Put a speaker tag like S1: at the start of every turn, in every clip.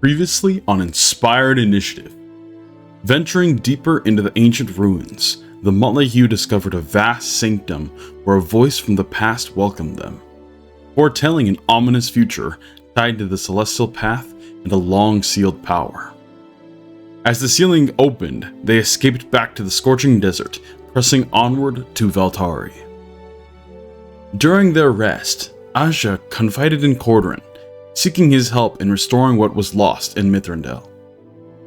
S1: Previously on Inspired Initiative. Venturing deeper into the ancient ruins, the Motley discovered a vast sanctum where a voice from the past welcomed them, foretelling an ominous future tied to the celestial path and a long-sealed power. As the ceiling opened, they escaped back to the scorching desert, pressing onward to Valtari. During their rest, Asja confided in Cordrin, seeking his help in restoring what was lost in Mithrandel,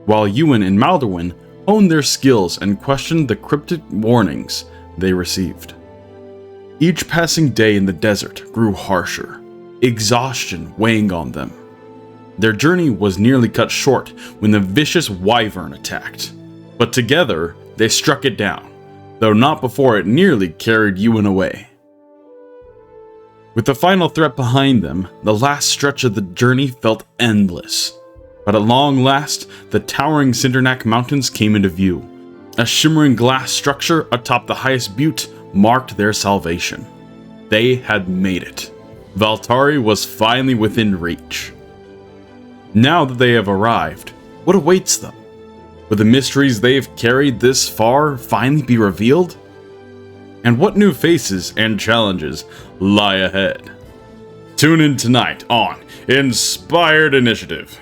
S1: while Euan and Maldorwen honed their skills and questioned the cryptic warnings they received. Each passing day in the desert grew harsher, exhaustion weighing on them. Their journey was nearly cut short when the vicious wyvern attacked, but together they struck it down, though not before it nearly carried Euan away. With the final threat behind them, the last stretch of the journey felt endless. But at long last, the towering Cindernack Mountains came into view. A shimmering glass structure atop the highest butte marked their salvation. They had made it. Valtari was finally within reach. Now that they have arrived, what awaits them? Will the mysteries they've carried this far finally be revealed? And what new faces and challenges lie ahead? Tune in tonight on Inspired Initiative.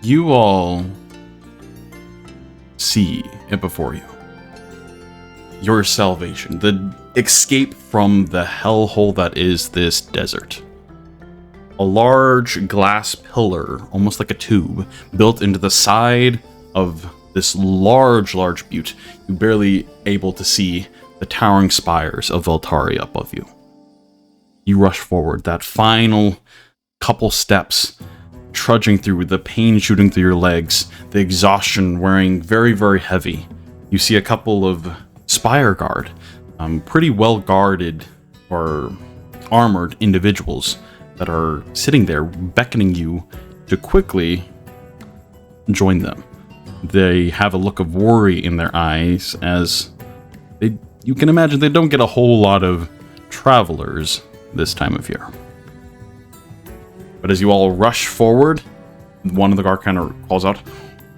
S1: You all see it before you. Your salvation, the escape from the hellhole that is this desert. A large glass pillar, almost like a tube, built into the side of this large butte. You're barely able to see the towering spires of Valtari above you. You rush forward, that final couple steps, trudging through, the pain shooting through your legs, the exhaustion wearing very, very heavy. You see a couple of spire guard, pretty well guarded or armored individuals that are sitting there beckoning you to quickly join them. They have a look of worry in their eyes as you can imagine they don't get a whole lot of travelers this time of year. But as you all rush forward, one of the guard kind of calls out,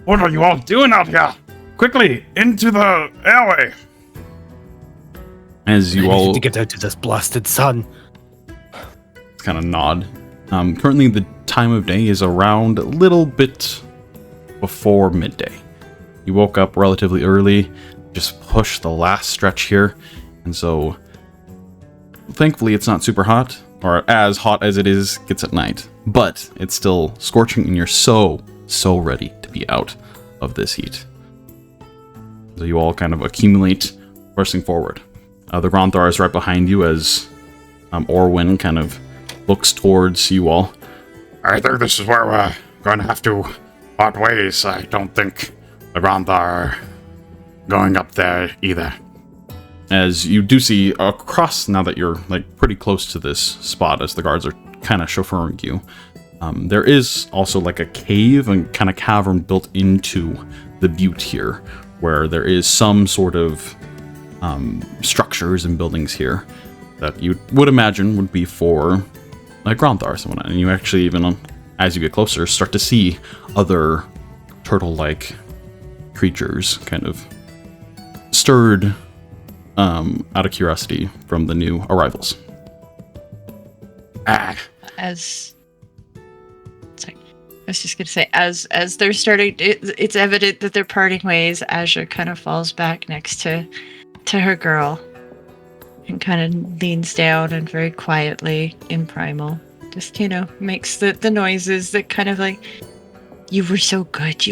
S1: "What are you all doing out here? Quickly, into the airway!" As you all...
S2: need to get out of this blasted sun.
S1: Kind of nod. Currently, the time of day is around a little bit before midday. You woke up relatively early, just pushed the last stretch here, and so thankfully it's not super hot, or as hot as it gets at night, but it's still scorching and you're so ready to be out of this heat. So you all kind of accumulate, pressing forward. The Gronthar is right behind you as Orwin kind of looks towards you all.
S3: I think this is where we're going to have to part ways. I don't think the Gronthar are going up there either.
S1: As you do see across, now that you're like pretty close to this spot as the guards are kind of chauffeuring you, there is also like a cave and kind of cavern built into the butte here, where there is some sort of structures and buildings here that you would imagine would be for like Gronthar or someone. And you actually, even as you get closer, start to see other turtle-like creatures kind of stirred out of curiosity from the new arrivals?
S4: As sorry, I was just gonna say, as they're starting, it's evident that they're parting ways. Asja kind of falls back next to her girl and kind of leans down and very quietly in primal, just makes the noises that kind of like, you were so good,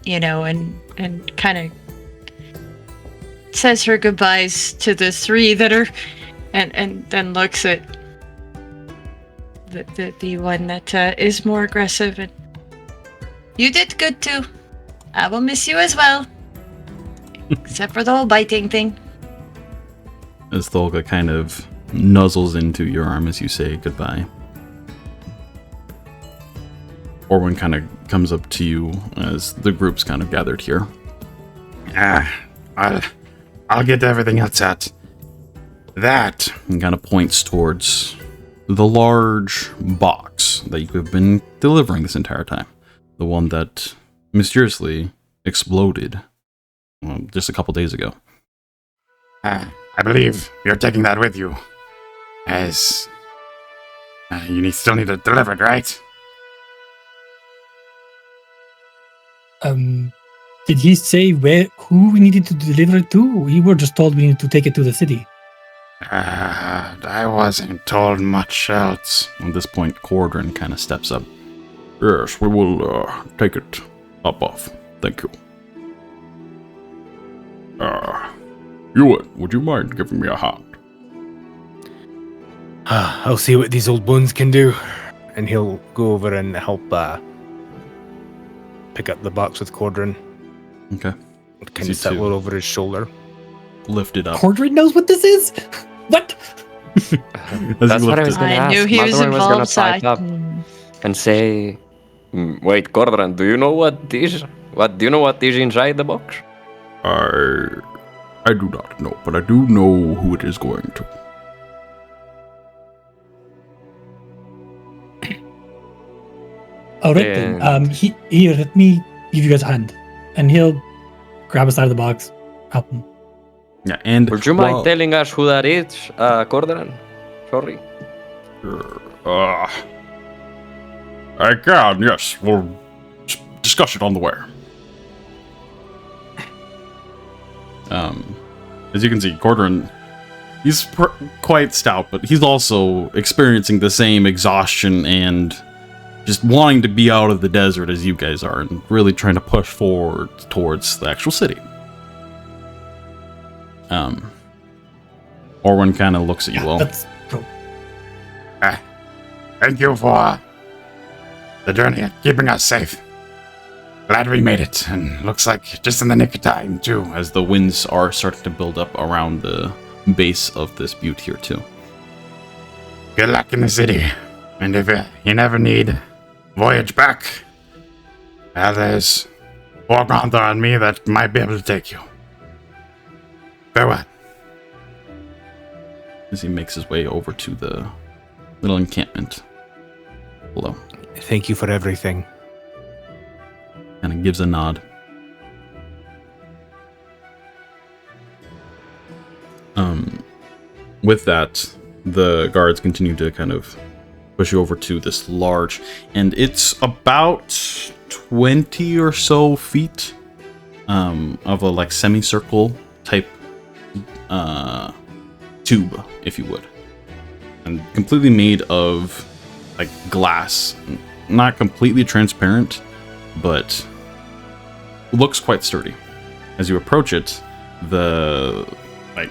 S4: and kind of says her goodbyes to the three that are, and then looks at the one that is more aggressive, and you did good too. I will miss you as well, except for the whole biting thing.
S1: As Thulga kind of nuzzles into your arm as you say goodbye. Orwin kind of comes up to you as the group's kind of gathered here.
S3: I'll get everything else out. That.
S1: And kind of points towards the large box that you have been delivering this entire time. The one that mysteriously exploded just a couple days ago.
S3: I believe you're taking that with you. As you still need it delivered, right?
S2: Did he say who we needed to deliver it to? We were just told we needed to take it to the city.
S3: I wasn't told much else.
S1: At this point, Cordrin kind of steps up. Yes, we will take it up off. Thank you. Euan, would you mind giving me a hand?
S2: I'll see what these old bones can do. And he'll go over and help pick up the box with Cordrin.
S1: Okay.
S2: Kind of settle it over his shoulder.
S1: Lift it up.
S2: Cordrin knows what this is? What?
S5: That's what I was going to ask.
S4: I knew he was
S5: Maldorwen
S4: involved,
S5: was going to pipe up and say, wait, Cordrin, do you know what is? Do you know what is inside the box?
S1: I do not know, but I do know who it is going to.
S2: Alright then. Here, let me give you guys a hand. And he'll grab us out of the box, help him.
S1: Yeah, and
S5: would you mind telling us who that is, Cordrin? Sorry.
S1: I can, yes. We'll discuss it on the way. As you can see, Cordrin, he's quite stout, but he's also experiencing the same exhaustion and just wanting to be out of the desert as you guys are, and really trying to push forward towards the actual city. Orwin kind of looks at you all.
S2: That's cool.
S3: Thank you for the journey and keeping us safe. Glad we made it, and looks like just in the nick of time, too.
S1: As the winds are starting to build up around the base of this butte here, too.
S3: Good luck in the city, and if you never need voyage back, there's foreground on me that might be able to take you. Farewell.
S1: As he makes his way over to the little encampment below.
S2: Thank you for everything.
S1: Kind of gives a nod. With that, the guards continue to kind of push you over to this large, and it's about 20 or so feet of a like semicircle type tube, if you would, and completely made of like glass, not completely transparent, but looks quite sturdy. As you approach it, the like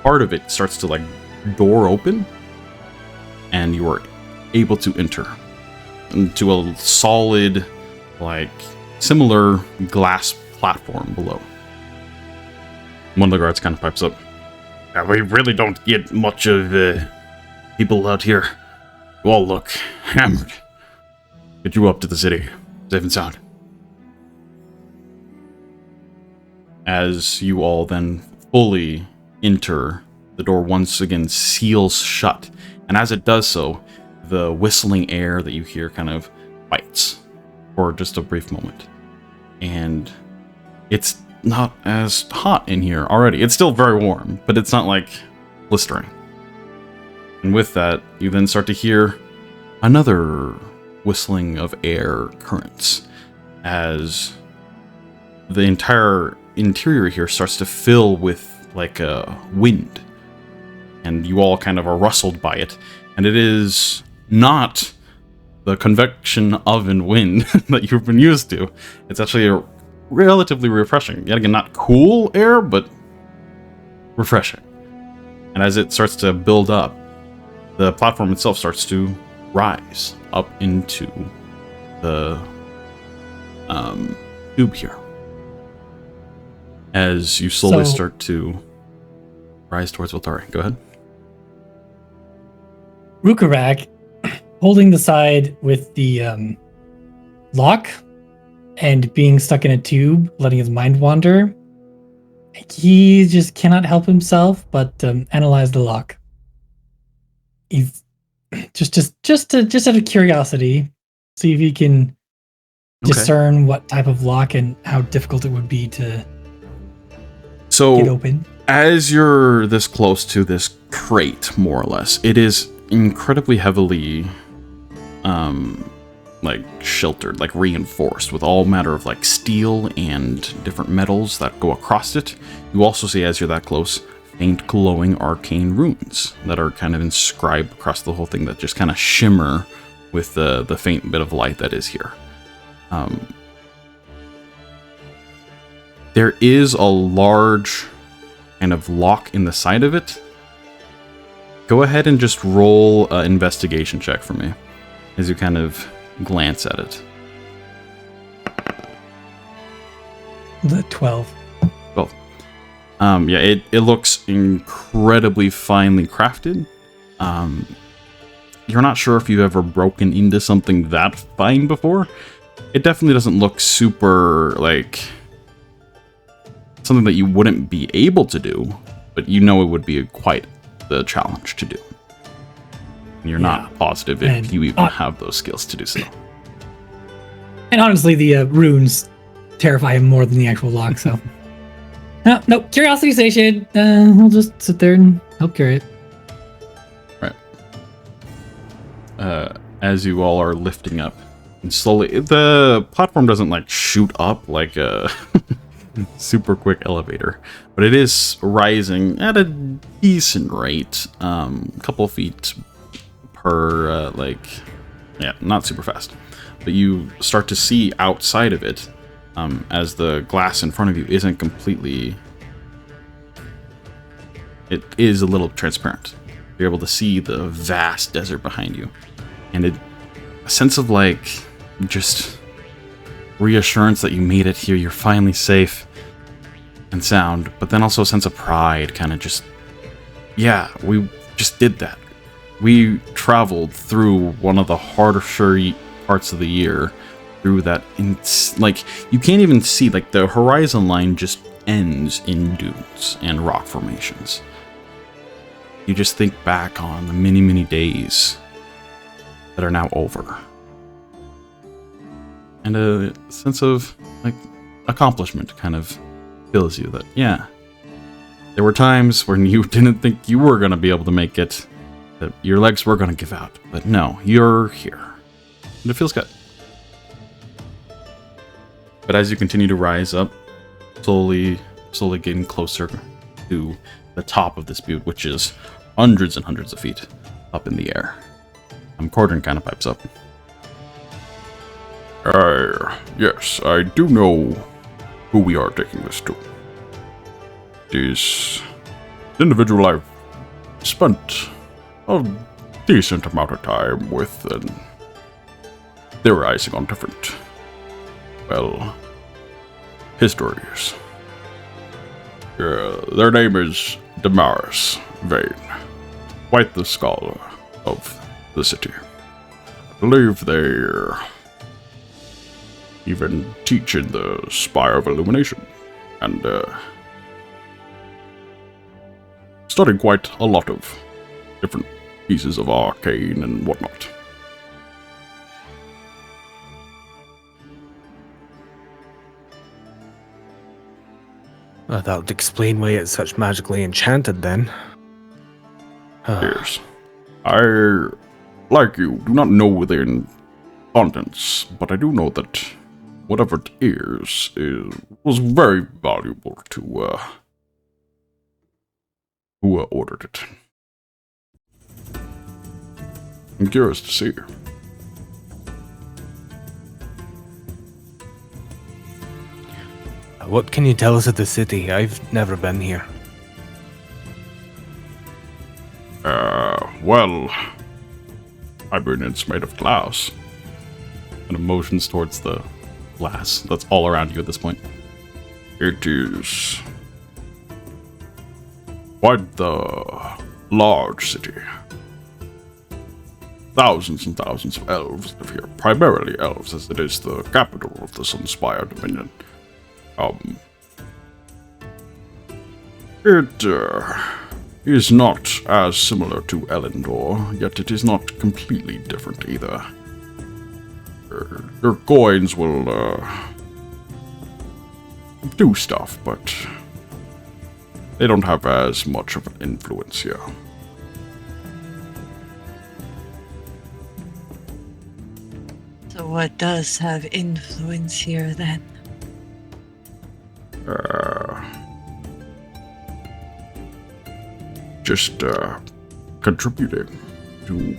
S1: part of it starts to like door open, and you are able to enter into a solid, like similar glass platform below. One of the guards kind of pipes up.
S3: We really don't get much of people out here. You all look hammered.
S1: Get you up to the city, safe and sound. As you all then fully enter, the door once again seals shut, and as it does so, the whistling air that you hear kind of bites for just a brief moment. And it's not as hot in here already. It's still very warm, but it's not like blistering. And with that, you then start to hear another whistling of air currents as the entire interior here starts to fill with like a wind. And you all kind of are rustled by it. And it is not the convection oven wind that you've been used to. It's actually a relatively refreshing. Yet again, not cool air, but refreshing. And as it starts to build up, the platform itself starts to rise up into the tube here. As you slowly start to rise towards Valtari. Go ahead.
S2: Rhukkarrak, holding the side with the lock and being stuck in a tube, letting his mind wander, he just cannot help himself but analyze the lock. He's just out of curiosity, see if he can discern what type of lock and how difficult it would be to get open.
S1: As you're this close to this crate, more or less, it is incredibly heavily like sheltered, like reinforced with all manner of like steel and different metals that go across it. You also see, as you're that close, faint glowing arcane runes that are kind of inscribed across the whole thing that just kind of shimmer with the faint bit of light that is here. There is a large kind of lock in the side of it. Go ahead and just roll an investigation check for me as you kind of glance at it.
S2: The 12.
S1: Well, yeah, it looks incredibly finely crafted. You're not sure if you've ever broken into something that fine before. It definitely doesn't look super, like, something that you wouldn't be able to do, but you know it would be quite the challenge to do. And you're not positive if you even have those skills to do so.
S2: And honestly, the runes terrify him more than the actual lock, so... No, curiosity station. He'll just sit there and help carry it.
S1: Right. As you all are lifting up, and slowly... The platform doesn't, like, shoot up like a... super quick elevator, but it is rising at a decent rate, a couple feet per not super fast, but you start to see outside of it, as the glass in front of you isn't completely, it is a little transparent. You're able to see the vast desert behind you, and a sense of like just reassurance that you made it here, you're finally safe and sound, but then also a sense of pride, kind of just, yeah, we just did that. We traveled through one of the harder parts of the year, through that, like, you can't even see, like, the horizon line just ends in dunes and rock formations. You just think back on the many, many days that are now over. And a sense of, like, accomplishment kind of fills you that, yeah, there were times when you didn't think you were going to be able to make it, that your legs were going to give out, but no, you're here. And it feels good. But as you continue to rise up, slowly getting closer to the top of this butte, which is hundreds and hundreds of feet up in the air, Cordon kind of pipes up.
S3: Yes, I do know who we are taking this to. This individual I've spent a decent amount of time with, and theorizing on different, well, histories. Their name is Damaris Vane, quite the scholar of the city. I believe they're even teach in the Spire of Illumination, and studying quite a lot of different pieces of arcane and whatnot.
S6: Well, that would explain why it's such magically enchanted then.
S1: Yes. I, like you, do not know the contents, but I do know that whatever it is was very valuable to who ordered it. I'm curious to see.
S6: What can you tell us of the city? I've never been here.
S1: Well, I mean, it's made of glass. And motions towards the glass that's all around you at this point. It is quite the large city. Thousands and thousands of elves live here, primarily elves, as it is the capital of the Sunspire Dominion. It is not as similar to Elendor, yet it is not completely different either. Your coins will do stuff, but they don't have as much of an influence here.
S4: So what does have influence here then?
S1: Just contributing to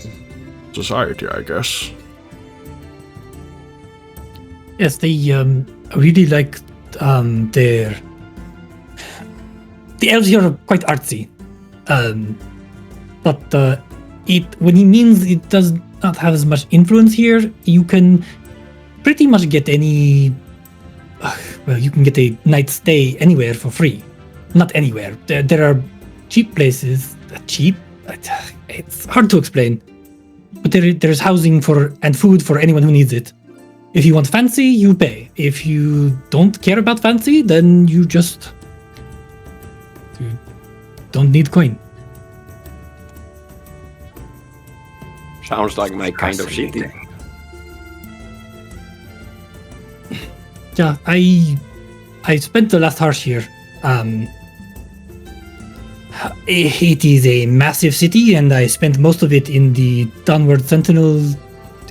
S1: society, I guess.
S2: Yes, they really like their. The elves here are quite artsy, but when he means it does not have as much influence here, you can pretty much get any. Well, you can get a night stay anywhere for free. Not anywhere. There are cheap places. Cheap? It's hard to explain. But there's housing and food for anyone who needs it. If you want fancy, you pay. If you don't care about fancy, then you don't need coin.
S5: Sounds like my kind of city.
S2: Yeah, I spent the last harsh here. It is a massive city, and I spent most of it in the Downward Sentinel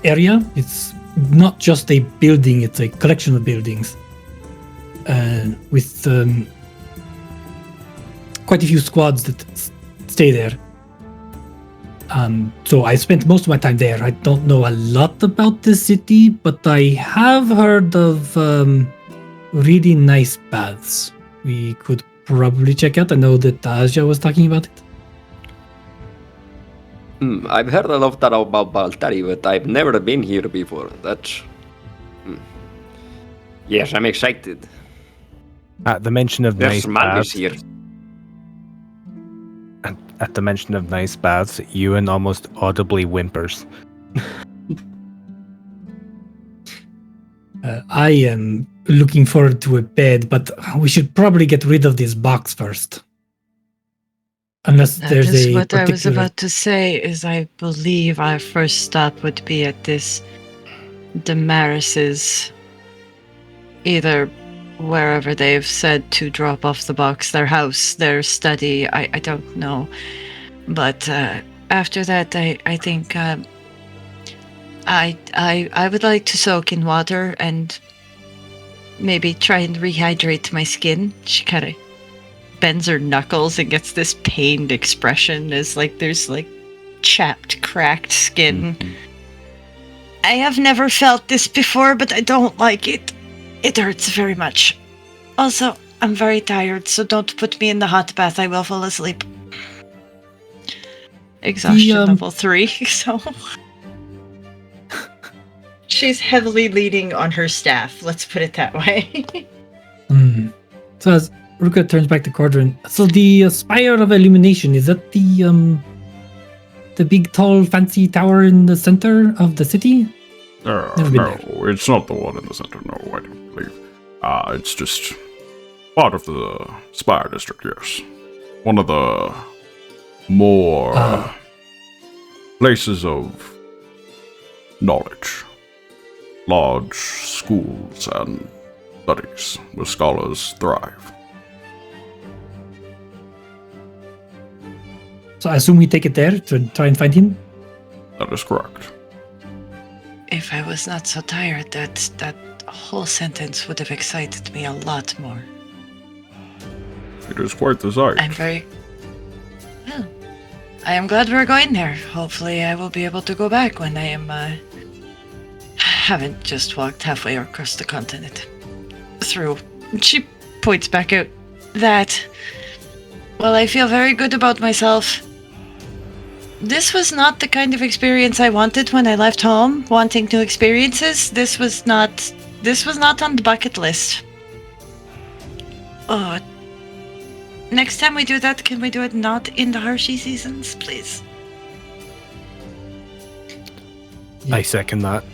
S2: area. It's not just a building, it's a collection of buildings. With quite a few squads that stay there. So I spent most of my time there. I don't know a lot about the city, but I have heard of really nice baths we could probably check out. I know that Asja was talking about it.
S5: I've heard a lot about Valtari, but I've never been here before. That's... Yes, I'm excited.
S6: At the mention of
S5: There's
S6: nice
S5: madness
S6: baths,
S5: here.
S6: at the mention of nice baths, Euan almost audibly whimpers.
S2: I am looking forward to a bed, but we should probably get rid of this box first. Unless there's
S4: That is
S2: a
S4: what I was
S2: particular...
S4: about to say, is I believe our first stop would be at this Damaris's, either wherever they've said to drop off the box, their house, their study, I don't know. But after that, I think I would like to soak in water and maybe try and rehydrate my skin. She kind of bends her knuckles and gets this pained expression as like there's like chapped, cracked skin.
S1: Mm-hmm.
S4: I have never felt this before, but I don't like it. It hurts very much. Also, I'm very tired, so don't put me in the hot bath. I will fall asleep. Exhaustion level 3, so... She's heavily leaning on her staff, let's put it that way.
S2: So as Ruka turns back to Cordrin, so the Spire of Illumination, is that the big, tall, fancy tower in the center of the city?
S1: No, it's not the one in the center, no, I don't believe. It's just part of the Spire District, yes. One of the more places of knowledge. Large schools and studies where scholars thrive.
S2: So I assume we take it there to try and find him?
S1: That is correct.
S4: If I was not so tired, that whole sentence would have excited me a lot more.
S1: It is quite the sight.
S4: I'm very... Well, I am glad we're going there. Hopefully I will be able to go back when I am, haven't just walked halfway across the continent. Through. She points back out that... Well, I feel very good about myself. This was not the kind of experience I wanted when I left home, wanting new experiences. This was not on the bucket list. Oh, next time we do that, can we do it not in the Hershey seasons, please?
S6: I second that.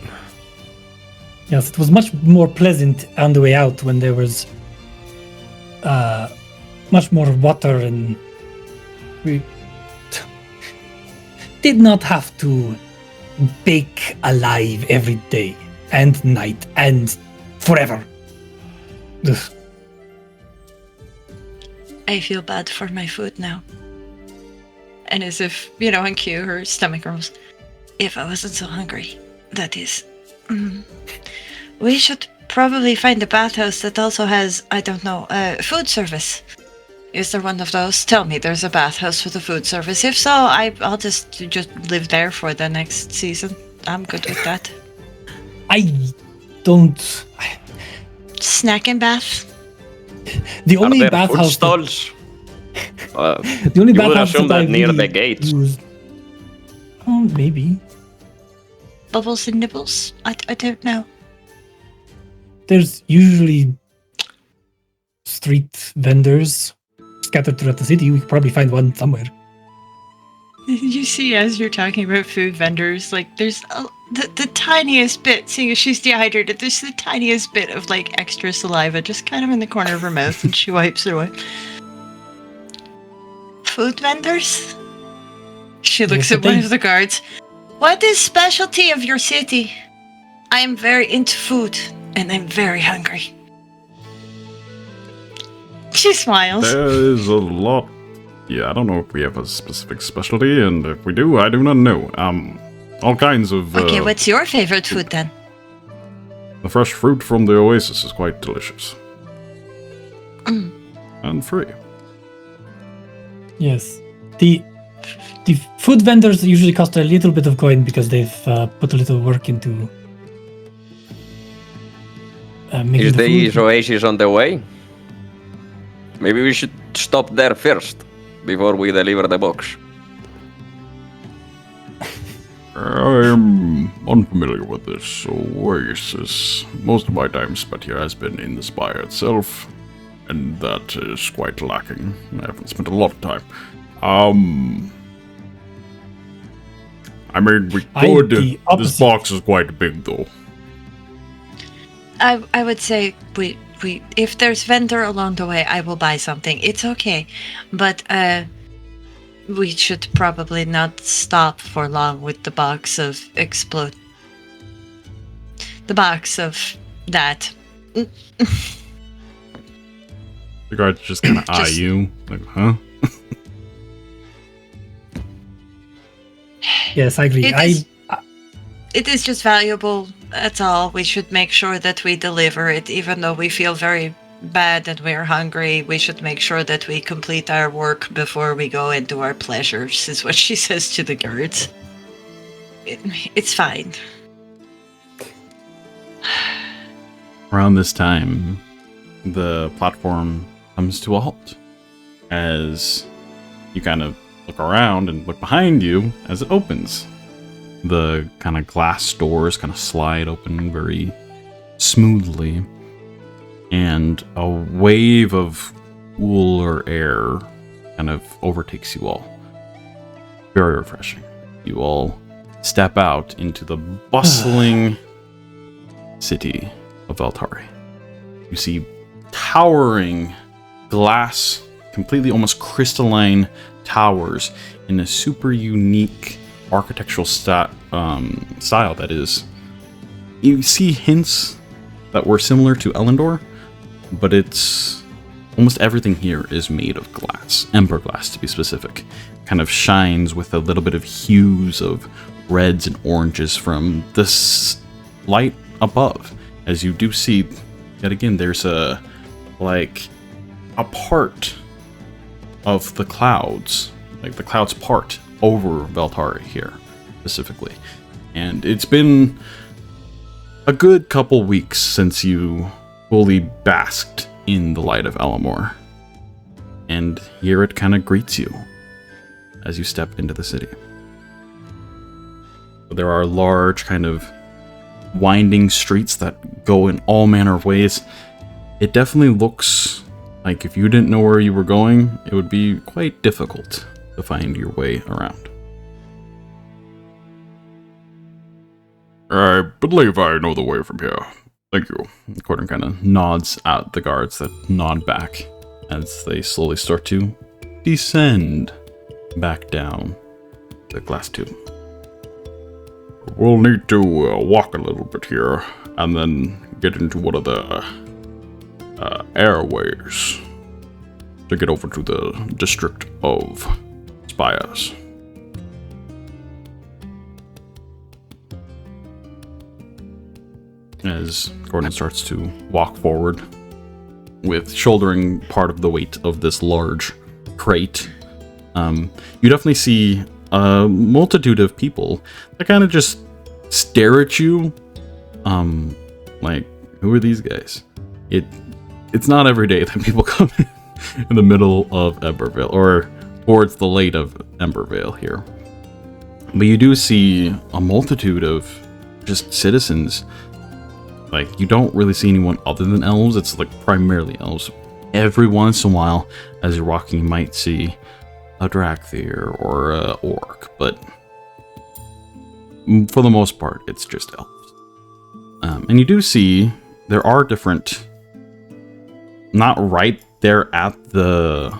S2: Yes, it was much more pleasant on the way out when there was much more water and we did not have to bake alive every day and night and forever. Ugh.
S4: I feel bad for my food now. And as if, on cue, her stomach grumbles. If I wasn't so hungry, that is. We should probably find a bathhouse that also has, I don't know, food service. Is there one of those? Tell me there's a bathhouse with a food service. If so, I'll just live there for the next season. I'm good with that.
S2: I don't...
S4: Snack and bath?
S2: The
S5: Are
S2: only
S5: there food
S2: bathhouse...
S5: stalls?
S2: The only
S5: You would
S2: bathhouse
S5: assume
S2: that I
S5: that near
S2: really
S5: the gates.
S2: used... Oh, maybe.
S4: Bubbles and nibbles? I don't know.
S2: There's usually street vendors scattered throughout the city. We could probably find one somewhere.
S4: You see, as you're talking about food vendors, like, there's the tiniest bit, seeing as she's dehydrated, there's the tiniest bit of, like, extra saliva just kind of in the corner of her mouth, and she wipes it away. Food vendors? She looks at one of the guards. What is specialty of your city? I am very into food, and I'm very hungry. She smiles.
S1: There is a lot. Yeah, I don't know if we have a specific specialty, and if we do, I do not know. All kinds of...
S4: Okay, what's your favorite food then?
S1: The fresh fruit from the oasis is quite delicious. And free.
S2: Yes. The food vendors usually cost a little bit of coin because they've put a little work into making
S5: Is
S2: the food.
S5: the oasis on the way? Maybe we should stop there first, before we deliver the box.
S1: I am unfamiliar with this oasis. Most of my time spent here has been in the spire itself, and that is quite lacking. I haven't spent a lot of time. I mean, we could. This box is quite big, though.
S4: I would say we if there's vendor along the way, I will buy something. It's okay, but we should probably not stop for long with the box of the box of that.
S1: The guards just kind of eye you, like, huh?
S2: Yes, I agree.
S4: It is just valuable, that's all. We should make sure that we deliver it, even though we feel very bad and we're hungry. We should make sure that we complete our work before we go and do our pleasures, is what she says to the guards. It's fine.
S1: Around this time, the platform comes to a halt as you kind of look around and look behind you as it opens. The kind of glass doors kind of slide open very smoothly, and a wave of cooler air kind of overtakes you all. Very refreshing. You all step out into the bustling city of Valtari. You see towering glass, completely almost crystalline towers in a super unique architectural style that is. You see hints that were similar to Ellendor, but it's almost everything here is made of glass, ember glass to be specific. kind of shines with a little bit of hues of reds and oranges from this light above. As you do see, yet again, there's a part of the clouds, like the clouds part over Valtari here, specifically. And it's been a good couple weeks since you fully basked in the light of Elamor. And here it kind of greets you as you step into the city. There are large kind of winding streets that go in all manner of ways. It definitely looks like if you didn't know where you were going, it would be quite difficult to find your way around.
S3: I believe I know the way from here. Thank you.
S1: Gordon kind of nods at the guards that nod back as they slowly start to descend back down the glass tube.
S3: We'll need to walk a little bit here and then get into one of the airways to get over to the district of Spires.
S1: As Gordon starts to walk forward, with shouldering part of the weight of this large crate, you definitely see a multitude of people that kind of just stare at you, like, who are these guys? It's not every day that people come in the middle of Embervale, or towards the late of Embervale here. But you do see a multitude of just citizens. Like, you don't really see anyone other than elves. It's like primarily elves. Every once in a while, as you're walking, you might see a Drakthir or a orc, but for the most part, it's just elves. And you do see there are different, not right there at the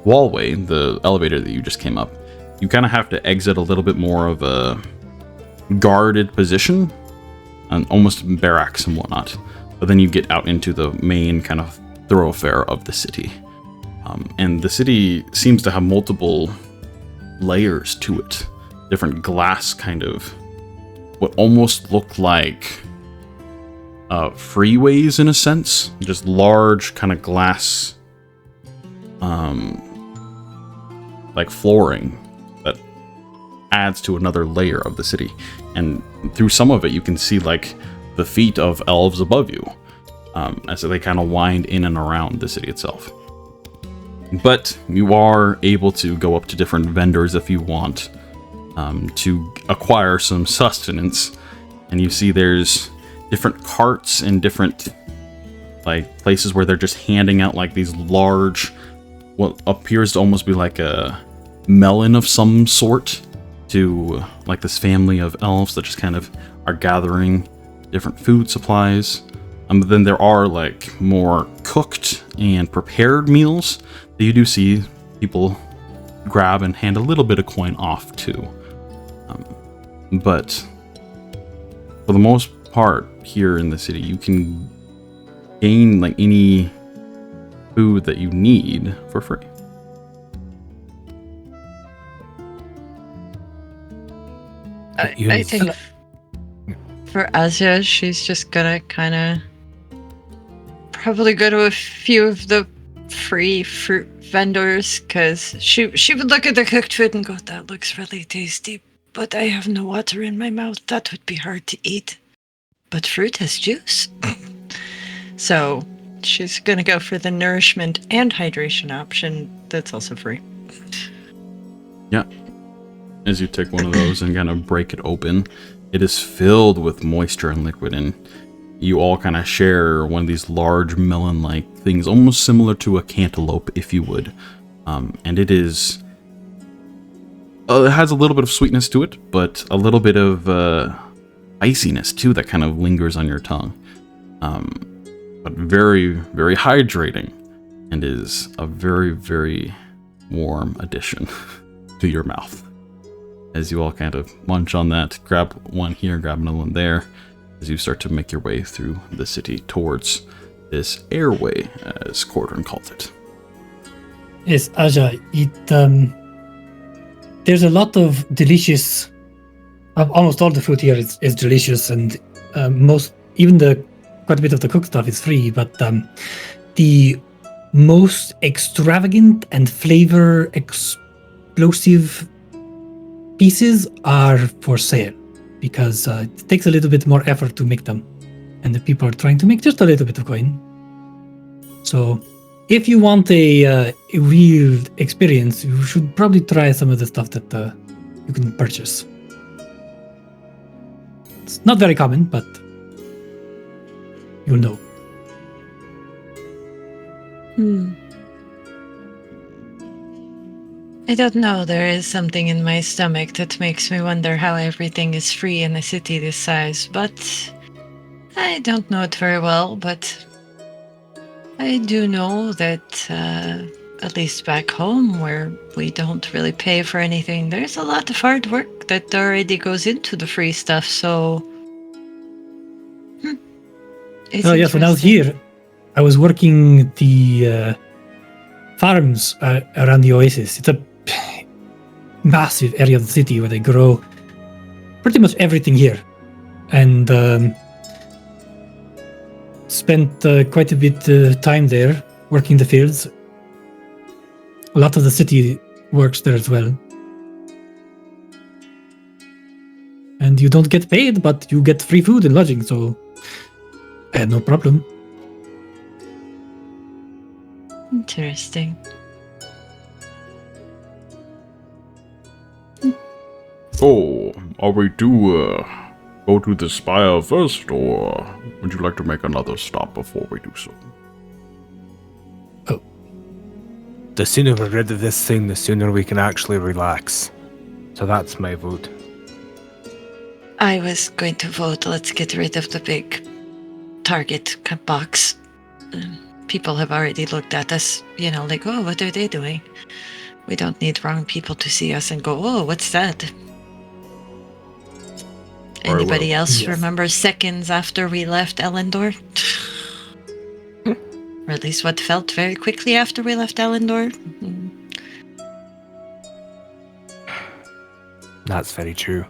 S1: wallway, the elevator that you just came up. You kind of have to exit a little bit more of a guarded position, and almost barracks and whatnot. But then you get out into the main kind of thoroughfare of the city. And the city seems to have multiple layers to it. Different glass kind of, what almost look like freeways in a sense. Just large kind of glass, like flooring that adds to another layer of the city. And through some of it, you can see like the feet of elves above you, as they kind of wind in and around the city itself. But you are able to go up to different vendors if you want, to acquire some sustenance. And you see there's different carts and different like places where they're just handing out like these large, what appears to almost be like a melon of some sort, to like this family of elves that just kind of are gathering different food supplies. But then there are like more cooked and prepared meals that you do see people grab and hand a little bit of coin off to. But for the most part here in the city, you can gain like any food that you need for free.
S4: I think for Asja, she's just gonna kind of probably go to a few of the free fruit vendors, because she would look at the cooked food and go, that looks really tasty, but I have no water in my mouth. That would be hard to eat. But fruit has juice. So she's gonna go for the nourishment and hydration option that's also free.
S1: Yeah. As you take one of those and kind of break it open, it is filled with moisture and liquid, and you all kind of share one of these large melon-like things, almost similar to a cantaloupe, if you would. And it is... it has a little bit of sweetness to it, but a little bit of iciness, too, that kind of lingers on your tongue. But very, very hydrating, and is a very, very warm addition to your mouth. As you all kind of munch on that, grab one here, grab another one there, as you start to make your way through the city towards this airway, as Cordron calls it.
S2: Yes, Asja, there's a lot of delicious. Almost all the food here is delicious, and quite a bit of the cooked stuff is free. But the most extravagant and flavor explosive pieces are for sale because it takes a little bit more effort to make them, and the people are trying to make just a little bit of coin. So, if you want a real experience, you should probably try some of the stuff that you can purchase. It's not very common, but you'll know.
S4: I don't know. There is something in my stomach that makes me wonder how everything is free in a city this size, but I don't know it very well, but I do know that at least back home where we don't really pay for anything, there's a lot of hard work that already goes into the free stuff, so...
S2: Yes, when I was here, I was working the farms around the oasis. It's a massive area of the city where they grow pretty much everything here. And spent quite a bit of time there working the fields. A lot of the city works there as well. And you don't get paid, but you get free food and lodging, so I had no problem.
S4: Interesting.
S1: So, are we to go to the spire first, or would you like to make another stop before we do so?
S6: Oh. The sooner we're rid of this thing, the sooner we can actually relax. So that's my vote.
S4: I was going to vote, let's get rid of the big target box. People have already looked at us, like, oh, what are they doing? We don't need wrong people to see us and go, oh, what's that? Anybody else remember seconds after we left Elendor? Or at least what felt very quickly after we left Elendor?
S6: That's very true.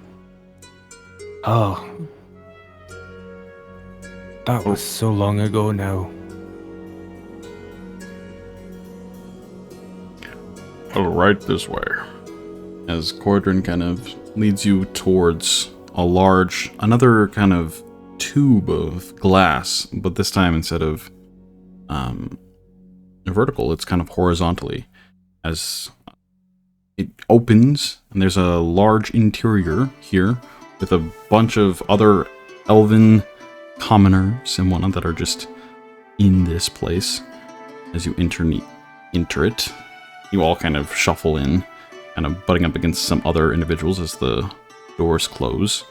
S6: Oh. That was so long ago now.
S1: Oh, right this way. As Cordrin kind of leads you towards another kind of tube of glass, but this time instead of vertical, it's kind of horizontally. As it opens, and there's a large interior here with a bunch of other elven commoners and whatnot that are just in this place. As you enter it, you all kind of shuffle in, kind of butting up against some other individuals as the doors close.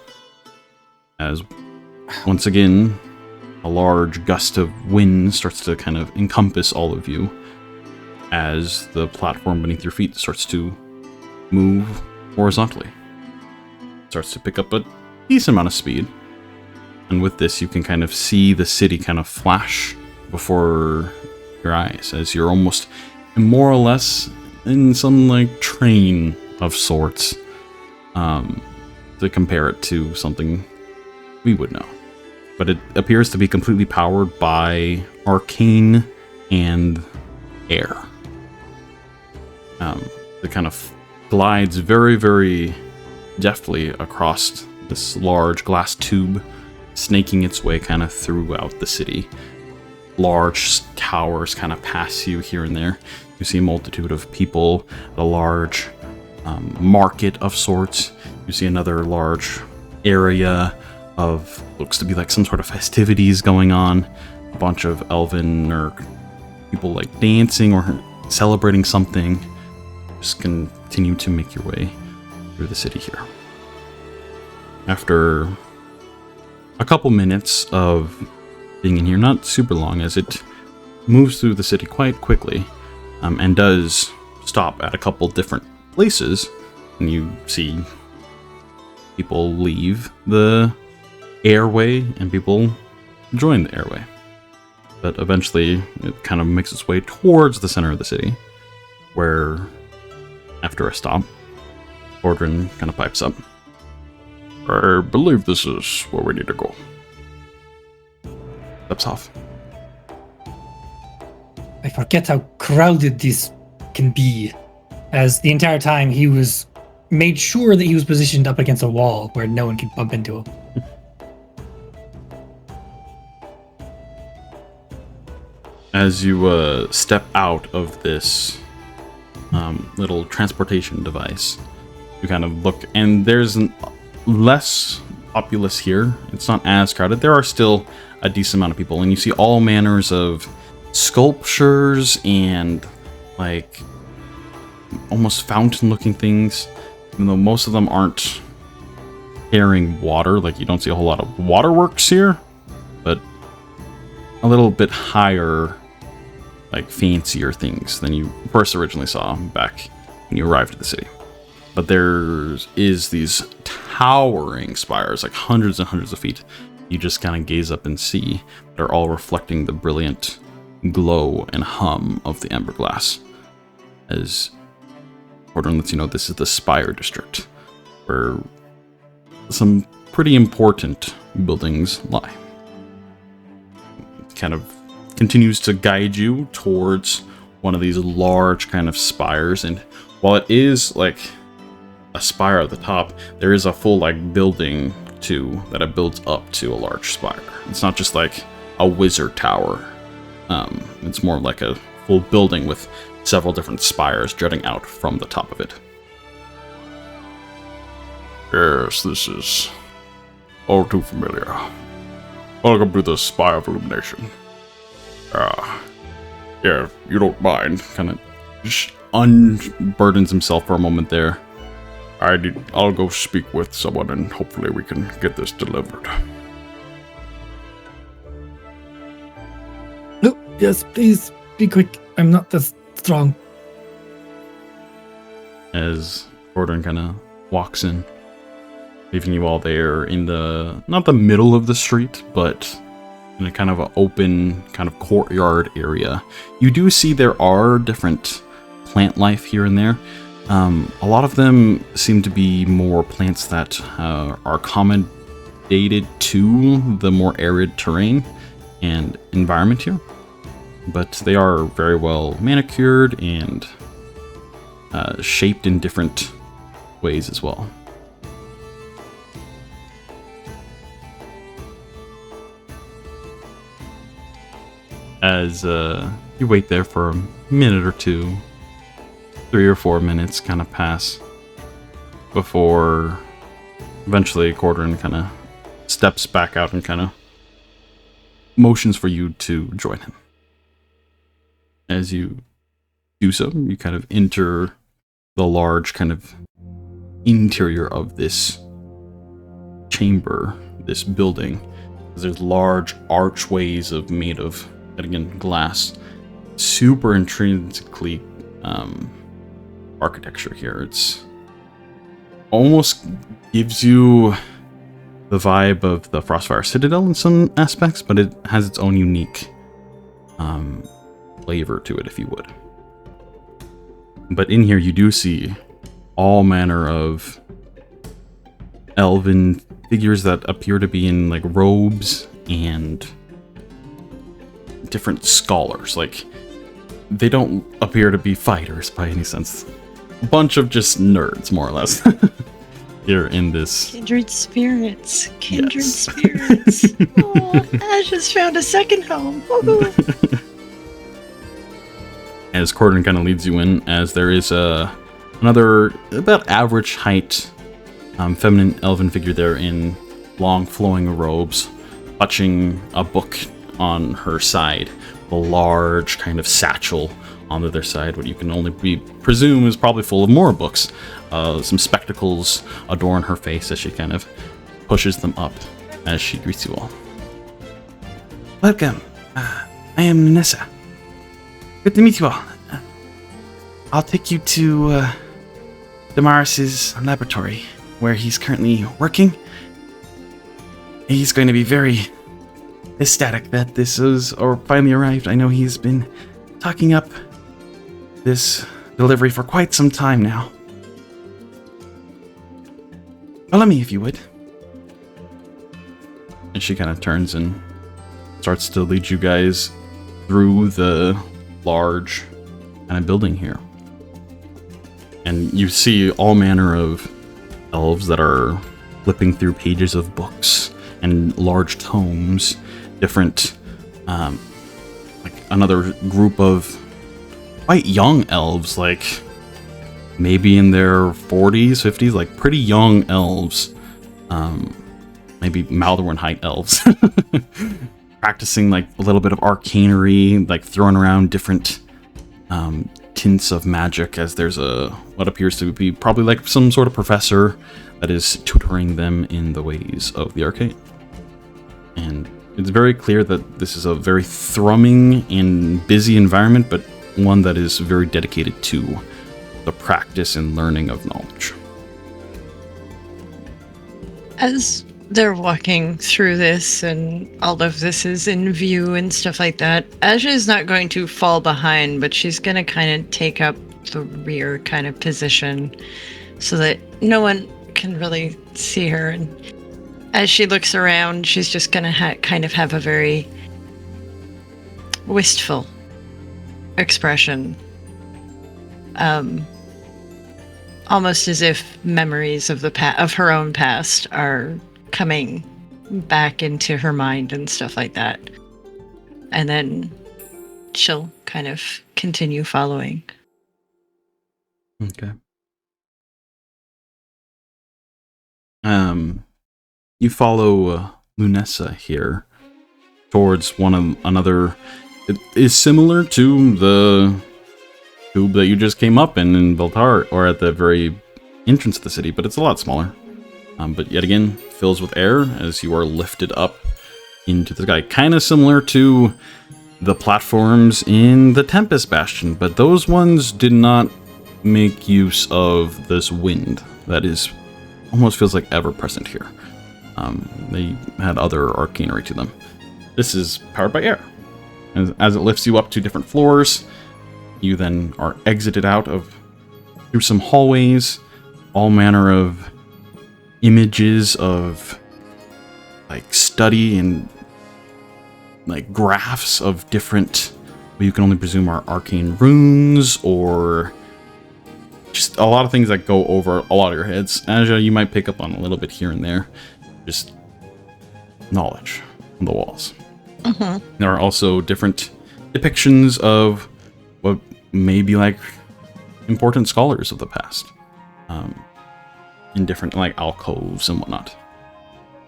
S1: As once again, a large gust of wind starts to kind of encompass all of you as the platform beneath your feet starts to move horizontally. It starts to pick up a decent amount of speed. And with this, you can kind of see the city kind of flash before your eyes as you're almost more or less in some like train of sorts, to compare it to something we would know. But it appears to be completely powered by arcane and air. It kind of glides very, very deftly across this large glass tube, snaking its way kind of throughout the city. Large towers kind of pass you here and there. You see a multitude of people, a large market of sorts. You see another large area of, looks to be like some sort of festivities going on. A bunch of elven or people like dancing or celebrating something. Just continue to make your way through the city here. After a couple minutes of being in here, not super long, as it moves through the city quite quickly, and does stop at a couple different places, and you see people leave the airway and people join the airway. But eventually it kind of makes its way towards the center of the city, where, after a stop, Ordrin kind of pipes up.
S3: I believe this is where we need to go.
S1: Steps off.
S2: I forget how crowded this can be, as the entire time he was made sure that he was positioned up against a wall where no one could bump into him.
S1: As you step out of this little transportation device, you kind of look, and there's less populace here. It's not as crowded. There are still a decent amount of people, and you see all manners of sculptures and like almost fountain-looking things, even though most of them aren't carrying water. Like, you don't see a whole lot of waterworks here, but a little bit higher, like fancier things than you first originally saw back when you arrived at the city. But there is these towering spires, like hundreds and hundreds of feet. You just kind of gaze up and see. They're all reflecting the brilliant glow and hum of the amber glass. As Ordrin lets you know, this is the Spire District, where some pretty important buildings lie. It kind of continues to guide you towards one of these large kind of spires, and while it is like a spire at the top, there is a full like building too that it builds up to a large spire. It's not just like a wizard tower. It's more like a full building with several different spires jutting out from the top of it.
S3: Yes, this is all too familiar. Welcome to the Spire of Illumination. Yeah, you don't mind.
S1: Kind of just unburdens himself for a moment there.
S3: I'll go speak with someone and hopefully we can get this delivered.
S2: No, yes, please, be quick. I'm not that strong.
S1: As Ordrin kind of walks in, leaving you all there in the, not the middle of the street, but in a kind of an open kind of courtyard area. You do see there are different plant life here and there. A lot of them seem to be more plants that are accommodated to the more arid terrain and environment here. But they are very well manicured and shaped in different ways as well. As you wait there for a minute or two, 3 or 4 minutes kind of pass before eventually Ordrin kind of steps back out and kind of motions for you to join him. As you do so, you kind of enter the large kind of interior of this chamber, this building. There's large archways made of, again, glass. Super intrinsically architecture here. It's almost gives you the vibe of the Frostfire Citadel in some aspects, but it has its own unique flavor to it, if you would. But in here you do see all manner of elven figures that appear to be in like robes and different scholars. Like, they don't appear to be fighters by any sense. A bunch of just nerds, more or less, here in this.
S4: Kindred spirits. Kindred
S1: Yes.
S4: spirits. Oh, Ash has found a second home. Woohoo.
S1: As Ordrin kind of leads you in, as there is another about average height feminine elven figure there in long flowing robes, clutching a book on her side, a large kind of satchel on the other side, what you can only presume is probably full of more books. Some spectacles adorn her face as she kind of pushes them up as she greets you all. Welcome. I am Nessa. Good to meet you all. I'll take you to Damaris's laboratory, where he's currently working. He's going to be very ecstatic that this is or finally arrived. I know he's been talking up this delivery for quite some time now. Follow me if you would. And she kind of turns and starts to lead you guys through the large kind of building here. And you see all manner of elves that are flipping through pages of books and large tomes, different, like another group of quite young elves, like maybe in their 40s, 50s, like pretty young elves, maybe Maldorwen height elves, practicing like a little bit of arcanery, like throwing around different tints of magic, as there's what appears to be probably like some sort of professor that is tutoring them in the ways of the arcane. And it's very clear that this is a very thrumming and busy environment, but one that is very dedicated to the practice and learning of knowledge.
S4: As they're walking through this and all of this is in view and stuff like that, Asja is not going to fall behind, but she's going to kind of take up the rear kind of position so that no one can really see her. And as she looks around, she's just going to kind of have a very wistful expression. Almost as if memories of of her own past are coming back into her mind and stuff like that. And then she'll kind of continue following.
S1: Okay. You follow Lunessa here towards another. It is similar to the tube that you just came up in Valtari, or at the very entrance of the city, but it's a lot smaller. But yet again, fills with air as you are lifted up into the sky. Kind of similar to the platforms in the Tempest Bastion, but those ones did not make use of this wind that is almost feels like ever present here. They had other arcanery to them. This is powered by air. As it lifts you up to different floors, you then are exited out through some hallways, all manner of images of like study and like graphs of different, what you can only presume are arcane runes, or just a lot of things that go over a lot of your heads. Asja, you might pick up on a little bit here and there, just knowledge on the walls. There are also different depictions of what may be like important scholars of the past, in different like alcoves and whatnot.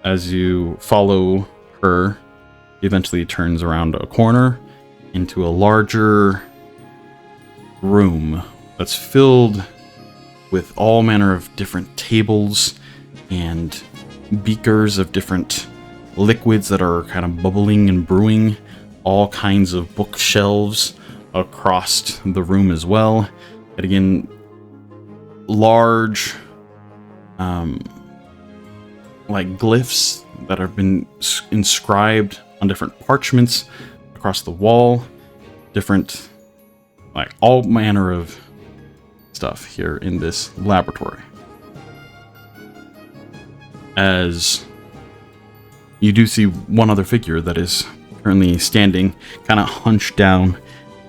S1: As you follow her, she eventually turns around a corner into a larger room that's filled with all manner of different tables and beakers of different liquids that are kind of bubbling and brewing, all kinds of bookshelves across the room as well. And again, large like glyphs that have been inscribed on different parchments across the wall, different like all manner of stuff here in this laboratory. As you do see one other figure that is currently standing, kind of hunched down,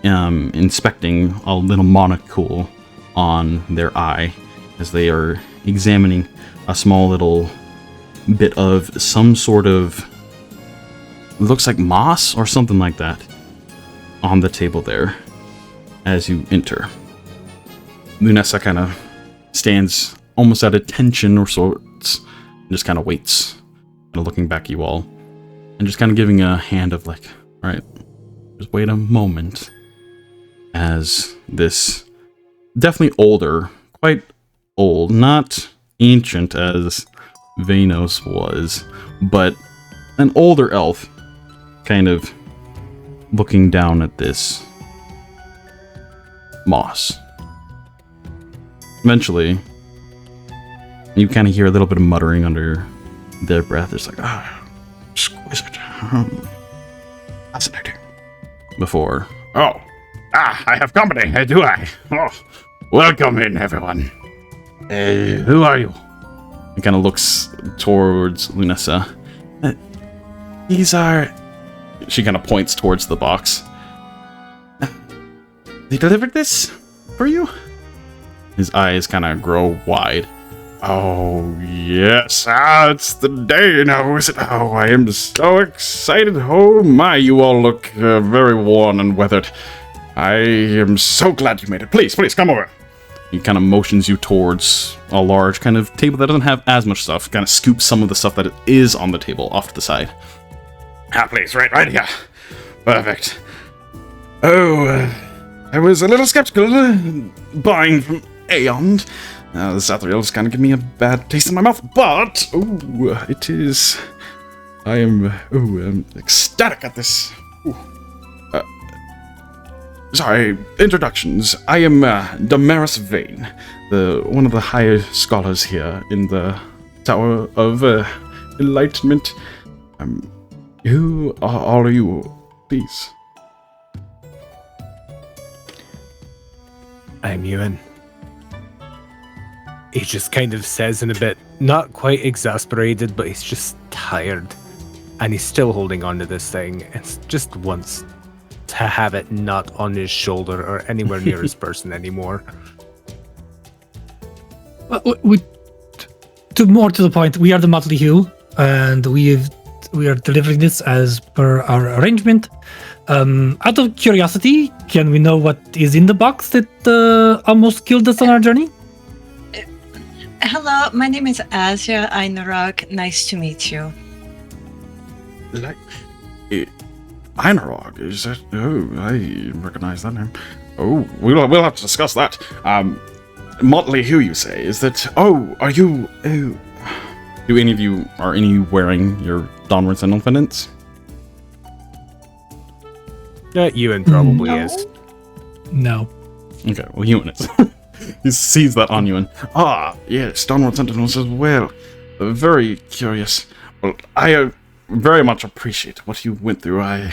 S1: inspecting a little monocle on their eye as they are examining a small little bit of some sort of, looks like moss or something like that, on the table there as you enter. Lunessa kind of stands almost at attention or sorts, and just kind of waits, kind of looking back at you all, and just kind of giving a hand of like, all right, just wait a moment, as this definitely older, quite old, not ancient as Vanos was, but an older elf kind of looking down at this moss. Eventually, you kind of hear a little bit of muttering under their breath. It's like, exquisite. Fascinating. Before,
S3: I have company, do I? Oh, Welcome in, everyone. Who are you?
S1: He kind of looks towards Lunessa. These are... She kind of points towards the box. They delivered this for you? His eyes kind of grow wide.
S3: Oh, yes. It's the day now, is it? Oh, I am so excited. Oh, my, you all look very worn and weathered. I am so glad you made it. Please, come over.
S1: He kind of motions you towards a large kind of table that doesn't have as much stuff. Kind of scoops some of the stuff that is on the table off to the side.
S3: Please, right here. Perfect. Oh, I was a little skeptical buying from Euan. The Zathriel's kind of give me a bad taste in my mouth, but it is. I am ecstatic at this. Sorry, introductions. I am Damaris Vane, one of the higher scholars here in the Tower of Enlightenment. Who are all of you, please?
S6: I'm Euan. He just kind of says in a bit, not quite exasperated, but he's just tired. And he's still holding on to this thing and just wants to have it not on his shoulder or anywhere near his person anymore.
S2: More to the point, we are the Motley Hue, and we are delivering this as per our arrangement. Out of curiosity, can we know what is in the box that almost killed us on our journey?
S4: Hello, my name is Asja. Einarog. Nice to meet you.
S3: Einarog, is that? Oh, I recognize that name. Oh, we'll have to discuss that. Motley Hue, you say? Is that? Oh, are you? Oh.
S1: Do any of you wearing your Dawnward Sentinel pendants?
S6: Euan probably is.
S2: No.
S1: Okay, well, Euan is. He sees that on Euan.
S3: Yes, Dawnward Sentinels as well. Very curious. Well, I very much appreciate what you went through. I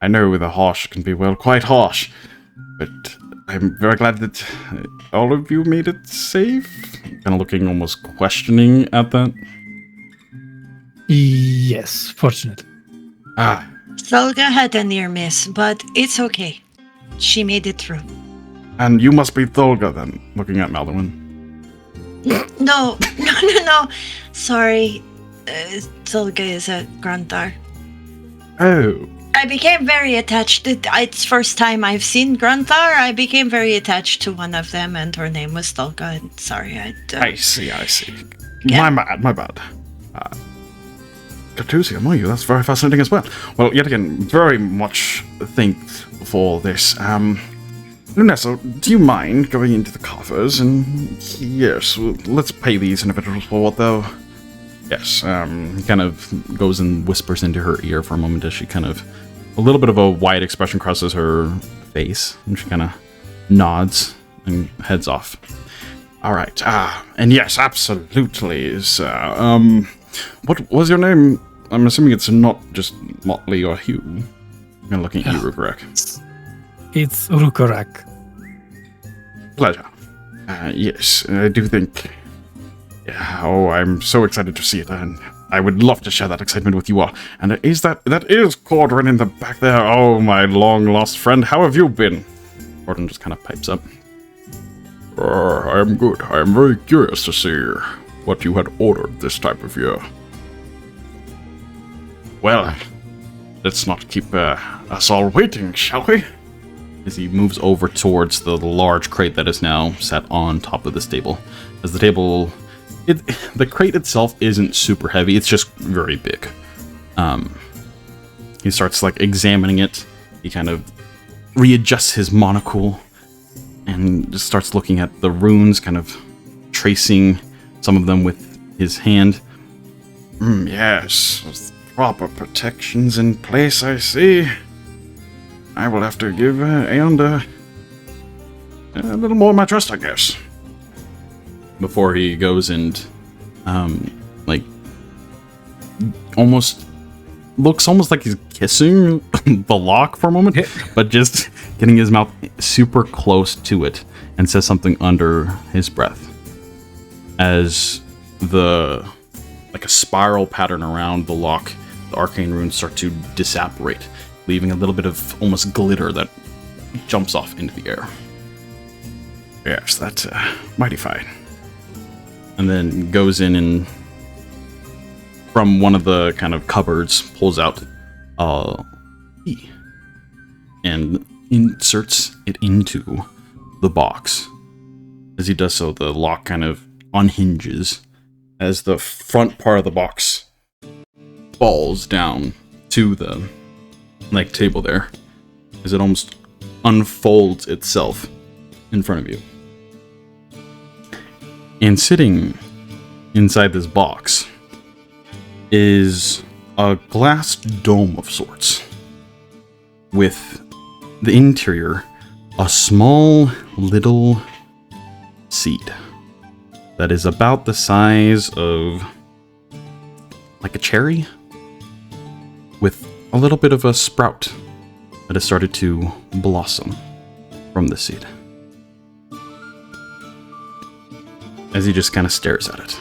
S3: know the harsh can be, quite harsh. But I'm very glad that all of you made it safe.
S1: Kind of looking almost questioning at that.
S2: Yes, fortunately.
S4: Solga had a near miss, but it's okay. She made it through.
S3: And you must be Thulga then, looking at Maldorwen.
S4: No. Sorry. Solga is a Gruntar.
S3: Oh.
S4: I became very attached. It's first time I've seen Gruntar. I became very attached to one of them, and her name was Thulga. And sorry,
S3: I see.
S4: Yeah.
S3: My bad. Good to see among you. That's very fascinating as well. Well, yet again, very much thanked for this. Lunessa, do you mind going into the coffers and yes, let's pay these individuals for what they'll. Yes, he kind of goes and whispers into her ear for a moment as she kind of, a little bit of a wide expression crosses her face, and she kind of nods and heads off. All right, and yes, absolutely. What was your name? I'm assuming it's not just Motley or Hugh. I'm kind of looking at you, Rhukkarrak.
S2: It's Rhukkarrak.
S3: Pleasure. Yes, I do think. Yeah, I'm so excited to see it, and I would love to share that excitement with you all. And that is Cordrin in the back there. Oh, my long-lost friend, how have you been? Cordrin just kind of pipes up. I'm good. I'm very curious to see what you had ordered this time of year. Well, let's not keep us all waiting, shall we?
S1: As he moves over towards the large crate that is now set on top of this table. As the table... the crate itself isn't super heavy, it's just very big. He starts examining it. He kind of readjusts his monocle and just starts looking at the runes, kind of tracing some of them with his hand.
S3: Yes, with proper protections in place, I see. I will have to give Euan a little more of my trust, I guess.
S1: Before he goes and, almost looks almost like he's kissing the lock for a moment, but just getting his mouth super close to it. and says something under his breath as like a spiral pattern around the lock, the arcane runes start to disapparate, leaving a little bit of almost glitter that jumps off into the air.
S3: Yes, that's mighty fine.
S1: And then goes in and from one of the kind of cupboards pulls out a key and inserts it into the box. As he does so, the lock kind of unhinges as the front part of the box falls down to the table there, as it almost unfolds itself in front of you. And sitting inside this box is a glass dome of sorts, with the interior a small little seed that is about the size of like a cherry, with a little bit of a sprout that has started to blossom from the seed. As he just kind of stares at it.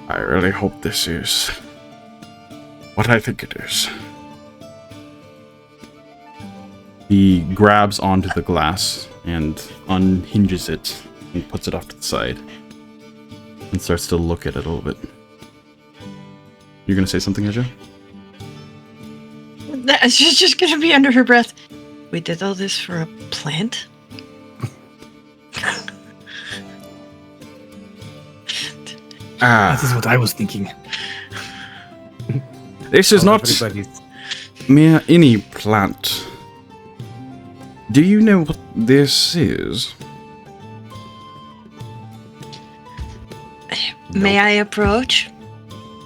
S3: I really hope this is what I think it is.
S1: He grabs onto the glass and unhinges it and puts it off to the side and starts to look at it a little bit. You're gonna say something, Asja?
S4: She's just gonna be under her breath. We did all this for a plant?
S2: That is what I was thinking.
S3: This is not mere any plant. Do you know what this is?
S4: May I approach?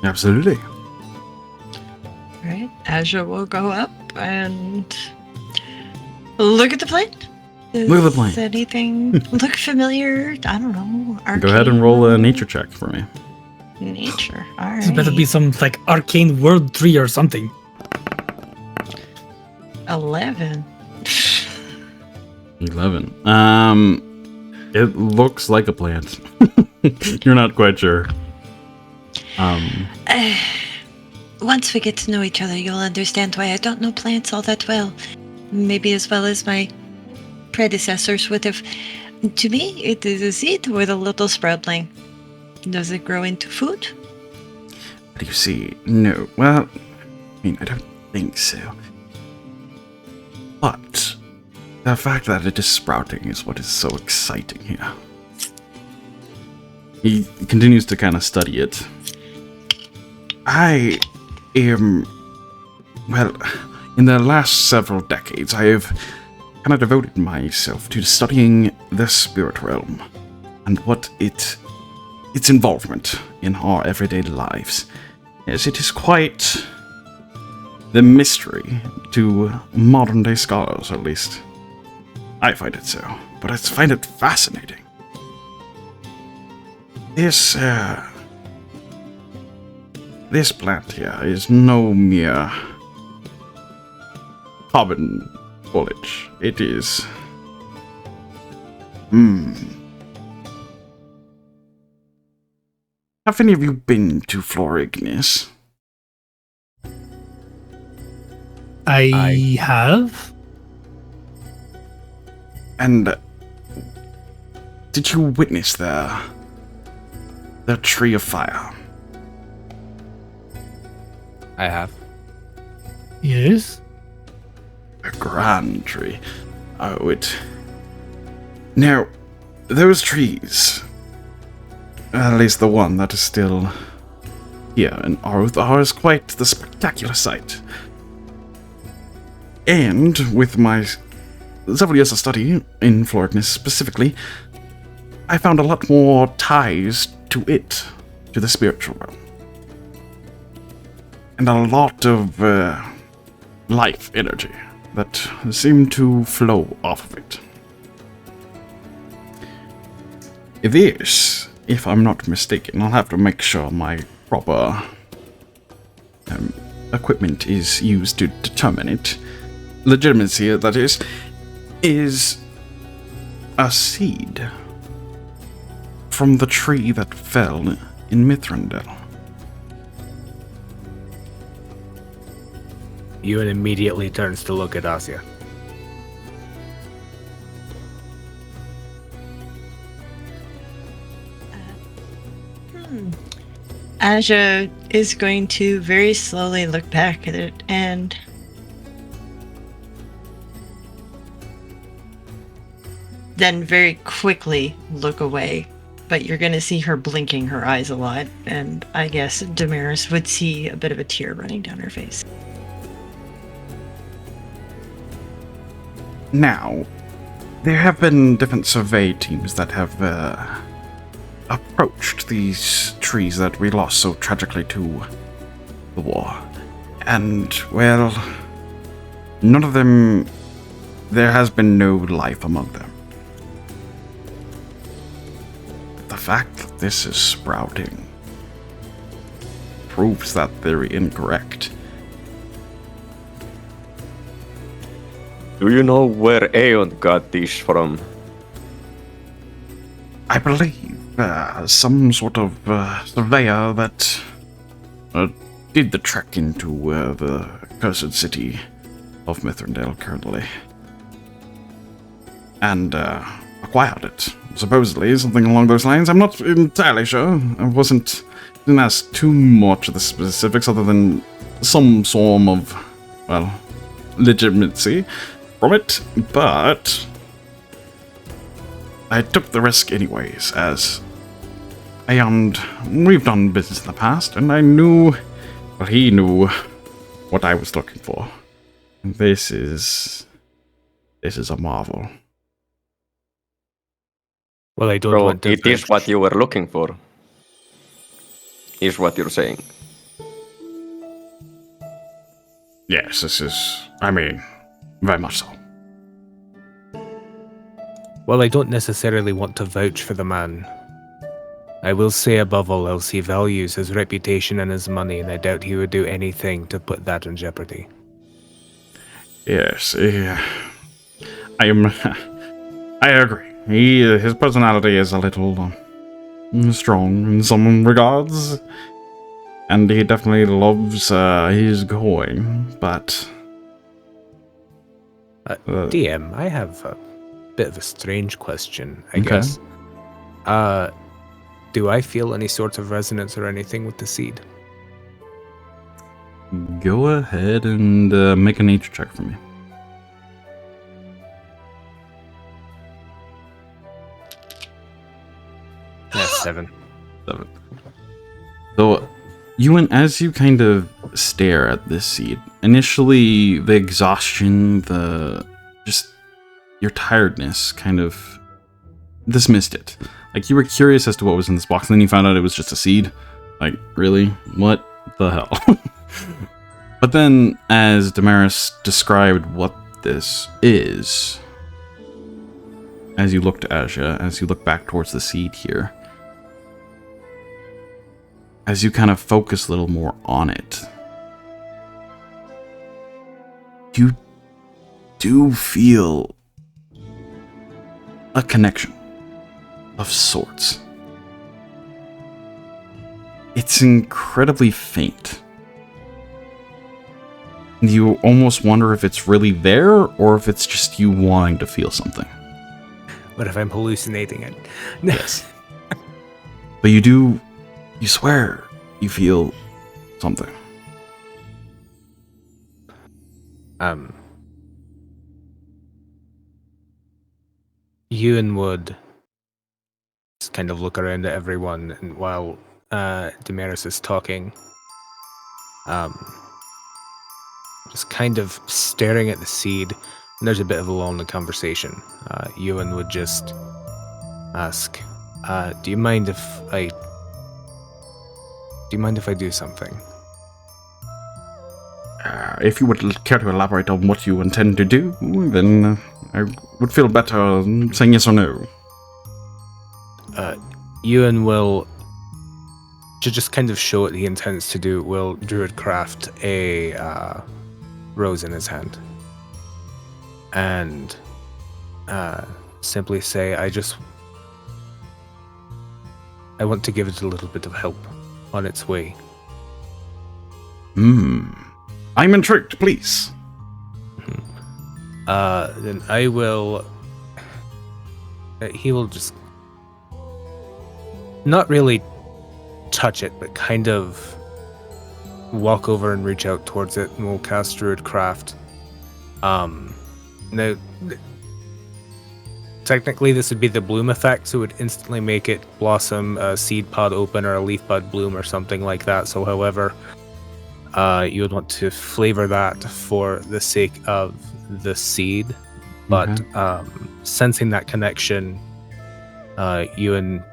S3: Absolutely.
S4: Right. Asja will go up and look at the plant.
S1: Look at the plant.
S4: Does anything look familiar? I don't know.
S1: Go ahead and roll a nature check for me.
S4: Nature. All right.
S2: This better be some like arcane word tree or something.
S4: 11.
S1: 11. It looks like a plant. You're not quite sure.
S4: Once we get to know each other, you'll understand why I don't know plants all that well. Maybe as well as my predecessors would have. To me, it is a seed with a little sproutling. Does it grow into food?
S3: But you see, no. Well, I mean, I don't think so. But the fact that it is sprouting is what is so exciting here.
S1: He continues to kind of study it.
S3: I am... Well, in the last several decades, I have kind of devoted myself to studying the spirit realm and what its involvement in our everyday lives. Yes, it is quite the mystery to modern day scholars, at least. I find it so, but I find it fascinating. This plant here is no mere common foliage. It is... Have any of you been to Florignis?
S2: I have.
S3: And did you witness the tree of fire?
S6: I have.
S2: Yes.
S3: A grand tree. Oh, it... Now, those trees, at least the one that is still here in Aruthar, is quite the spectacular sight. And with my several years of study in Florignis specifically, I found a lot more ties to it, to the spiritual realm. And a lot of life energy that seemed to flow off of it. This, if I'm not mistaken, I'll have to make sure my proper equipment is used to determine it, legitimacy, that is a seed from the tree that fell in Mithrandel.
S6: Ewan immediately turns to look at Asja.
S4: Asja is going to very slowly look back at it and then very quickly look away. But you're going to see her blinking her eyes a lot, and I guess Damaris would see a bit of a tear running down her face.
S3: Now, there have been different survey teams that have approached these trees that we lost so tragically to the war. And, well, none of them, there has been no life among them. The fact that this is sprouting proves that theory incorrect.
S5: Do you know where Euan got these from?
S3: I believe some sort of surveyor that did the trek into the cursed city of Mithrandel currently. And acquired it. Supposedly, something along those lines. I'm not entirely sure. Didn't ask too much of the specifics other than some form of, well, legitimacy from it, but I took the risk anyways, as we've done business in the past, and I knew, well, he knew what I was looking for. And this is a marvel.
S6: Well, I don't
S5: Bro,
S6: want to...
S5: it is what you were looking for. Is what you're saying.
S3: Yes, this is, I mean, very much so.
S6: Well, I don't necessarily want to vouch for the man. I will say above all else he values his reputation and his money, and I doubt he would do anything to put that in jeopardy.
S3: Yes, I agree. His personality is a little strong in some regards, and he definitely loves his going, but...
S6: DM, I have a bit of a strange question, I
S3: Okay.
S6: guess. Do I feel any sort of resonance or anything with the seed?
S3: Go ahead and make a nature check for me.
S6: Yeah, 7.
S3: So, Euan, as you kind of stare at this seed, initially the exhaustion, your tiredness kind of dismissed it. Like, you were curious as to what was in this box, and then you found out it was just a seed. Like, really? What the hell? But then, as Damaris described what this is, as you look to Asja, as you look back towards the seed here, as you kind of focus a little more on it, you do feel a connection of sorts. It's incredibly faint. You almost wonder if it's really there or if it's just you wanting to feel something.
S6: What if I'm hallucinating it?
S3: Yes. But you swear you feel something.
S6: Euan would just kind of look around at everyone, and while Damaris is talking, just kind of staring at the seed, and there's a bit of a lull in the conversation. Euan would just ask, do you mind if I do something?
S3: If you would care to elaborate on what you intend to do, then I would feel better saying yes or no.
S6: Euan will, to just kind of show what he intends to do, will druid craft a rose in his hand. and simply say, I want to give it a little bit of help on its way.
S3: I'm intrigued, please.
S6: Then I will... he will just... not really touch it, but kind of walk over and reach out towards it, and we'll cast Rhukkarrak. Now, technically this would be the bloom effect, so it would instantly make it blossom, a seed pod open, or a leaf bud bloom, or something like that. So however, you would want to flavor that for the sake of the seed, but sensing that connection, Euan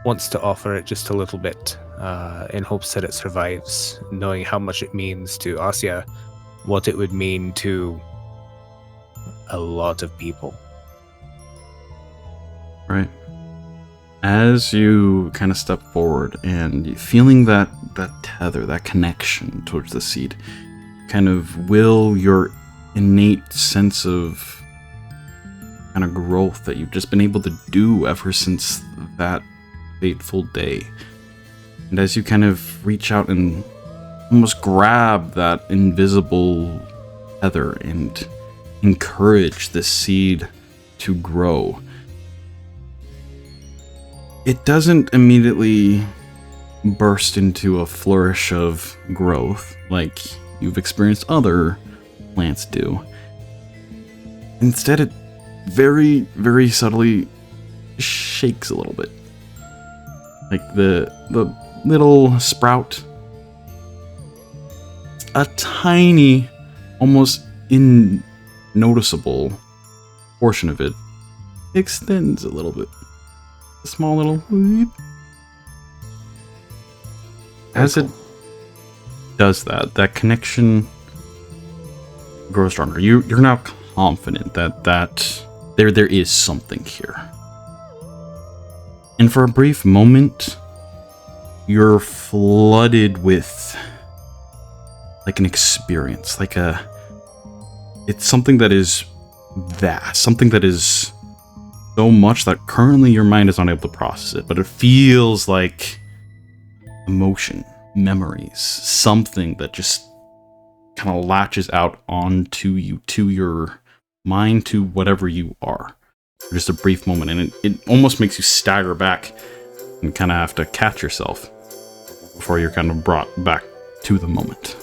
S6: wants to offer it just a little bit, in hopes that it survives, knowing how much it means to Asja, what it would mean to a lot of people.
S1: Right. As you kind of step forward and feeling that tether, that connection towards the seed, kind of will your innate sense of kind of growth that you've just been able to do ever since that fateful day. And as you kind of reach out and almost grab that invisible tether and encourage this seed to grow, it doesn't immediately burst into a flourish of growth like you've experienced other plants do. Instead, it very, very subtly shakes a little bit. Like the little sprout, a tiny, almost unnoticeable portion of it extends a little bit. A small little whoop. As it does that connection grows stronger. You're now confident that there is something here. And for a brief moment, you're flooded with like an experience, it's something that is vast, something that is so much that currently your mind is unable to process it, but it feels like emotion, memories, something that just kind of latches out onto you, to your mind, to whatever you are. For just a brief moment, and it almost makes you stagger back and kind of have to catch yourself before you're kind of brought back to the moment.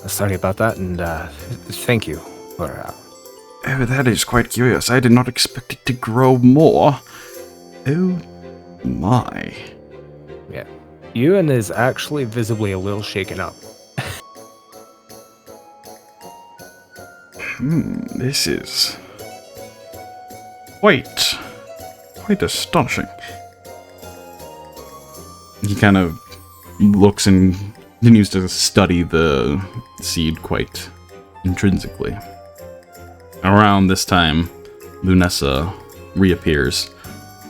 S6: Sorry about that, and thank you for...
S3: Oh, that is quite curious. I did not expect it to grow more. Oh my.
S6: Yeah. Euan is actually visibly a little shaken up.
S3: This is quite astonishing.
S1: He kind of looks and continues to study the seed quite intrinsically. Around this time, Lunessa reappears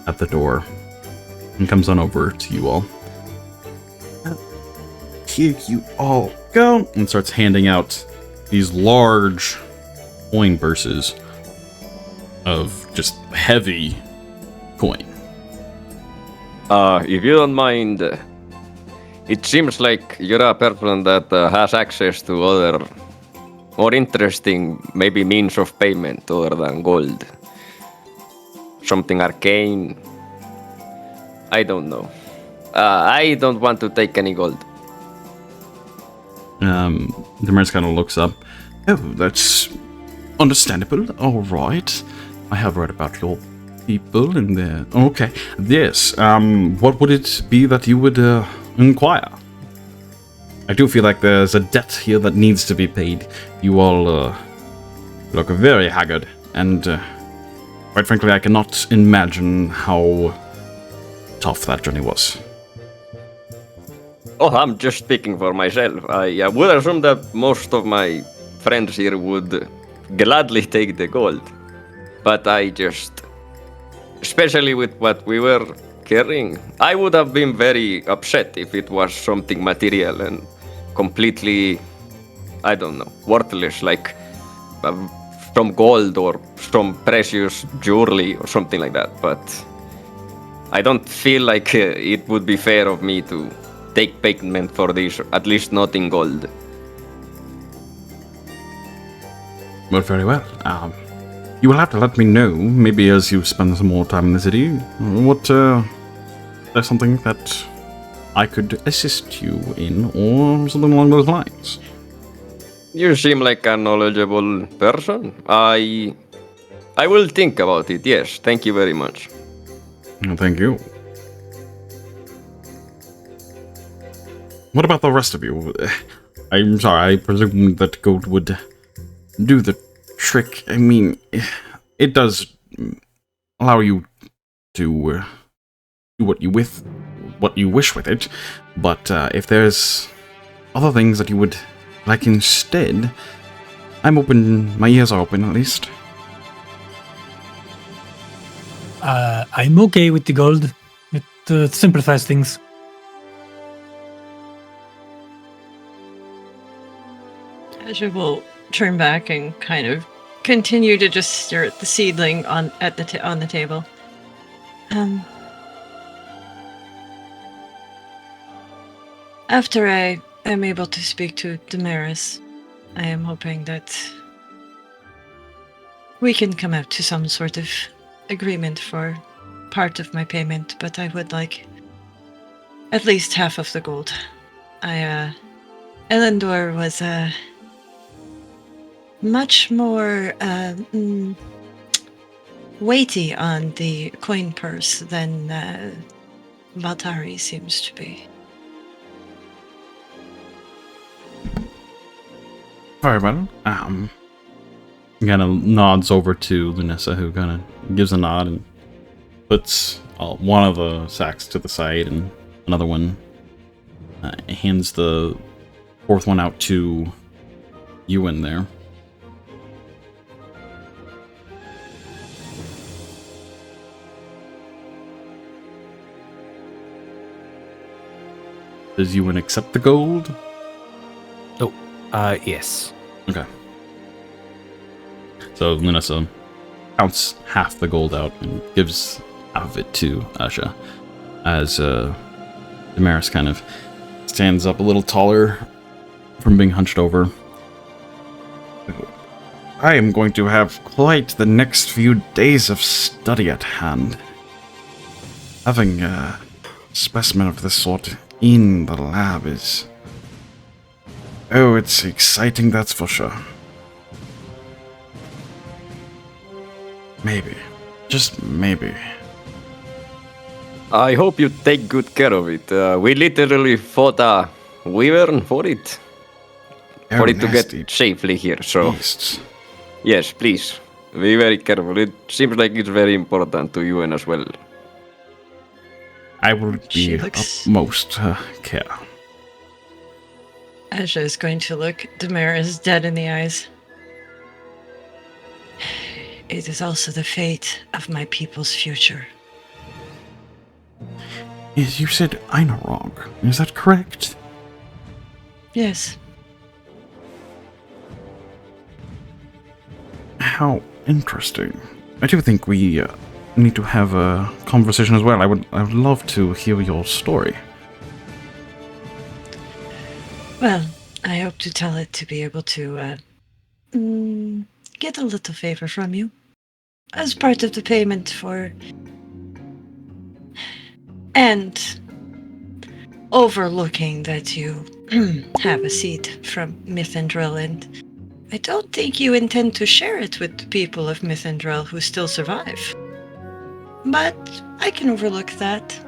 S1: at the door and comes on over to you all. Here you all go, and starts handing out these large coin purses of just heavy coin.
S5: If you don't mind, it seems like you're a person that has access to other more interesting, maybe means of payment other than gold. Something arcane. I don't know. I don't want to take any gold.
S1: Damaris kind of looks up.
S3: Oh, that's understandable. All right. I have read about your people and their... Okay. Yes. What would it be that you would inquire? I do feel like there's a debt here that needs to be paid. You all look very haggard, and quite frankly, I cannot imagine how tough that journey was.
S5: Oh, I'm just speaking for myself. I would assume that most of my friends here would gladly take the gold. But I just, especially with what we were caring. I would have been very upset if it was something material and completely, I don't know, worthless, like some gold or some precious jewelry or something like that. But I don't feel like it would be fair of me to take payment for this, at least not in gold.
S3: Well, very well. You will have to let me know, maybe as you spend some more time in the city, what, there's something that I could assist you in, or something along those lines.
S5: You seem like a knowledgeable person. I will think about it, yes. Thank you very much.
S3: Well, thank you. What about the rest of you? I'm sorry, I presume that gold would do the trick. I mean, it does allow you to do what you wish with it, but if there's other things that you would like instead, I'm open, my ears are open at least.
S2: I'm okay with the gold. It simplifies things.
S4: Asja will turn back and kind of continue to just stare at the seedling on the table. After I am able to speak to Damaris, I am hoping that we can come out to some sort of agreement for part of my payment, but I would like at least half of the gold. Elendor was much more weighty on the coin purse than Valtari seems to be.
S3: Very well. Kind of nods over to Lunessa, who kind of gives a nod and puts one of the sacks to the side, and another one hands the fourth one out to Euan there. Does Euan accept the gold?
S6: Yes.
S3: Okay. So Lunessa counts half the gold out and gives half of it to Asja, as Damaris kind of stands up a little taller from being hunched over. I am going to have quite the next few days of study at hand. Having a specimen of this sort in the lab is... oh, it's exciting, that's for sure. Maybe. Just maybe.
S5: I hope you take good care of it. We literally fought a wyvern for it. For it to get safely here, so...
S3: beasts.
S5: Yes, please. Be very careful. It seems like it's very important to you and as well.
S3: I will
S4: She
S3: be
S4: looks-
S3: utmost care.
S4: Asja is going to look Damaris dead in the eyes. It is also the fate of my people's future.
S3: Yes, you said Einarog. Is that correct?
S4: Yes.
S3: How interesting. I do think we need to have a conversation as well. I would love to hear your story.
S4: Well, I hope to tell it to be able to get a little favor from you as part of the payment for and overlooking that you have a seed from Mithendril, and I don't think you intend to share it with the people of Mithendril who still survive. But I can overlook that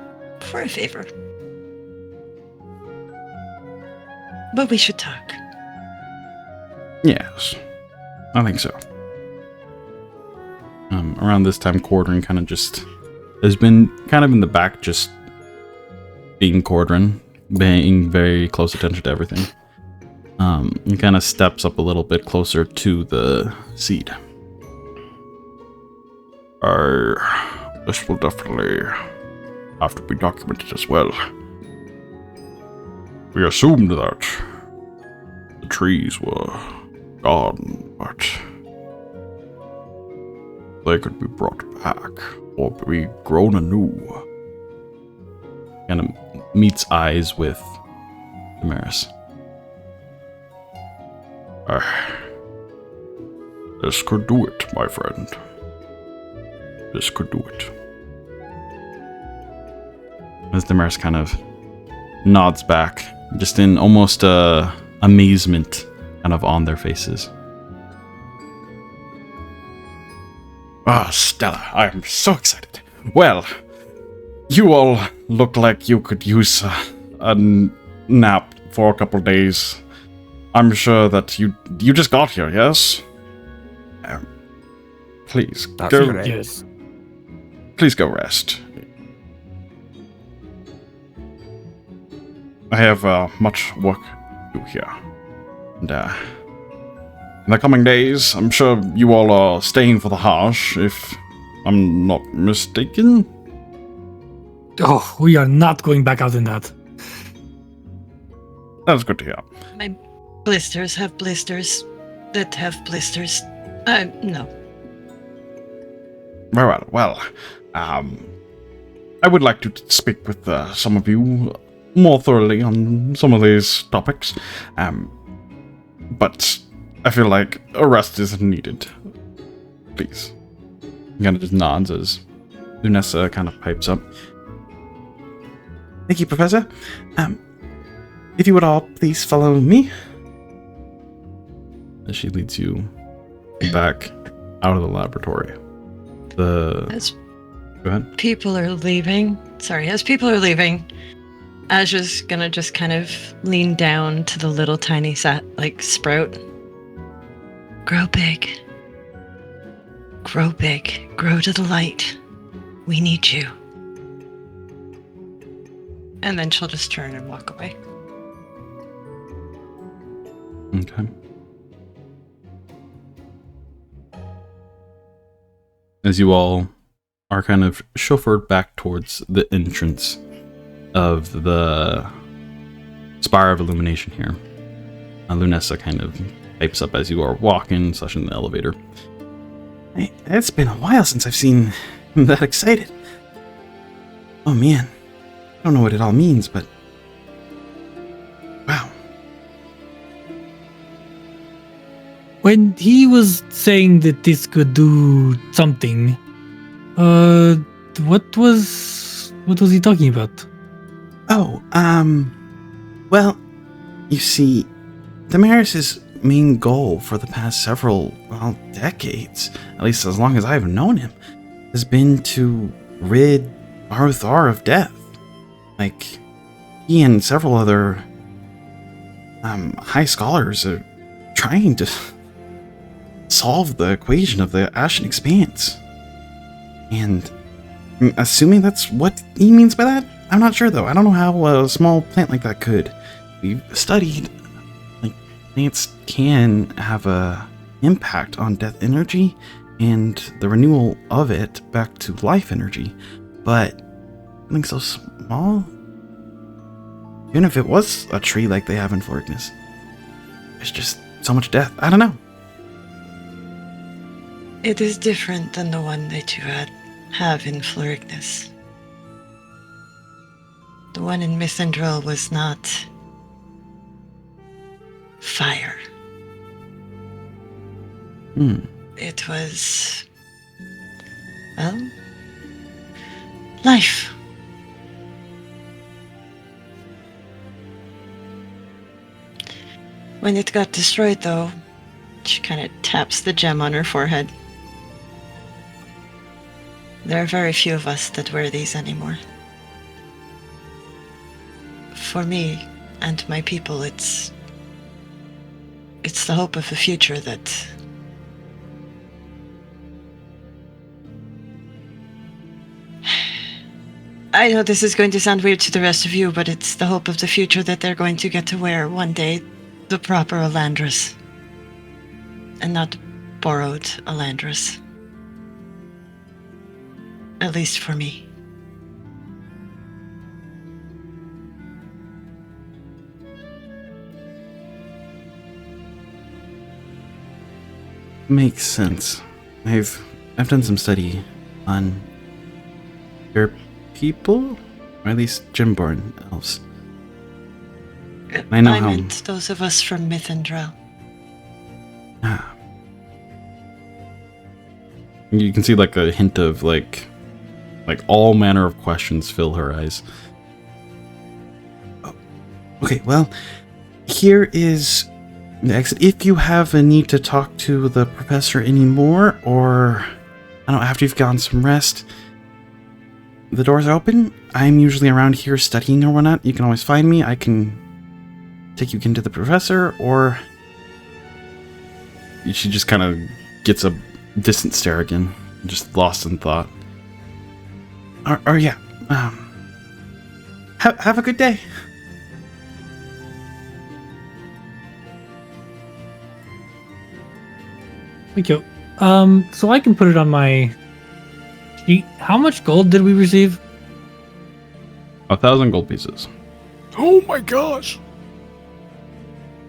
S4: for a favor. But we should talk.
S3: Yes, I think so. Around this time, Cordrin kind of just has been kind of in the back, just being Cordrin, paying very close attention to everything. And kind of steps up a little bit closer to the seed. This will definitely have to be documented as well. We assumed that the trees were gone, but they could be brought back or be grown anew.
S1: Kind of meets eyes with Damaris.
S3: This could do it, my friend. This could do it.
S1: As Damaris kind of nods back, just in almost amazement kind of on their faces.
S3: Ah, Stella, I am so excited. Well, you all look like you could use a nap for a couple days. I'm sure that you just got here, yes? Please,
S6: That's
S3: go.
S6: correct.
S2: Yes.
S3: Please go rest. I have much work to do here. And in the coming days, I'm sure you all are staying for the Harsh, if I'm not mistaken.
S2: Oh, we are not going back out in that.
S3: That's good to hear.
S4: My blisters have blisters that have blisters. No.
S3: Very well. Well, I would like to speak with some of you more thoroughly on some of these topics. But I feel like a rest is needed. Please.
S1: He kind of just nods as Lunessa kind of pipes up.
S7: Thank you, Professor. If you would all please follow me.
S1: As she leads you back out of the laboratory.
S4: As
S1: Go ahead.
S4: people are leaving, Asja's gonna just kind of lean down to the little tiny sprout. Grow big. Grow big. Grow to the light. We need you. And then she'll just turn and walk away.
S1: Okay. As you all are kind of chauffeured back towards the entrance of the Spire of Illumination here, Lunessa kind of pipes up as you are walking, in the elevator.
S7: Hey, it's been a while since I've seen him that excited. Oh man, I don't know what it all means, but wow.
S2: When he was saying that this could do something, what was he talking about?
S7: Oh, well, you see, Damaris's main goal for the past several, decades, at least as long as I've known him, has been to rid Valtari of death. Like, he and several other, high scholars are trying to solve the equation of the Ashen Expanse. And assuming that's what he means by that, I'm not sure though. I don't know how a small plant like that could. We've studied, like, plants can have a impact on death energy and the renewal of it back to life energy, but something so small, even if it was a tree like they have in Florignis, there's just so much death. I don't know.
S4: It is different than the one that you have in Florignis. The one in Mithendril was not fire. It was, well, life. When it got destroyed, though, she kind of taps the gem on her forehead. There are very few of us that wear these anymore. For me and my people, it's the hope of the future that I know this is going to sound weird to the rest of you, but it's the hope of the future that they're going to get to wear one day the proper Elandris. And not borrowed Elandris. At least for me.
S7: makes sense. I've done some study on your people, or at least Gemborn elves. I know how.
S4: meant those of us from Mythendrel.
S7: Ah,
S1: You can see like a hint of like all manner of questions fill her eyes.
S7: okay, well, here is the exit. If you have a need to talk to the professor anymore, or I don't know, after you've gotten some rest, the door's open. I'm usually around here studying or whatnot. You can always find me. I can take you into the professor, or
S1: She just kind of gets a distant stare again, just lost in thought.
S7: or yeah. Have a good day.
S2: Thank you. So I can put it on my sheet. How much gold did we receive?
S1: 1,000 gold pieces.
S6: Oh my gosh!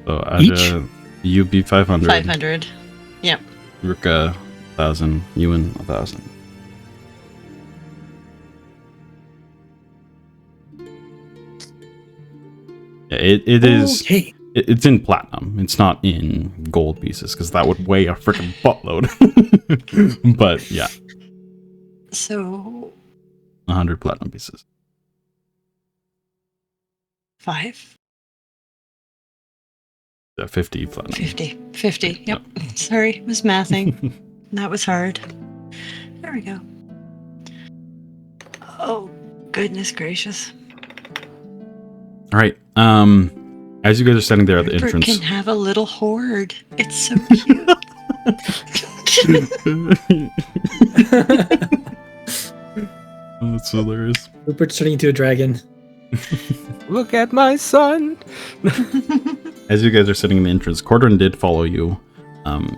S1: So
S2: Each?
S1: Asja, you be 500.
S4: 500. Yep.
S1: Rhukkarrak, 1,000. Euan, 1,000. Yeah, it is.
S2: Okay.
S1: It's in platinum. It's not in gold pieces because that would weigh a freaking buttload. But yeah,
S4: So
S1: 100 platinum pieces.
S4: 5,
S1: Yeah, 50 platinum.
S4: 50. 50. Yep. Sorry, was mathing. That was hard. There we go. Oh, goodness gracious.
S1: All right. As you guys are standing there at the
S4: Rupert
S1: entrance,
S4: can have a little hoard. It's so cute.
S1: oh, that's hilarious.
S2: Rupert's turning into a dragon.
S6: Look at my son!
S1: As you guys are sitting in the entrance, Cordrin did follow you.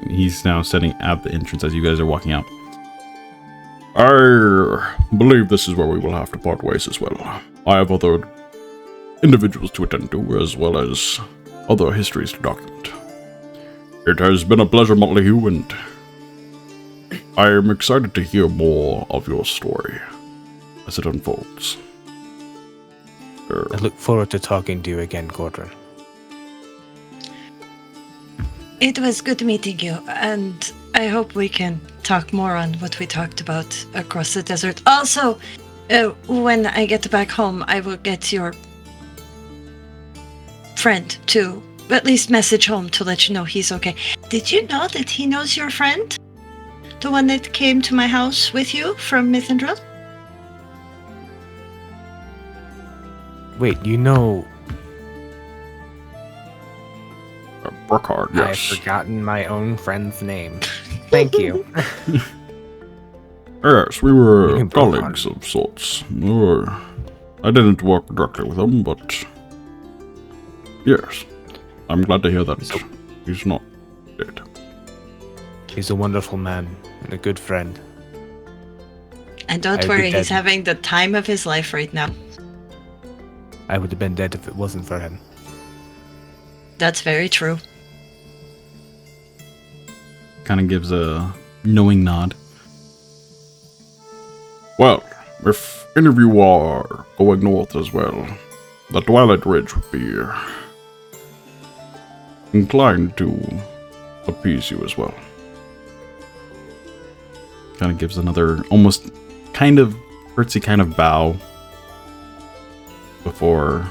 S1: He's now sitting at the entrance as you guys are walking out. I believe this is where we will have to part ways as well. I have other individuals to attend to, as well as other histories to document. It has been a pleasure, Motley Hugh, and I am excited to hear more of your story as it unfolds.
S6: I look forward to talking to you again, Gordon.
S4: It was good meeting you, and I hope we can talk more on what we talked about across the desert. Also, when I get back home, I will get your friend to at least message home to let you know he's okay. Did you know that he knows your friend? The one that came to my house with you from Mythendrel?
S6: Wait, you know,
S1: Rhukkarrak,
S6: I've
S1: yes.
S6: forgotten my own friend's name. Thank you.
S1: Yes, we
S6: You
S1: were
S6: can put it
S1: colleagues of sorts. I didn't work directly with him, but yes, I'm glad to hear that he's not dead.
S6: He's a wonderful man and a good friend.
S4: And don't
S6: I'd be
S4: worry, he's
S6: dead.
S4: having the time of his life right now.
S6: I would have been dead if it wasn't for him.
S4: That's very true.
S1: Kind of gives a knowing nod.
S3: Well, if any of you are going north as well, the Twilight Ridge would be inclined to appease you as well.
S1: Kind of gives another almost kind of curtsy kind of bow before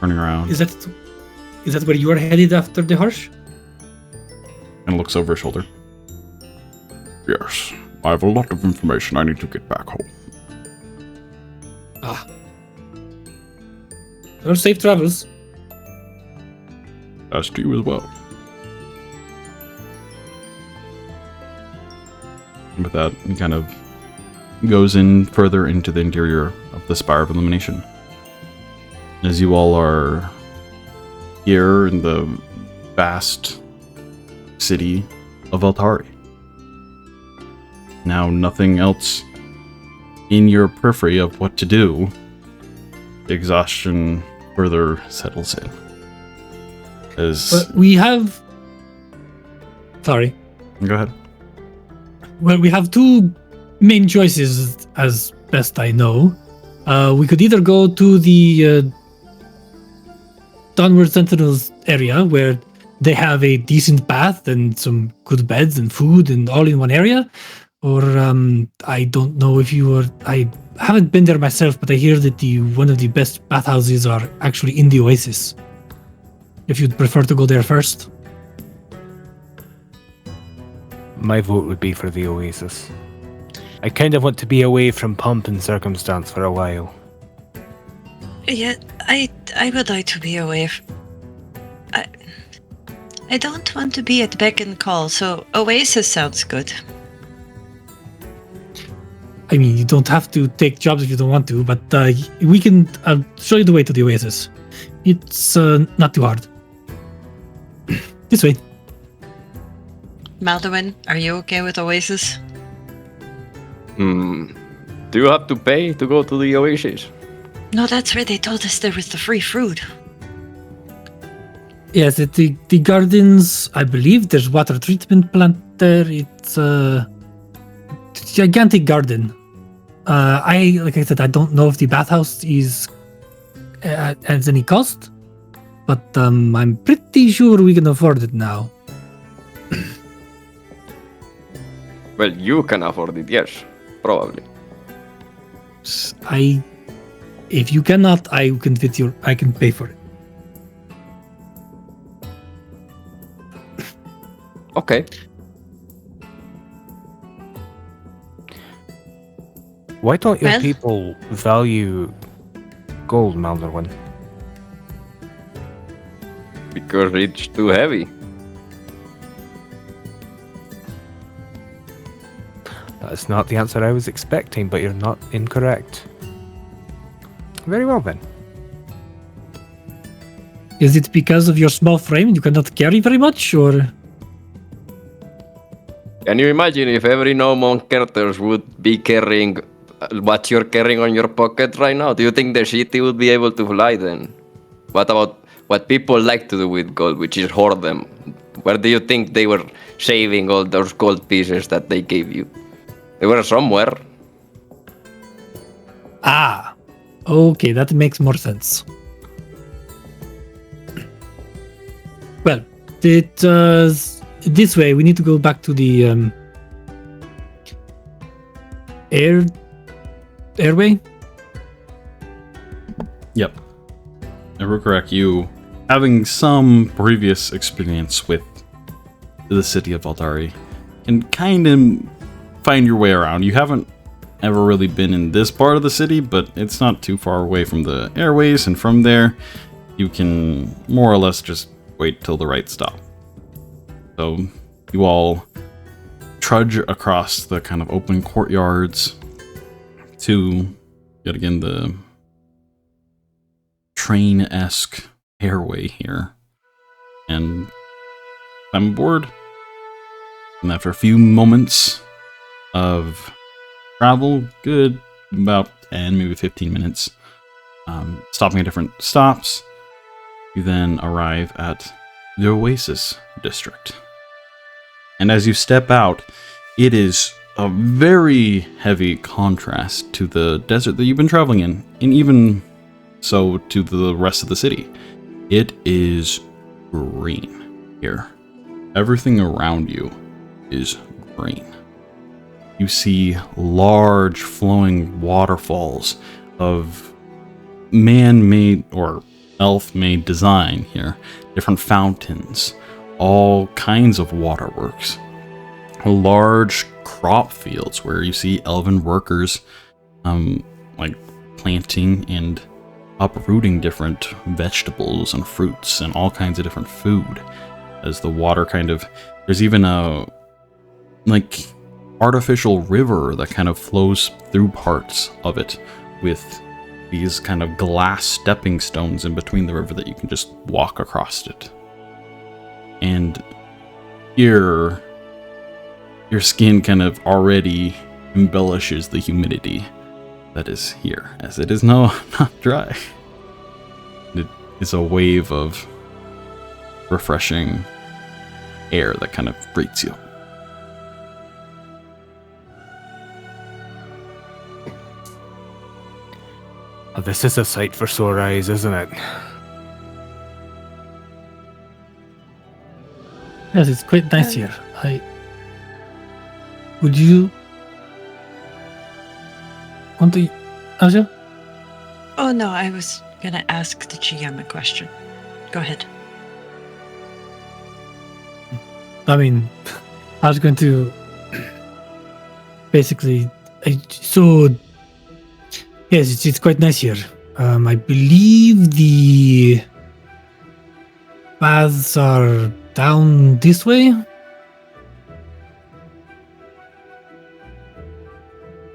S1: turning around
S2: Is that where you are headed after the horse?
S1: and looks over his shoulder.
S3: Yes, I have a lot of information I need to get back home.
S2: Ah. Well, safe travels.
S3: As to you as well.
S1: And with that, he kind of goes in further into the interior of the Spire of Illumination. As you all are here in the vast city of Valtari. Now, nothing else in your periphery of what to do. Exhaustion further settles in. As
S2: But we have. Sorry.
S3: Go ahead.
S2: Well, we have two main choices, as best I know. We could either go to the Downward Sentinels area, where they have a decent bath and some good beds and food and all in one area. Or I don't know if you were... I haven't been there myself, but I hear that one of the best bathhouses are actually in the Oasis. If you'd prefer to go there first.
S6: My vote would be for the Oasis. I kind of want to be away from pomp and circumstance for a while.
S4: Yeah, I would like to be away. I don't want to be at beck and call, so Oasis sounds good.
S2: I mean, you don't have to take jobs if you don't want to, but we can show you the way to the Oasis. It's not too hard. This way.
S4: Maldorwen, are you okay with Oasis?
S5: Do you have to pay to go to the Oasis?
S4: No, that's where they told us there was the free food.
S2: Yes, at the gardens, I believe there's water treatment plant there. It's a gigantic garden. Like I said, I don't know if the bathhouse is at any cost, but I'm pretty sure we can afford it now.
S5: Well, you can afford it, yes, probably.
S2: If you cannot, I can pay for it.
S5: Okay.
S6: Why don't your
S4: Well?
S6: people value gold, Maldorwen?
S5: Because it's too heavy.
S6: That's not the answer I was expecting, but you're not incorrect. Very well then.
S2: Is it because of your small frame and you cannot carry very much, or?
S5: Can you imagine if every normal characters would be carrying what you're carrying on your pocket right now? Do you think the city would be able to fly then? What about what people like to do with gold, which is hoard them? Where do you think they were saving all those gold pieces that they gave you? They were somewhere.
S2: Ah, okay, that makes more sense. Well, this way we need to go back to the airway.
S1: Yep. And Rhukkarrak, you, having some previous experience with the city of Valtari, can kind of find your way around. You haven't ever really been in this part of the city, but it's not too far away from the airways, and from there, you can more or less just wait till the right stop. So you all trudge across the kind of open courtyards to, yet again, the train-esque airway here, and I'm aboard. And after a few moments of travel, good about 10, maybe 15 minutes, stopping at different stops, you then arrive at the Oasis district. And as you step out, it is a very heavy contrast to the desert that you've been traveling in, and even so to the rest of the city. It is green here. Everything around you is green. You see large flowing waterfalls of man-made or elf-made design here. Different fountains, all kinds of waterworks. Large crop fields where you see elven workers like planting and uprooting different vegetables and fruits and all kinds of different food. As the water kind of, there's even a like artificial river that kind of flows through parts of it with these kind of glass stepping stones in between the river that you can just walk across it. And here, your skin kind of already embellishes the humidity that is here, as it is not dry. It is a wave of refreshing air that kind of greets you.
S6: this is a sight for sore eyes, isn't it?
S2: Yes, it's quite nice here. Would you want to, Asja?
S4: Oh no, I was gonna ask the GM a question. Go ahead.
S2: I mean, I was going to basically. So, yes, it's quite nice here. I believe the paths are down this way.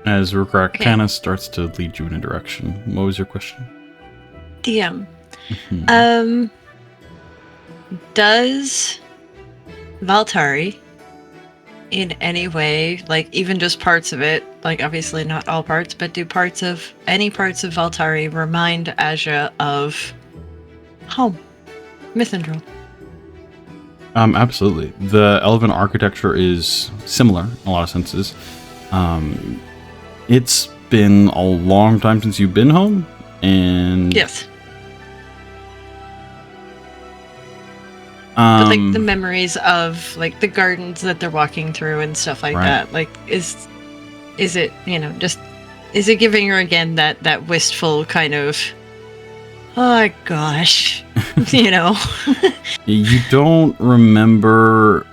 S1: As Rhukkarrak
S4: Okay.
S1: kind of starts to lead you in a direction. What was your question?
S4: DM.
S1: Mhm.
S4: Does Valtari in any way, like even just parts of it, like obviously not all parts, but do any parts of Valtari remind Asja of home? Mithril.
S1: Absolutely. The elven architecture is similar in a lot of senses. It's been a long time since you've been home, and
S4: Yes. But like the memories of like the gardens that they're walking through and stuff like
S1: Right.
S4: that, like is it, just is it giving her again that wistful kind of, oh gosh,
S1: you don't remember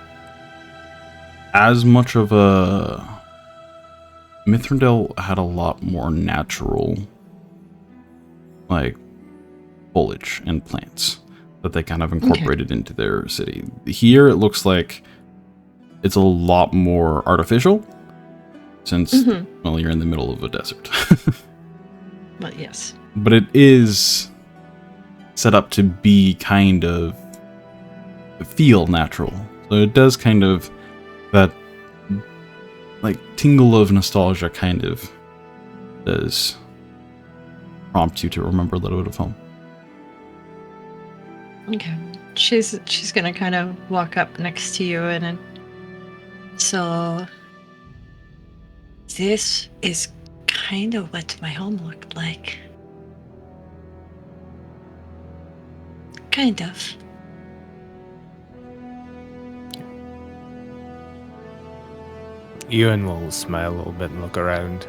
S1: as much of a. Mithril had a lot more natural, like, foliage and plants that they kind of incorporated into their city. Here, it looks like it's a lot more artificial, since, well, you're in the middle of a desert.
S4: But yes.
S1: But it is set up to be kind of feel natural. So it does kind of that like tingle of nostalgia kind of does prompt you to remember a little bit of home.
S4: Okay. She's gonna kind of walk up next to you and so this is kind of what my home looked like. Kind of.
S6: Euan will smile a little bit and look around.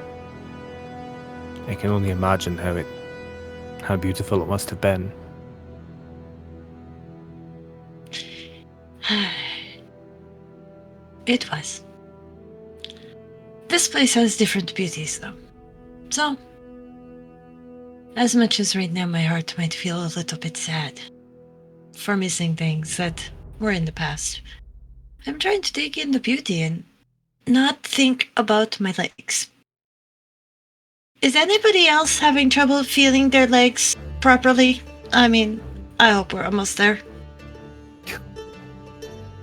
S6: I can only imagine how beautiful it must have been.
S4: It was. This place has different beauties, though. So, as much as right now my heart might feel a little bit sad for missing things that were in the past, I'm trying to take in the beauty and not think about my legs. Is anybody else having trouble feeling their legs properly? I mean, I hope we're almost there.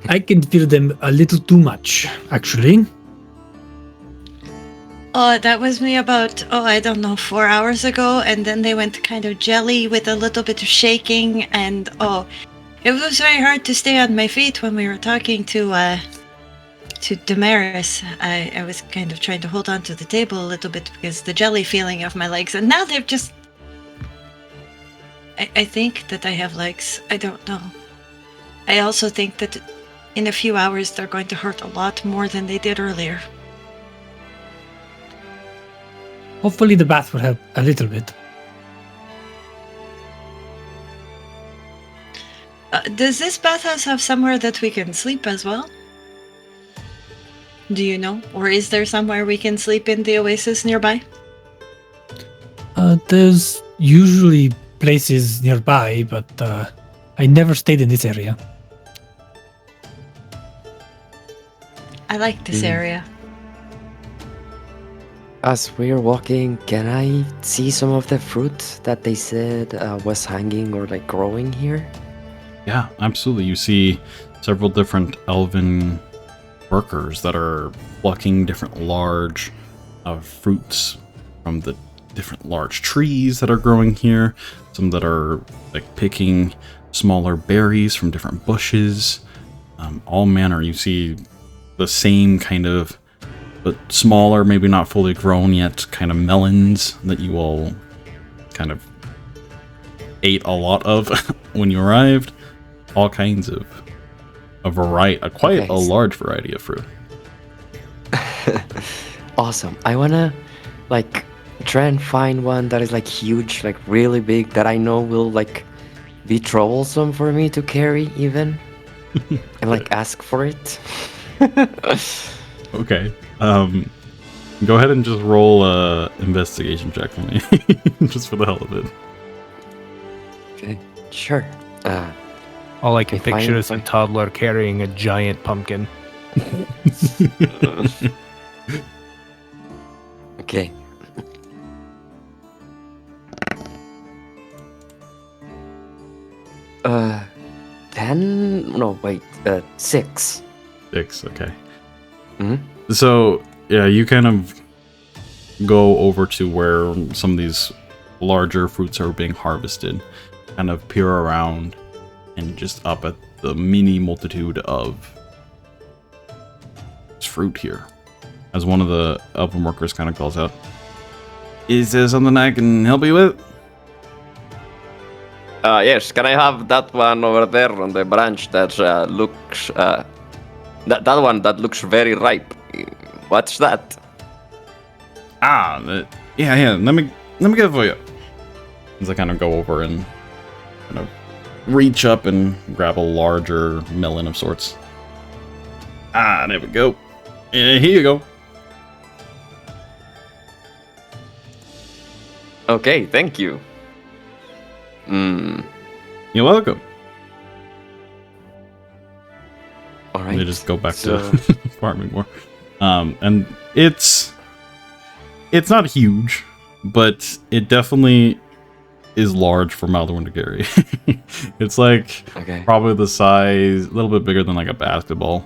S2: I can feel them a little too much, actually.
S4: Oh, that was me about, I don't know, 4 hours ago, and then they went kind of jelly with a little bit of shaking, and it was very hard to stay on my feet when we were talking to Damaris. I was kind of trying to hold on to the table a little bit because the jelly feeling of my legs, and now they're just... I think that I have legs. I don't know. I also think that in a few hours they're going to hurt a lot more than they did earlier.
S2: Hopefully the bath will help a little bit.
S4: Does this bathhouse have somewhere that we can sleep as well? Do you know? Or is there somewhere we can sleep in the oasis nearby?
S2: There's usually places nearby, but I never stayed in this area.
S4: I like this area.
S8: As we're walking, can I see some of the fruit that they said was hanging or like growing here?
S1: Yeah, absolutely. You see several different elven workers that are plucking different large fruits from the different large trees that are growing here. Some that are like picking smaller berries from different bushes. All manner. You see the same kind of, but smaller, maybe not fully grown yet, kind of melons that you all kind of ate a lot of when you arrived. All kinds of quite a large variety of fruit.
S8: Awesome. I wanna like try and find one that is like huge, like really big, that I know will like be troublesome for me to carry even, and like ask for it.
S1: Okay. Go ahead and just roll a investigation check for me, just for the hell of it.
S8: Okay, sure.
S6: All I can
S8: If I
S6: picture
S8: am
S6: is a
S8: fine.
S6: toddler carrying a giant pumpkin.
S8: Okay. Uh, 10? No, wait. 6.
S1: 6, okay.
S8: Mhm.
S1: So, yeah, you kind of go over to where some of these larger fruits are being harvested, kind of peer around, and just up at the mini multitude of fruit here. As one of the elven workers kind of calls out, "Is there something I can help you with?"
S5: Yes, can I have that one over there on the branch that looks... that one that looks very ripe. What's that?
S1: Yeah, let me get it for you. As I kind of go over and kind of reach up and grab a larger melon of sorts. There we go. Here you go.
S5: Okay, thank you.
S1: You're welcome.
S8: All right.
S1: They just go back
S8: so-
S1: to farming more. And it's not huge, but it definitely is large for Maldorwen to carry. It's like
S8: Okay.
S1: probably the size, a little bit bigger than like a basketball.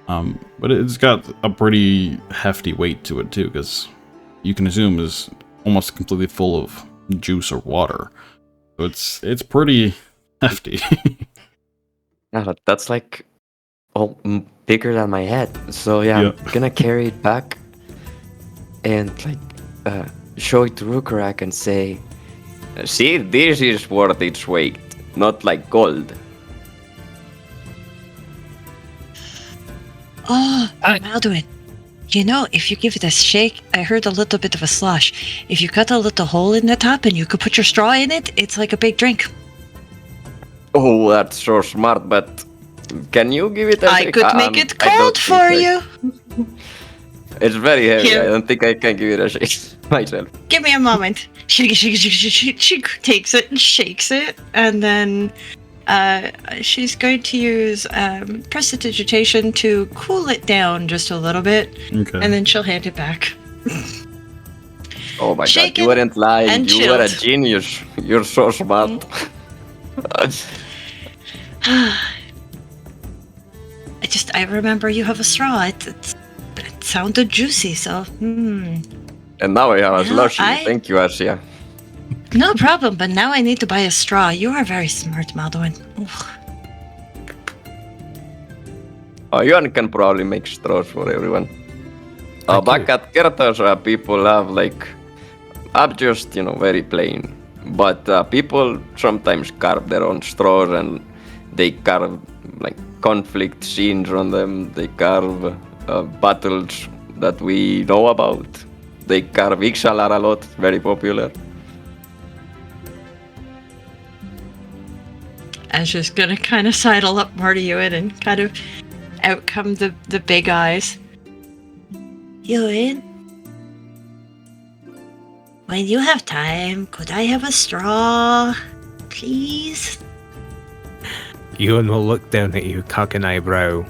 S1: But it's got a pretty hefty weight to it too, because you can assume is almost completely full of juice or water. So it's pretty hefty.
S8: Yeah, that's like bigger than my head. So yeah,
S1: Yeah.
S8: I'm gonna carry it back and like show it to Rhukkarrak and say,
S5: See, this is worth its weight, not like gold.
S4: Oh, Maldorwen. You know, if you give it a shake, I heard a little bit of a slosh. If you cut a little hole in the top and you could put your straw in it, it's like a big drink.
S5: Oh, that's so smart, but can you give it a
S4: I
S5: shake?
S4: could make it
S5: I don't
S4: cold
S5: think
S4: for
S5: I-
S4: you.
S5: It's very heavy.
S4: Here.
S5: I don't think I can give it a shake myself.
S4: Give me a moment. She takes it and shakes it, and then she's going to use prestidigitation to cool it down just a little bit,
S1: Okay.
S4: and then she'll hand it back.
S5: Oh my
S4: Shake
S5: god, you
S4: it
S5: weren't lying.
S4: and
S5: You were a
S4: chilled.
S5: genius. You're so smart.
S4: I remember you have a straw. It sounded juicy, so
S5: And now I have a
S4: Yeah,
S5: slushy.
S4: I-
S5: Thank you, Asja.
S4: no problem. But now I need to buy a straw. You are very smart, Maldorwen.
S5: Euan can probably make straws for everyone. Back at Kertas, people have like, I'm just, very plain. But people sometimes carve their own straws and they carve like conflict scenes on them. They carve battles that we know about. They carve Ixalar a lot, very popular.
S4: Asja's gonna kind of sidle up more to Euan and kind of out come the big eyes. Euan, when you have time, could I have a straw, please?
S6: Ewan will look down at you, cock an eyebrow.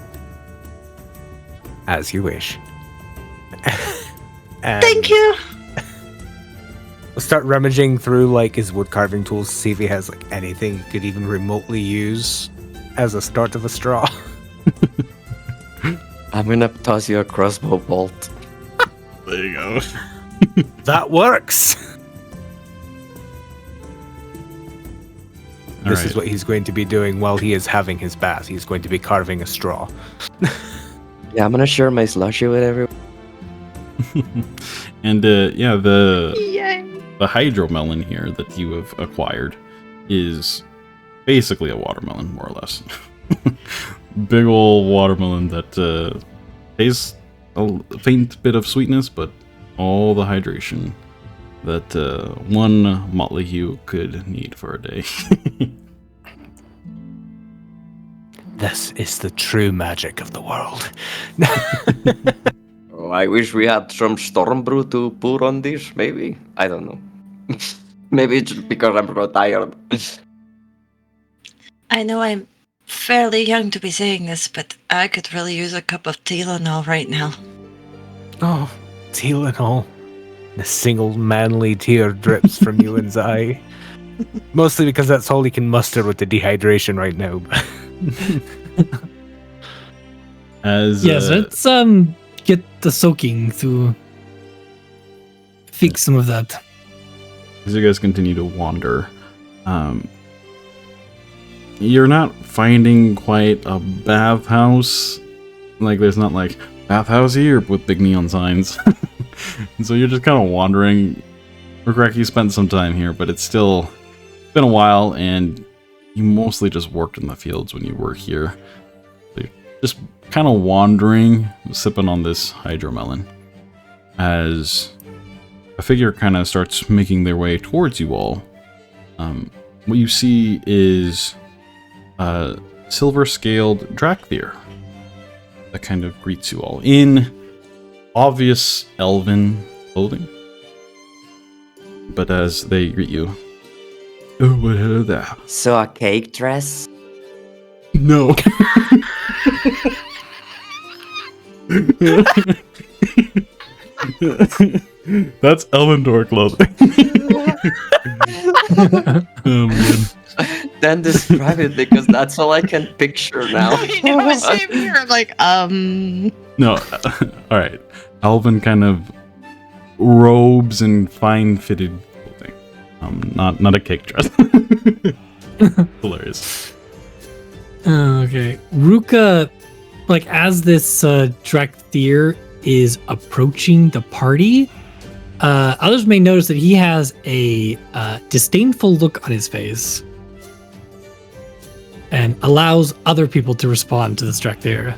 S6: As you wish. And
S4: Thank you.
S6: we'll start rummaging through like his wood carving tools to see if he has like anything he could even remotely use as a start of a straw.
S8: I'm gonna toss you a crossbow bolt.
S1: There you go.
S6: That works. This is what he's going to be doing while he is having his bath. He's going to be carving a straw.
S8: Yeah, I'm gonna share my slushy with everyone.
S1: And the the hydromelon here that you have acquired is basically a watermelon, more or less. Big old watermelon that tastes a faint bit of sweetness, but all the hydration that one motley hue could need for a day.
S6: This is the true magic of the world.
S5: Oh, I wish we had some storm brew to pour on this, maybe. I don't know. Maybe it's because I'm so tired.
S4: I know I'm fairly young to be saying this, but I could really use a cup of Tylenol right now.
S6: Oh, Tylenol. A single manly tear drips from Euan's eye. Mostly because that's all he can muster with the dehydration right now.
S1: As
S2: Yes, let's get the soaking to fix some of that.
S1: as you guys continue to wander, you're not finding quite a bathhouse. Like, there's not like bathhouse here with big neon signs. And so you're just kind of wandering. Rhukkarrak, you spent some time here, but it's still been a while, and you mostly just worked in the fields when you were here. So you're just kind of wandering, sipping on this hydromelon, as a figure kind of starts making their way towards you all. What you see is a silver-scaled Drakthir that kind of greets you all in obvious elven clothing. But as they greet you, oh, well, hello there.
S8: So a cake dress?
S1: No. That's Elendor clothing. Oh, man.
S8: Then describe it, because that's all I can picture now.
S4: I know, same here. I'm like,
S1: No, all right. Elven kind of robes and fine-fitted clothing. Not a cake dress. Hilarious.
S2: Okay. Ruka, like, as this Drakthir is approaching the party, others may notice that he has a disdainful look on his face and allows other people to respond to this Drakthir.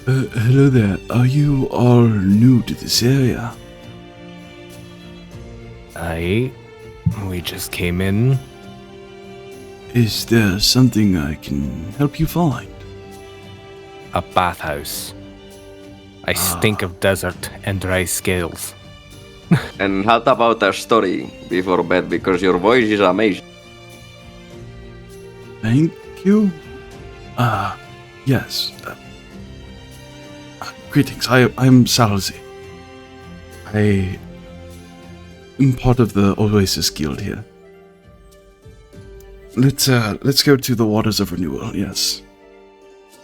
S7: Hello there. Are you all new to this area?
S6: We just came in.
S7: Is there something I can help you find?
S6: A bathhouse. I stink of desert and dry scales.
S5: And how about a story before bed? Because your voice is amazing.
S7: Thank you. Yes. Greetings. I'm Salzi. I am part of the Oasis Guild here. Let's go to the Waters of Renewal. Yes.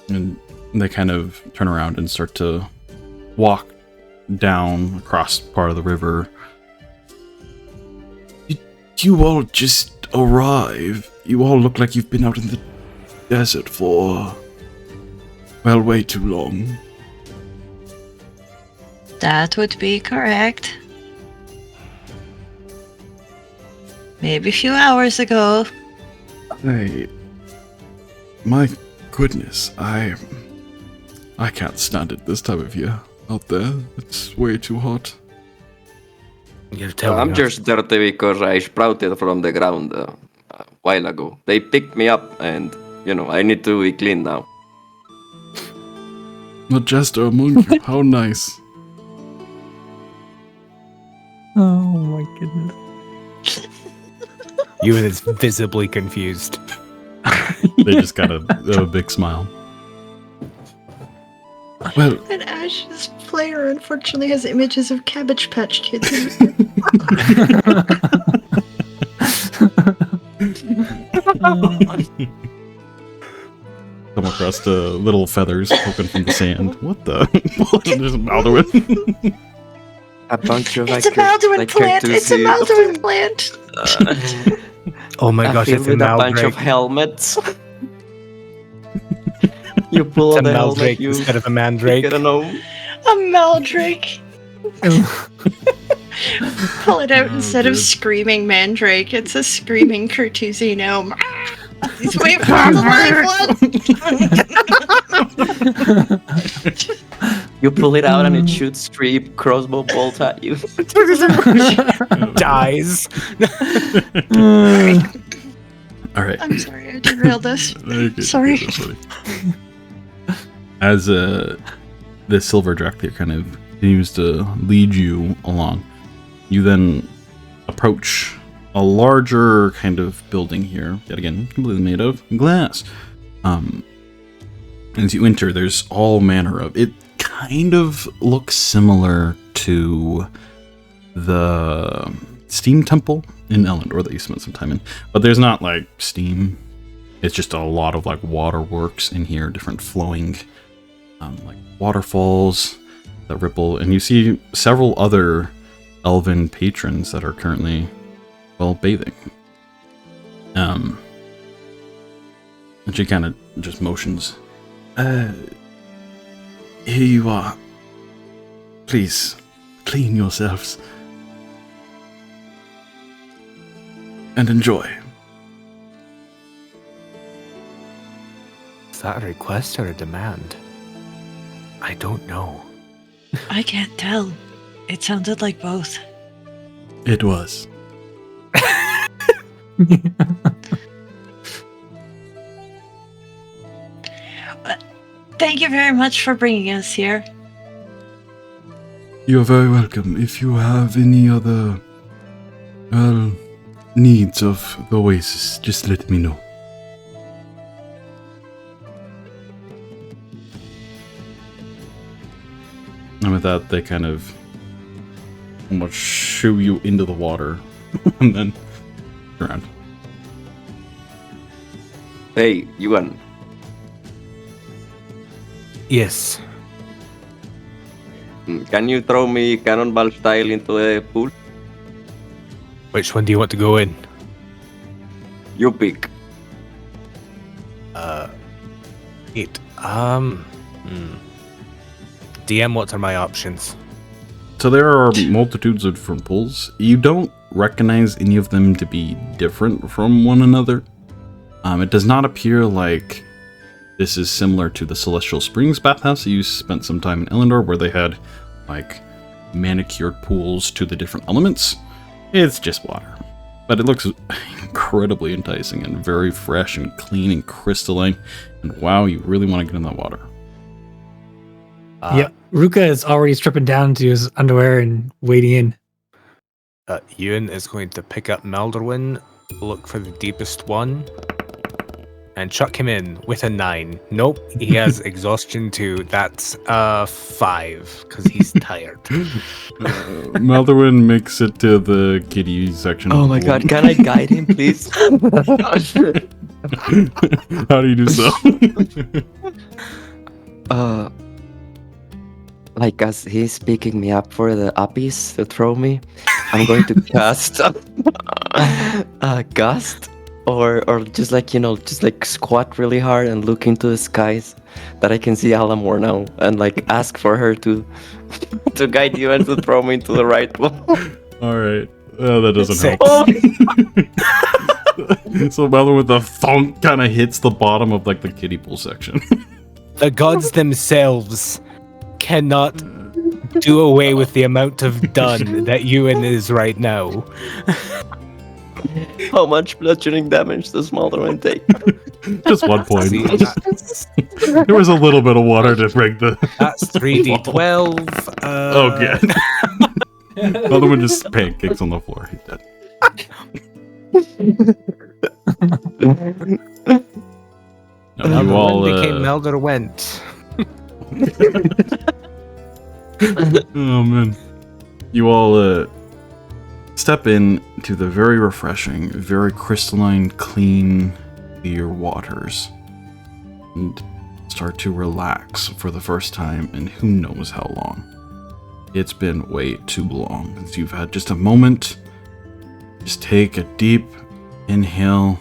S1: And they kind of turn around and start to walk down across part of the river.
S7: Did you all just arrive? You all look like you've been out in the desert for, well, way too long.
S4: that would be correct. Maybe a few hours ago.
S7: My goodness, I can't stand it this time of year out there. It's way too hot.
S6: You're telling
S5: I'm
S6: us.
S5: just dirty because I sprouted from the ground a while ago. They picked me up and, I need to be clean now.
S7: A jester among you, how nice.
S2: Oh my goodness.
S6: Euan is visibly confused.
S1: They just got a big smile.
S7: Well,
S4: And Ash's player unfortunately has images of Cabbage Patch Kids.
S1: Come across the little feathers poking from the sand. What the? There's a Maldorwen.
S8: A bunch of
S4: It's a Maldorwen plant! It's a Maldorwen plant!
S6: Oh my gosh,
S8: filled
S6: it's a
S8: with a bunch of
S6: Maldrake.
S8: helmets. You pull
S6: It's a
S8: on the helmet,
S6: Maldrake
S8: you
S6: instead of a
S8: get
S6: Mandrake.
S8: a gnome.
S4: A Maldrake! pull it out instead of
S1: good.
S4: screaming mandrake. It's a screaming Curtusi gnome. He's waiting for the live one.
S8: You pull it out and it shoots 3 crossbow bolts at you.
S6: Dies.
S1: All right.
S4: I'm sorry, I derailed this.
S1: Okay,
S4: Sorry.
S1: that's funny. As the silver dractyr kind of continues to lead you along, you then approach a larger kind of building here, yet again completely made of glass. As you enter, there's all manner of it. Kind of looks similar to the steam temple in Elendor that you spent some time in, but there's not like steam. It's just a lot of like waterworks in here, different flowing like waterfalls that ripple, and you see several other elven patrons that are currently, well, bathing. And she kind of just motions.
S7: Here you are. Please, clean yourselves. And enjoy.
S6: Is that a request or a demand? I don't know.
S4: I can't tell. It sounded like both.
S7: It was.
S4: Thank you very much for bringing us here.
S7: You're very welcome. If you have any other, well, needs of the oasis, just let me know.
S1: And with that, they kind of almost shoo you into the water and then turn around.
S5: Hey, Euan.
S6: Yes.
S5: Can you throw me cannonball style into the pool?
S6: Which one do you want to go in?
S5: You pick.
S6: It. DM, what are my options?
S1: So there are multitudes of different pools. You don't recognize any of them to be different from one another. It does not appear like this is similar to the Celestial Springs bathhouse that you spent some time in Elendor, where they had like manicured pools to the different elements. It's just water. But it looks incredibly enticing and very fresh and clean and crystalline. And wow, you really want to get in that water.
S2: Yep. Ruka is already stripping down to his underwear and wading in.
S6: Euan is going to pick up Maldorwen, look for the deepest one, and chuck him in with a 9. Nope, he has exhaustion too. That's 5, because he's tired.
S1: Maldorwen makes it to the kiddie section.
S8: Oh
S1: of
S8: my
S1: the
S8: god,
S1: pool.
S8: can I guide him, please?
S1: How do you do so?
S8: Like as he's picking me up for the uppies to throw me, I'm going to cast gust or just like, you know, just like squat really hard and look into the skies that I can see Alamore now and like ask for her to guide you and to throw me into the right one.
S1: All right. That doesn't help.
S6: Oh.
S1: So Maldorwen with the thunk kind of hits the bottom of like the kiddie pool section.
S6: The gods themselves cannot do away with the amount of done that Euan is right now.
S8: How much bludgeoning damage does Maldorwen take?
S1: Just 1 point.
S6: See,
S1: There was a little bit of water to break the.
S6: that's 3d12.
S1: Oh, good. Maldorwen just pancakes on the floor. He's dead. No, you all.
S6: became Maldorwent.
S1: Oh man. You all step in to the very refreshing, very crystalline, clean, clear waters and start to relax for the first time in who knows how long. It's been way too long since you've had just a moment. Just take a deep inhale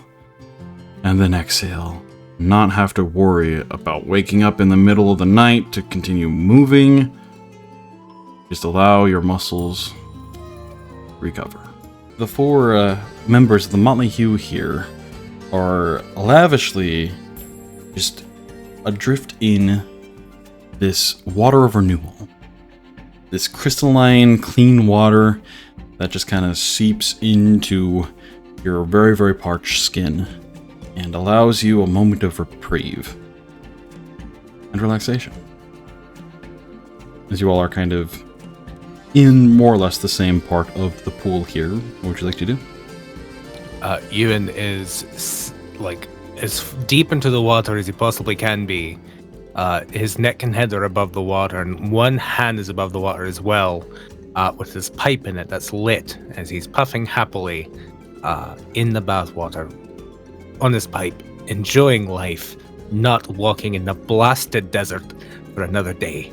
S1: and then exhale. Not have to worry about waking up in the middle of the night to continue moving. Just allow your muscles recover. The four members of the Motley Hue here are lavishly just adrift in this water of renewal. This crystalline, clean water that just kind of seeps into your very, very parched skin and allows you a moment of reprieve and relaxation. As you all are kind of in more or less the same part of the pool here, what would you like to do?
S6: Euan is like as deep into the water as he possibly can be. His neck and head are above the water, and one hand is above the water as well, with his pipe in it that's lit as he's puffing happily in the bathwater on his pipe, enjoying life, not walking in the blasted desert for another day.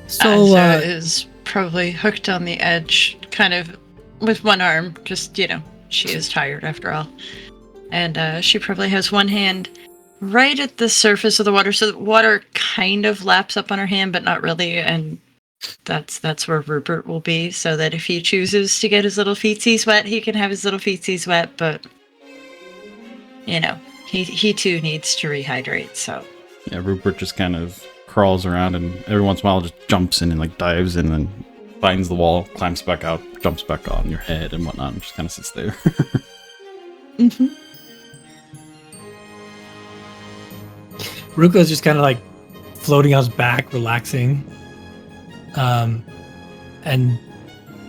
S2: So,
S4: Asja is probably hooked on the edge, kind of with one arm, just, she is tired after all. And she probably has one hand right at the surface of the water, so the water kind of laps up on her hand, but not really, and that's where Rupert will be, so that if he chooses to get his little feetsies wet, he can have his little feetsies wet, but, he too needs to rehydrate, so.
S1: Yeah, Rupert just kind of crawls around and every once in a while just jumps in and like dives in and finds the wall, climbs back out, jumps back on your head and whatnot, and just kind of sits there.
S4: Mm-hmm.
S2: Ruka's just kind of like floating on his back, relaxing. And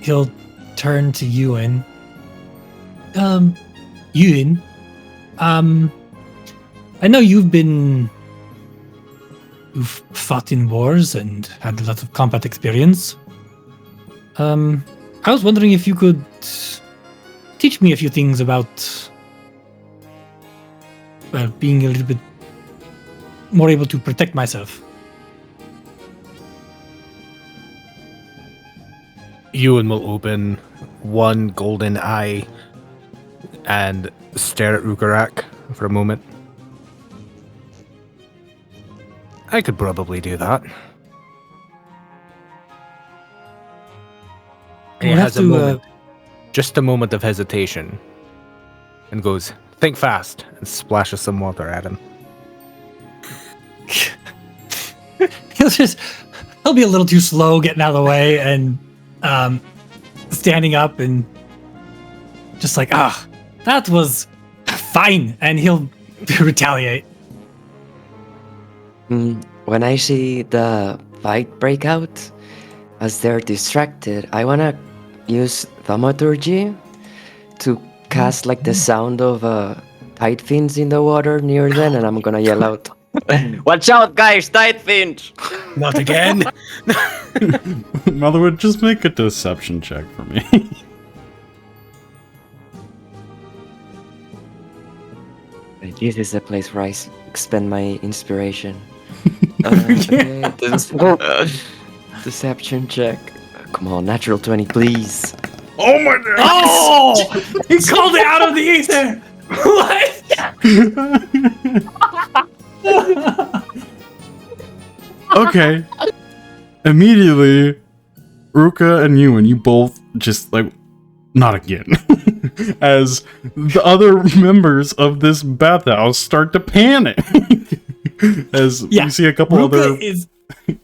S2: he'll turn to Euan. Euan, I know you've fought in wars and had a lot of combat experience. I was wondering if you could teach me a few things about, being a little bit more able to protect myself.
S6: Euan will open one golden eye and stare at Rhukkarrak for a moment. I could probably do that. And he has a moment, just a moment of hesitation, and goes, "Think fast," and splashes some water at him.
S2: He'll be a little too slow getting out of the way and standing up and just like, that was fine, and he'll retaliate.
S8: When I see the fight break out, as they're distracted, I want to use thaumaturgy to cast like the sound of tide fins in the water near them, and I'm gonna yell out, "Watch out, guys! Tide fins!"
S6: Not again!
S1: Motherwood, just make a deception check for me.
S8: This is the place where I expend my inspiration. Okay, deception check. Come on, natural 20, please.
S3: Oh my god!
S2: Oh! He called it out of the ether! What?
S1: Okay. Immediately, Ruka and Euan, you both just like, not again. As the other members of this bathhouse start to panic. As you see a couple
S2: Ruka
S1: other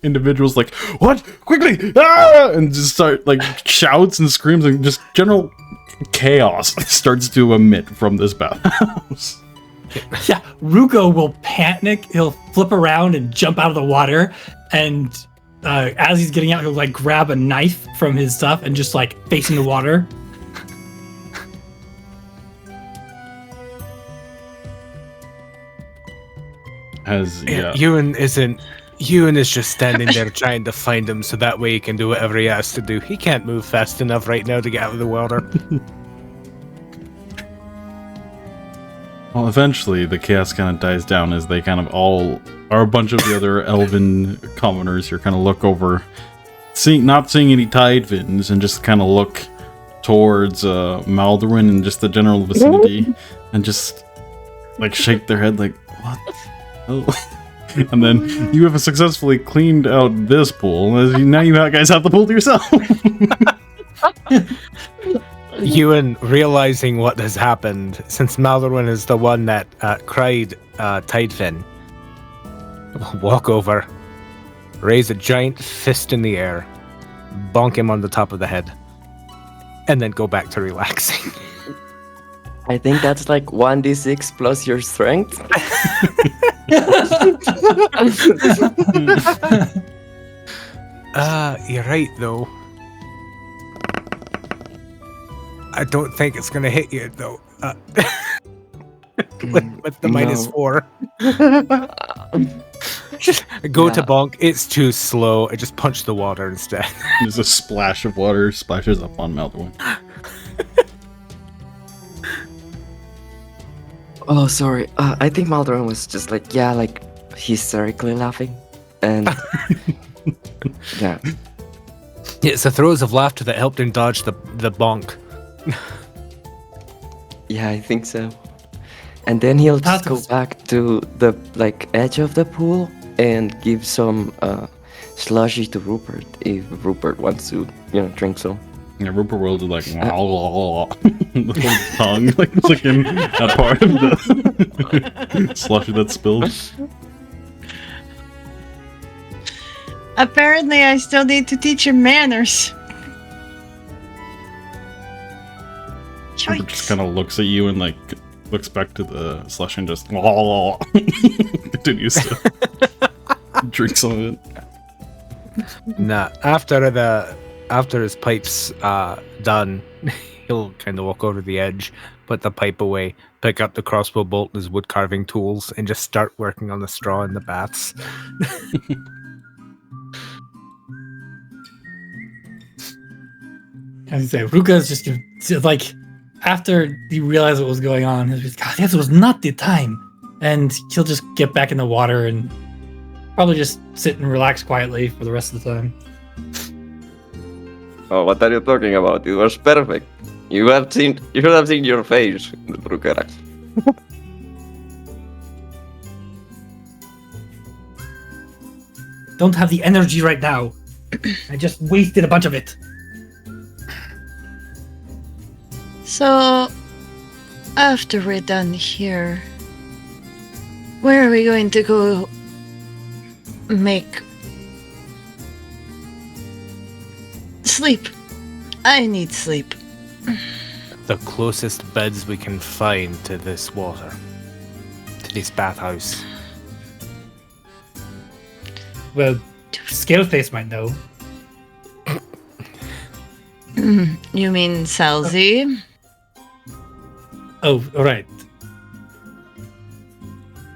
S1: individuals like, "What? Quickly!" Ah! And just start like shouts and screams and just general chaos starts to emit from this bathhouse.
S2: Yeah, Ruka will panic. He'll flip around and jump out of the water, and as he's getting out, he'll like grab a knife from his stuff and just like facing the water.
S6: Euan is just standing there trying to find him so that way he can do whatever he has to do. He can't move fast enough right now to get out of the water.
S1: Well, eventually the chaos kind of dies down as they kind of all are a bunch of the other elven commoners here kind of look over, not seeing any tide fins, and just kind of look towards Maldorwen and just the general vicinity and just like shake their head like, what?
S3: Oh. And then you have successfully cleaned out this pool. Now you guys have the pool to yourself.
S6: Ewan, realizing what has happened, since Maldorwen is the one that cried Tidefin, will walk over, raise a giant fist in the air, bonk him on the top of the head, and then go back to relaxing.
S8: I think that's like 1d6 plus your strength.
S6: You're right, though. I don't think it's gonna hit you, though. With the -4. Go to bonk. It's too slow. I just punch the water instead.
S3: There's a splash of water splashes up on Maldorwen.
S8: Oh, sorry. I think Maldorwen was just like, hysterically laughing. And yeah.
S6: It's the throes of laughter that helped him dodge the bonk.
S8: Yeah, I think so. And then he'll just go back to the edge of the pool and give some slushy to Rupert if Rupert wants to, drink some.
S3: Yeah, Rupert will do the whole tongue, licking that part of the slushy that spilled.
S4: Apparently, I still need to teach him manners.
S3: Rupert just kind of looks at you and looks back to the slush and just continues to drink some of it.
S6: Nah, after his pipe's done, he'll kind of walk over the edge, put the pipe away, pick up the crossbow bolt and his wood carving tools, and just start working on the straw in the baths.
S2: I was gonna say, Ruka's just after he realized what was going on, he's just, God, this was not the time. And he'll just get back in the water and probably just sit and relax quietly for the rest of the time.
S5: Oh, what are you talking about? It was perfect. You should have seen your face, Rhukkarrak.
S2: Don't have the energy right now. I just wasted a bunch of it.
S4: So, after we're done here, where are we going to go make sleep? I need sleep.
S6: The closest beds we can find to this water. To this bathhouse.
S2: Well, Scaleface might know.
S4: You mean Salzy?
S2: Oh, all right.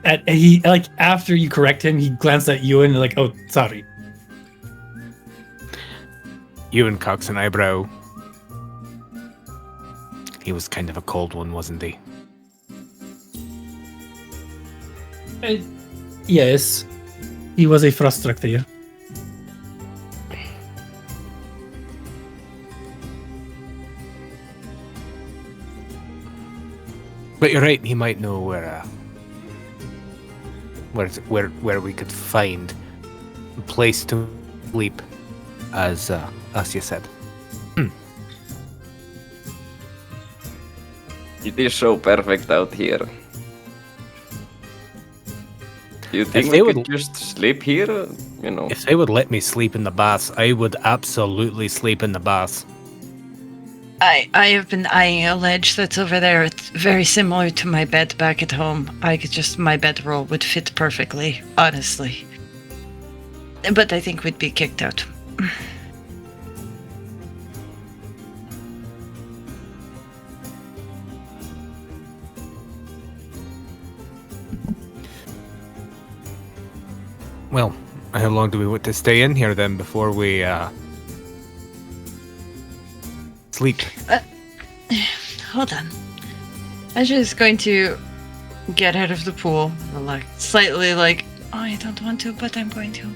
S2: After you correct him, he glanced at you and oh, sorry.
S6: Ewan cocks an eyebrow. He was kind of a cold one, wasn't he?
S2: Yes. He was a frustrator.
S6: But you're right, he might know where we could find a place to sleep, as Asja said.
S5: It is so perfect out here. You think we could just sleep here?
S6: If they would let me sleep in the baths, I would absolutely sleep in the baths.
S4: I have been eyeing a ledge that's over there. It's very similar to my bed back at home. My bedroll would fit perfectly, honestly. But I think we'd be kicked out.
S6: Well, how long do we want to stay in here then before we sleep?
S4: Hold on. Asja is going to get out of the pool, slightly oh, I don't want to, but I'm going to.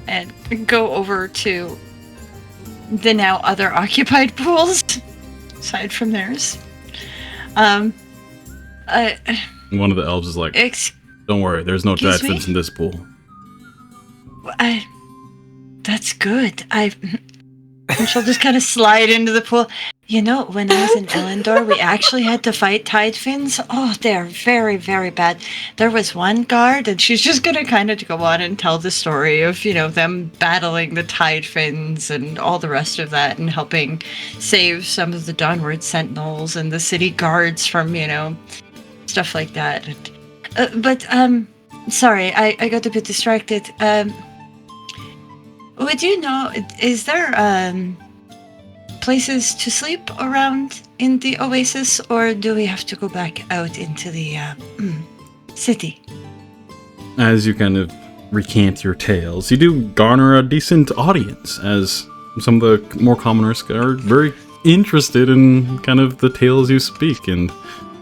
S4: And go over to the now other occupied pools, aside from theirs.
S3: One of the elves is
S1: Don't worry, there's no
S4: Excuse
S1: giant fins
S4: me?
S1: in this pool.
S4: That's good. And she'll just kind of slide into the pool. You know, when I was in Ellendor, we actually had to fight tide fins. Oh, they're very, very bad. There was one guard, and she's just going to kind of go on and tell the story of, them battling the tide fins and all the rest of that and helping save some of the Dawnward Sentinels and the city guards from, stuff like that. But sorry, I got a bit distracted. Would you know, is there places to sleep around in the oasis, or do we have to go back out into the city?
S1: As you kind of recant your tales, you do garner a decent audience, as some of the more commoners are very interested in kind of the tales you speak, and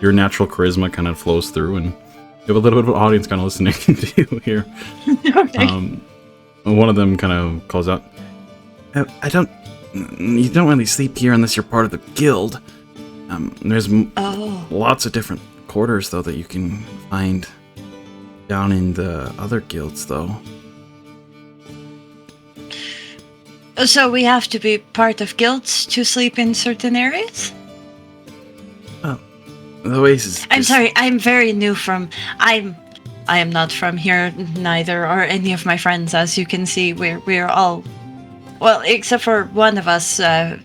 S1: your natural charisma kind of flows through, and you have a little bit of an audience kind of listening to you here.
S4: Okay.
S1: One of them kind of calls out,
S7: You don't really sleep here unless you're part of the guild. There's lots of different quarters, though, that you can find down in the other guilds, though.
S4: So we have to be part of guilds to sleep in certain areas?
S7: The oasis.
S4: I'm sorry, I'm very new I am not from here, neither are any of my friends. As you can see, we're all, well, except for one of us, or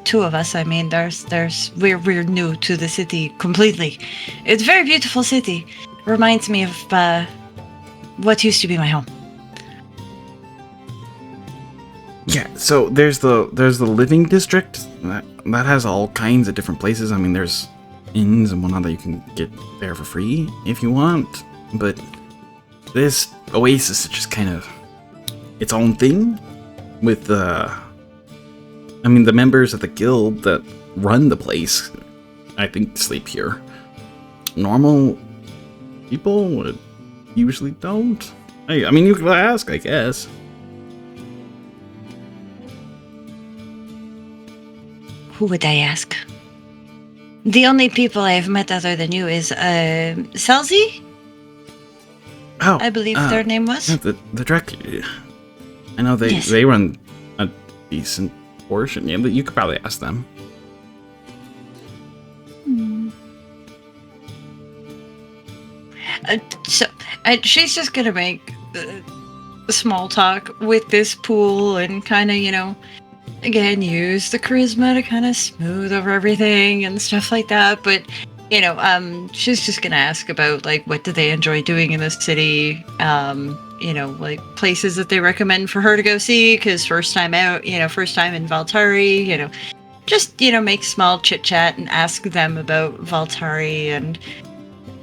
S4: two of us. I mean, we're new to the city completely. It's a very beautiful city. Reminds me of what used to be my home.
S7: Yeah, so there's the living district that has all kinds of different places. I mean, there's inns and whatnot that you can get there for free if you want. But this oasis is just kind of its own thing with the members of the guild that run the place, I think, sleep here. Normal people would usually don't. I mean, you could ask, I guess.
S4: Who would I ask? The only people I have met other than you is Selzy?
S7: Oh,
S4: I believe their name was.
S7: Yeah, the director. I know they run a decent portion. Yeah, but you could probably ask them.
S4: She's just gonna make small talk with this pool and kind of, again, use the charisma to kind of smooth over everything and stuff like that. But she's just gonna ask about, like, what do they enjoy doing in the city, like places that they recommend for her to go see, because first time out, first time in Valtari, just, make small chit chat and ask them about Valtari and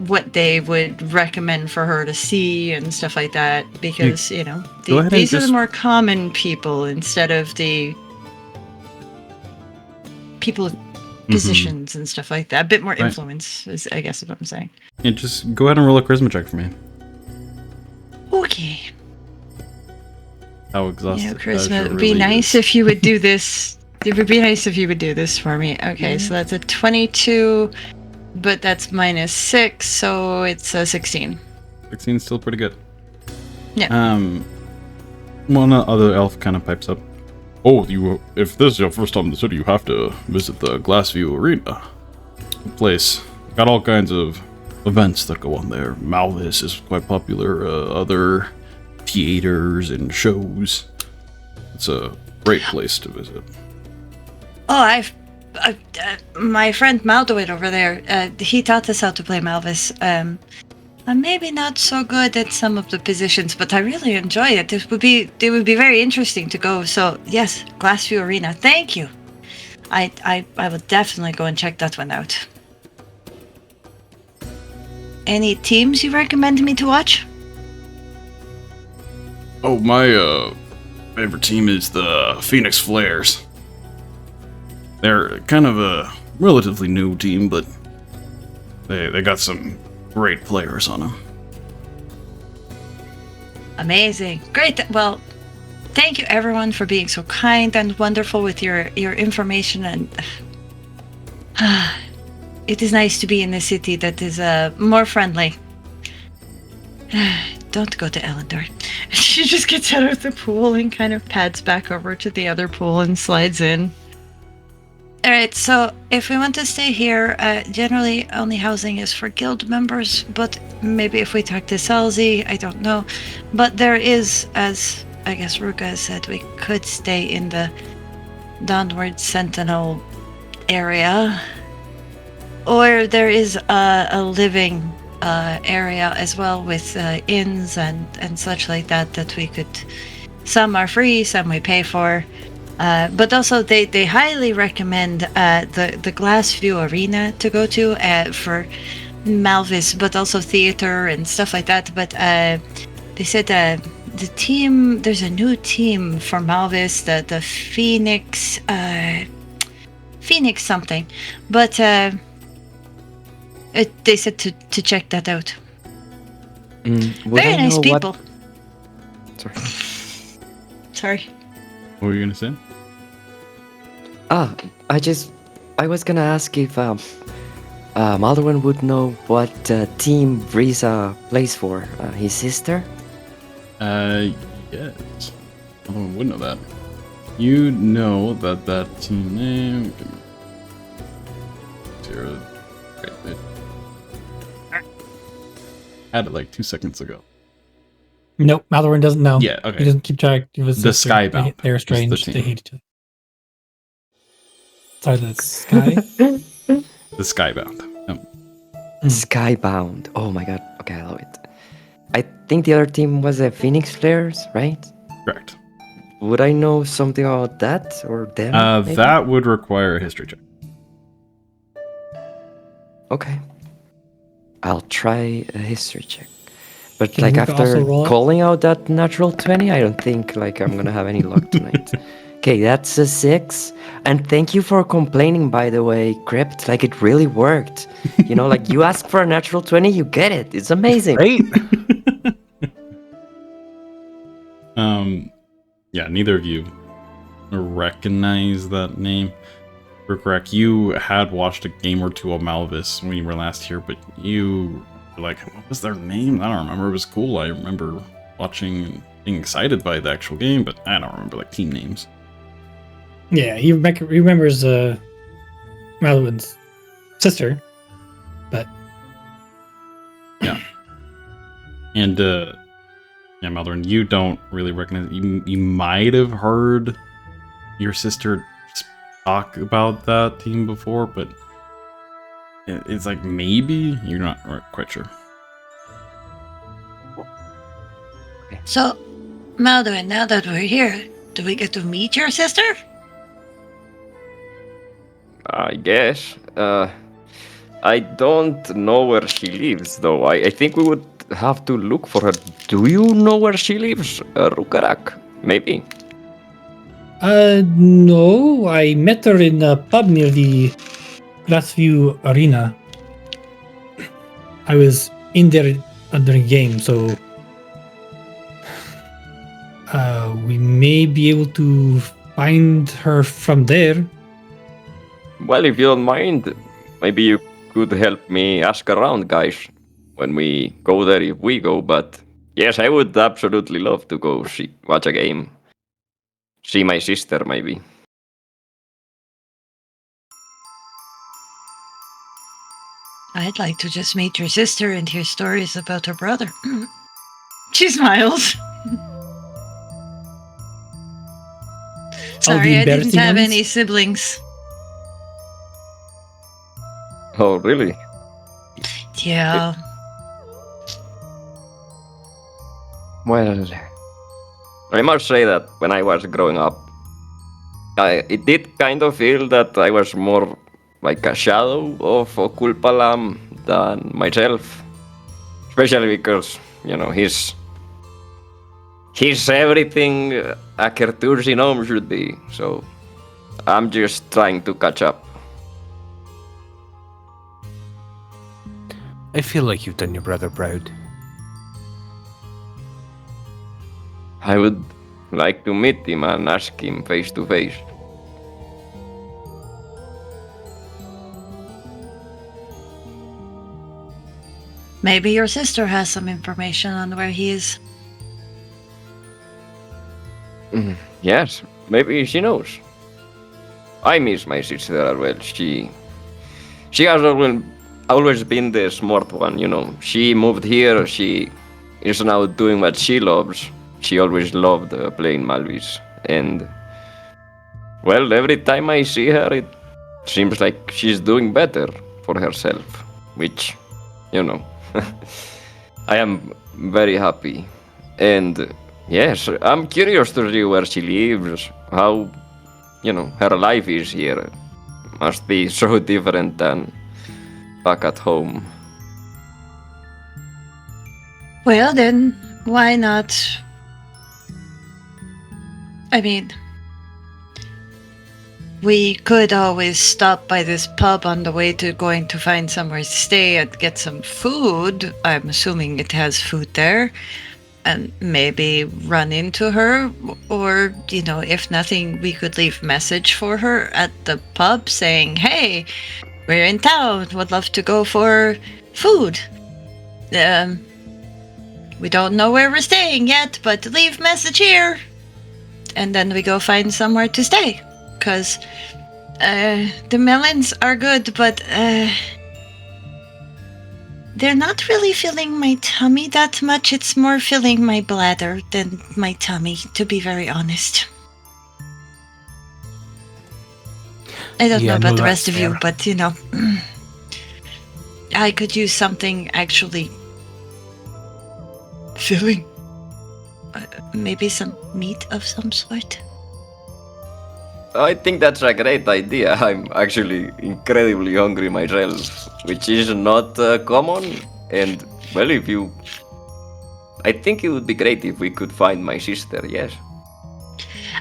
S4: what they would recommend for her to see and stuff like that, because, these are the more common people instead of the people positions and stuff like that. A bit more influence is, I guess, what I'm saying.
S1: yeah, just go ahead and roll a charisma check for me.
S4: Okay.
S1: How exhausted?
S4: Charisma. It would be nice if you would do this. It would be nice if you would do this for me. Okay, so that's a 22, but that's -6, so it's a 16.
S1: 16 is still pretty good.
S4: Yeah.
S1: One other elf kind of pipes up. Oh, if this is your first time in the city, you have to visit the Glassview Arena. The place got all kinds of events that go on there. Malvis is quite popular. Other theaters and shows. It's a great place to visit.
S4: Oh, my friend Maldorwen over there, he taught us how to play Malvis. I'm maybe not so good at some of the positions, but I really enjoy it. It would be very interesting to go. So yes, Glassview Arena. Thank you. I will definitely go and check that one out. Any teams you recommend me to watch?
S3: Oh, my favorite team is the Phoenix Flares. They're kind of a relatively new team, but they got some great players on them.
S4: Amazing. Great. Well, thank you everyone for being so kind and wonderful with your information, and it is nice to be in a city that is more friendly. Don't go to Elendor. She just gets out of the pool and kind of pads back over to the other pool and slides in. Alright, so if we want to stay here, generally only housing is for guild members, but maybe if we talk to Salzi, I don't know. But there is, as I guess Ruka said, we could stay in the Downward Sentinel area. Or there is a living area as well with inns and such like that we could... Some are free, some we pay for. But also they highly recommend the Glassview Arena to go to for Malvis, but also theater and stuff like that. But they said the team, there's a new team for Malvis, the Phoenix something. But they said to check that out. Very nice people. Sorry.
S1: What were you gonna say?
S8: I was gonna ask if Maldorwen would know what team Brisa plays for. His sister?
S1: Yes. Maldorwen would know that. You know that team name. Had it like 2 seconds ago.
S2: Nope, Maldorwen doesn't know.
S1: Yeah, okay.
S2: He doesn't keep track of his
S1: The
S2: sister.
S1: Skybound.
S2: They're
S1: is the
S2: strange.
S1: team.
S2: They hate each other. Sorry, the Sky?
S1: The Skybound.
S8: Skybound. Oh my god. Okay, I love it. I think the other team was the Phoenix Flares, right?
S1: Correct.
S8: Would I know something about that or them? maybe?
S1: That would require a history check.
S8: Okay. I'll try a history check. But
S2: Can
S8: like
S2: you
S8: after
S2: also roll it?
S8: calling out that natural 20, I don't think like I'm gonna have any luck tonight. Okay, that's a 6. And thank you for complaining, by the way, Crypt. Like it really worked. You know, like you ask for a natural 20, you get it. It's amazing.
S6: Right?
S1: Yeah, neither of you recognize that name. Rhukkarrak, you had watched a game or two of Malvis when you were last here, but you were like, what was their name? I don't remember. It was cool. I remember watching and being excited by the actual game, but I don't remember like team names.
S2: Yeah, he remembers Maldorwen's sister, but
S1: Yeah. And yeah, Maldorwen, you don't really recognize. You might have heard your sister talk about that team before, but it's like maybe you're not quite sure.
S4: So, Maldorwen, now that we're here, do we get to meet your sister?
S5: I guess. I don't know where she lives, though. I think we would have to look for her. Do you know where she lives, Rhukkarrak? Maybe.
S2: No, I met her in a pub near the Glassview Arena. I was in there during game, so we may be able to find her from there.
S5: Well, if you don't mind, maybe you could help me ask around, guys, when we go there, if we go. But yes, I would absolutely love to go watch a game. See my sister, maybe.
S4: I'd like to just meet your sister and hear stories about her brother. She smiles. Sorry, I didn't
S2: embarrassing
S4: have
S2: ones?
S4: any siblings.
S5: Oh, really?
S4: Yeah.
S5: Well, I must say that when I was growing up, it did kind of feel that I was more like a shadow of Kulpalam than myself. Especially because, you know, he's everything a Kertursi gnome should be. So I'm just trying to catch up.
S6: I feel like you've done your brother proud.
S5: I would like to meet him and ask him face to face.
S4: Maybe your sister has some information on where he is.
S5: Yes, maybe she knows. I miss my sister as well. She has always been the smart one, you know. She moved here, she is now doing what she loves. She always loved playing Malvis. And, well, every time I see her, it seems like she's doing better for herself. Which, you know, I am very happy. And, yes, I'm curious to see where she lives, how, you know, her life is here. Must be so different than back at home.
S4: Well, then, why not? I mean, we could always stop by this pub on the way to going to find somewhere to stay and get some food. I'm assuming it has food there. And maybe run into her, or, you know, if nothing, we could leave message for her at the pub saying, hey, we're in town, would love to go for food. We don't know where we're staying yet, but leave message here. And then we go find somewhere to stay. Because the melons are good, but they're not really filling my tummy that much. It's more filling my bladder than my tummy, to be very honest. I don't know about the rest of you, but, you know, I could use something actually filling. Maybe some meat of some sort.
S5: I think that's a great idea. I'm actually incredibly hungry myself, which is not common. And, well, I think it would be great if we could find my sister, yes.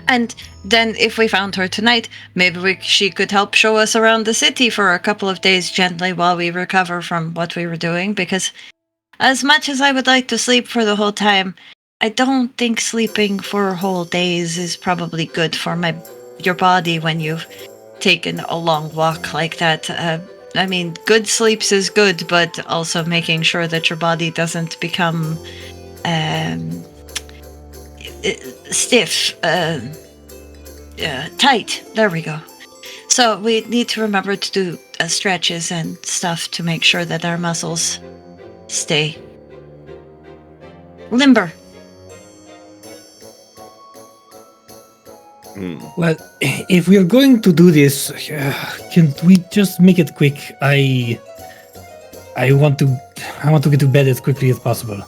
S4: And then if we found her tonight, maybe she could help show us around the city for a couple of days gently while we recover from what we were doing, because as much as I would like to sleep for the whole time, I don't think sleeping for whole days is probably good for your body when you've taken a long walk like that. I mean, good sleeps is good, but also making sure that your body doesn't become stiff, tight. There we go. So we need to remember to do stretches and stuff to make sure that our muscles stay limber.
S2: Well, if we are going to do this, can we just make it quick? I want to get to bed as quickly as possible.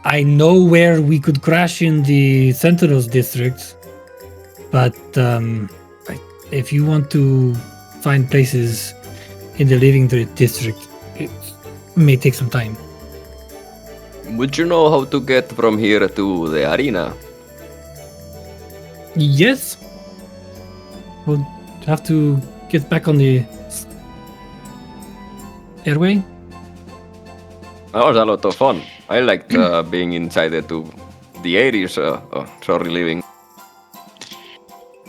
S2: I know where we could crash in the Sentinels district, but if you want to find places in the Living district, it may take some time.
S5: Would you know how to get from here to the arena?
S2: Yes. We'll have to get back on the airway.
S5: That was a lot of fun. I liked being inside the 80s, sorry, living.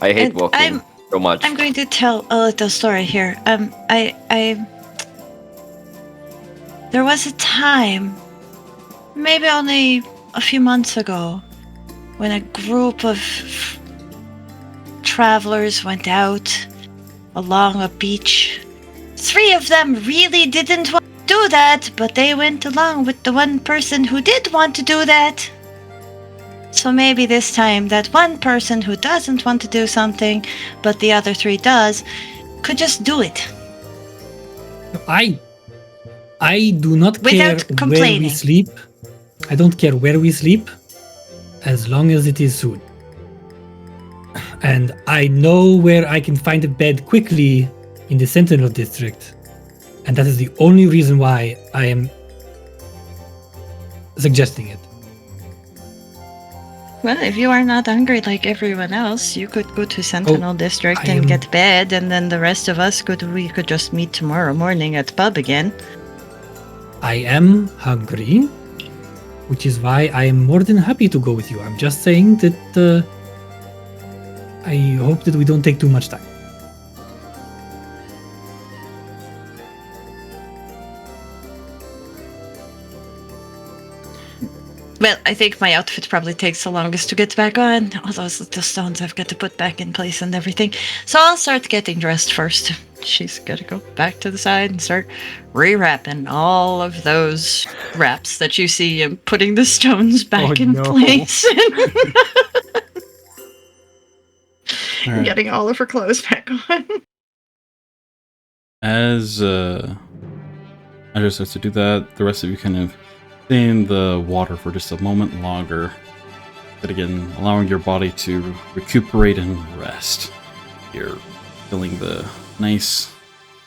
S5: I hate walking so much.
S4: I'm going to tell a little story here. There was a time, maybe only a few months ago, when a group of travelers went out along a beach. 3 of them really didn't want to do that, but they went along with the one person who did want to do that. So maybe this time that one person who doesn't want to do something, but the other 3 does, could just do it.
S2: I do not care where we sleep. I don't care where we sleep, as long as it is soon. And I know where I can find a bed quickly in the Sentinel district. And that is the only reason why I am suggesting it.
S4: Well, if you are not hungry like everyone else, you could go to Sentinel district and get bed, and then the rest of us could just meet tomorrow morning at the pub again.
S2: I am hungry, which is why I am more than happy to go with you. I'm just saying that I hope that we don't take too much time.
S4: Well, I think my outfit probably takes the longest to get back on. All those little stones I've got to put back in place and everything. So I'll start getting dressed first. She's got to go back to the side and start rewrapping all of those wraps that you see and putting the stones back in place.
S1: All right.
S4: Getting all of her clothes back on.
S1: As Asja starts to do that, the rest of you kind of stay in the water for just a moment longer. But again, allowing your body to recuperate and rest. You're feeling the nice,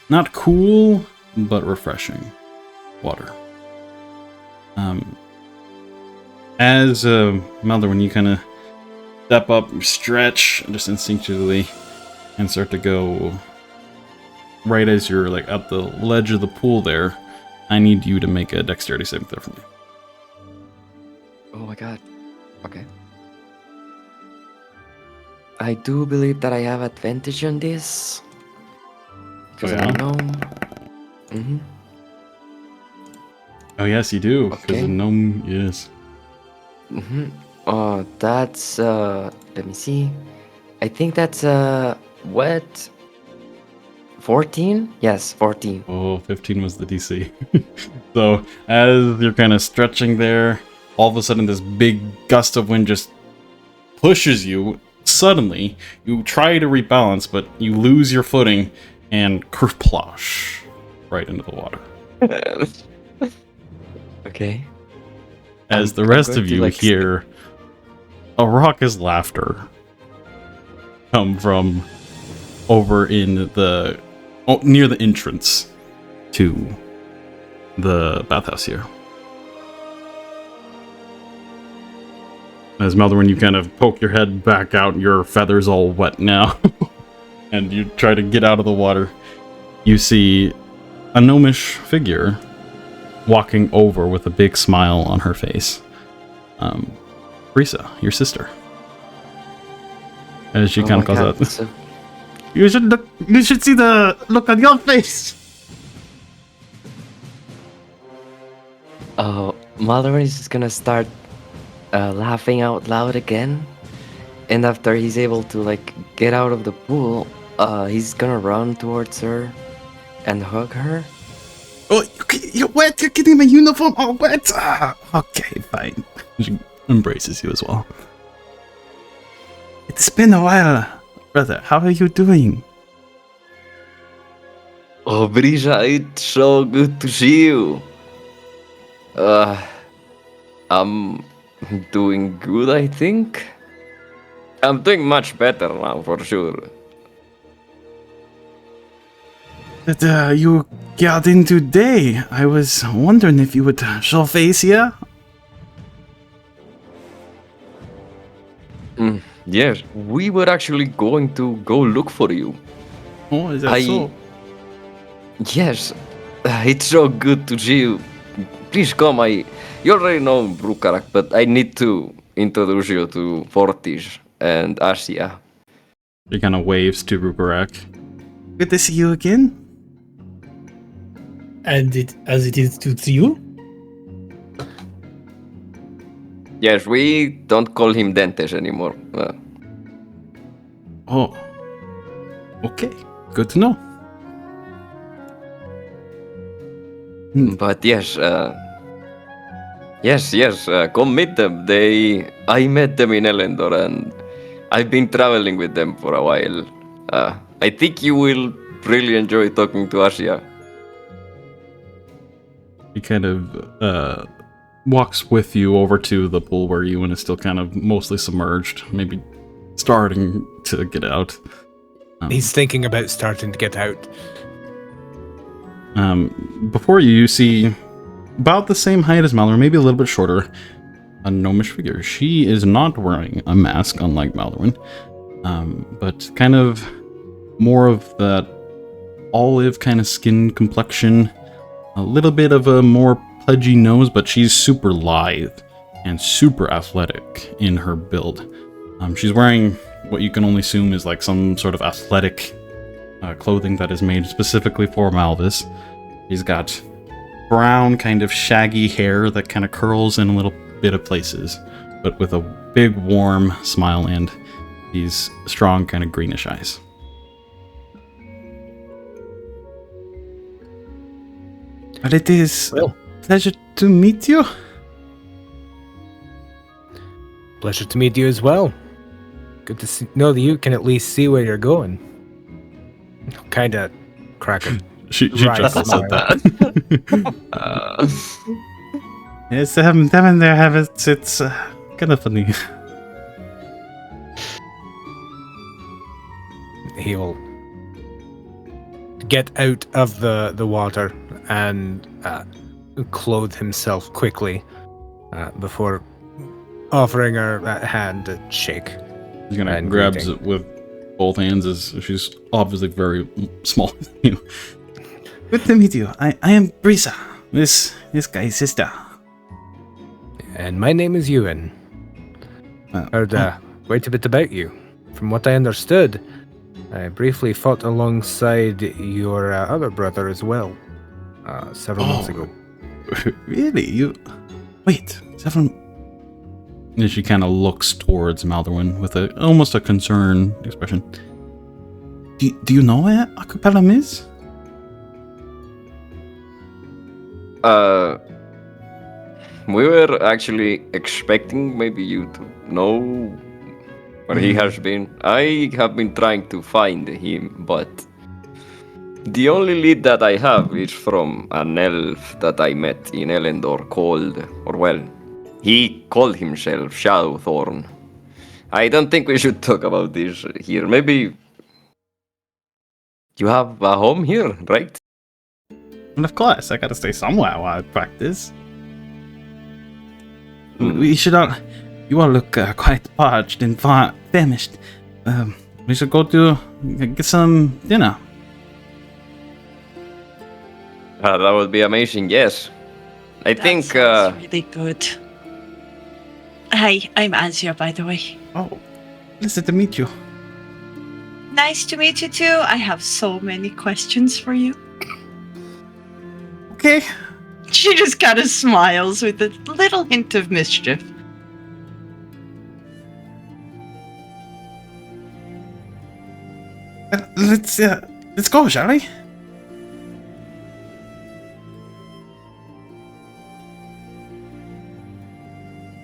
S1: not cool, but refreshing water. As Maldorwen, you kind of step up, stretch, just instinctively, and start to go right as you're like at the ledge of the pool there. I need you to make a dexterity saving throw for me.
S8: Oh my god. Okay. I do believe that I have advantage on this. Because
S1: yeah?
S8: I know. Mm-hmm.
S1: Oh yes, you do. Because
S8: Okay.
S1: the gnome, yes.
S8: Mm-hmm. That's let me see. I think that's what? 14? Yes, 14.
S1: Oh, 15 was the DC. So as you're kind of stretching there, all of a sudden this big gust of wind just pushes you. Suddenly, you try to rebalance, but you lose your footing and kersplosh right into the water.
S8: Okay.
S1: As the
S8: I'm
S1: rest
S8: going
S1: of
S8: to,
S1: you
S8: like,
S1: hear a raucous laughter come from over in the near the entrance to the bathhouse here. As Maldorwen, you kind of poke your head back out, your feathers all wet now, and you try to get out of the water. You see a gnomish figure walking over with a big smile on her face. Risa, your sister. As she
S8: Oh
S1: kind of
S8: my
S1: calls
S8: God,
S1: out,
S8: so-
S3: You should see the look on your face.
S8: Maldorwen is just gonna start laughing out loud again, and after he's able to like get out of the pool, he's gonna run towards her and hug her.
S3: Oh, you're wet. You're getting my uniform all wet. Okay, fine.
S1: she embraces you as well.
S3: It's been a while, brother. How are you doing?
S5: Oh, Brisa, it's so good to see you. I'm doing good, I think. I'm doing much better now, for sure.
S3: But you got in today. I was wondering if you would show face here.
S5: Yes, we were actually going to go look for you.
S3: Oh, is that so?
S5: Yes, it's so good to see you. Please come. You already know Rhukkarrak, but I need to introduce you to Fortis and Asja.
S1: She kind of waves to Rhukkarrak.
S3: Good to see you again.
S2: And as it is to you?
S5: Yes, we don't call him Dentes anymore.
S1: Oh. Okay. Good to know.
S5: But yes, come meet them. I met them in Elendor, and I've been traveling with them for a while. I think you will really enjoy talking to Asja.
S1: He kind of walks with you over to the pool where Euan is still kind of mostly submerged, maybe starting to get out.
S6: He's thinking about starting to get out.
S1: Before you see about the same height as Maldorwen, maybe a little bit shorter, a gnomish figure. She is not wearing a mask, unlike Maldorwen, but kind of more of that olive kind of skin complexion, a little bit of a more pudgy nose, but she's super lithe and super athletic in her build. She's wearing what you can only assume is like some sort of athletic clothing that is made specifically for Malvis. She's got brown kind of shaggy hair that kind of curls in a little bit of places, but with a big, warm smile and these strong, kind of greenish eyes.
S7: But it is
S6: Well.
S7: a pleasure to meet you.
S6: Pleasure to meet you as well. Good to know that you can at least see where you're going. Kind of cracker.
S1: She
S6: Right.
S1: chuckles at that.
S7: Yes, them and their habits, it's kind of funny.
S6: He'll get out of the water and clothe himself quickly before offering her a hand to shake.
S1: He's gonna
S6: And
S1: grabs
S6: greeting.
S1: it with both hands as she's obviously very small. You know.
S7: Good to meet you. I am Brisa, this guy's sister.
S6: And my name is Euan. Heard quite a bit about you. From what I understood, I briefly fought alongside your other brother as well, several months ago.
S7: Really? You... Wait, several...
S1: And she kind of looks towards Maldorwen with almost a concerned expression.
S7: Do you know where Acapella is?
S5: We were actually expecting maybe you to know where he has been. I have been trying to find him, but the only lead that I have is from an elf that I met in Elendor he called himself Shadowthorn. I don't think we should talk about this here. Maybe you have a home here, right?
S7: And of course, I gotta stay somewhere while I practice. We should all... You all look quite parched and famished. We should go to get some dinner.
S5: That would be amazing, yes. I
S4: That
S5: think...
S4: sounds really good. Hi, I'm Asja, by the way.
S7: Oh, pleasure to meet you.
S4: Nice to meet you too. I have so many questions for you.
S7: Okay.
S4: She just kind of smiles with a little hint of mischief.
S7: Let's go, shall we?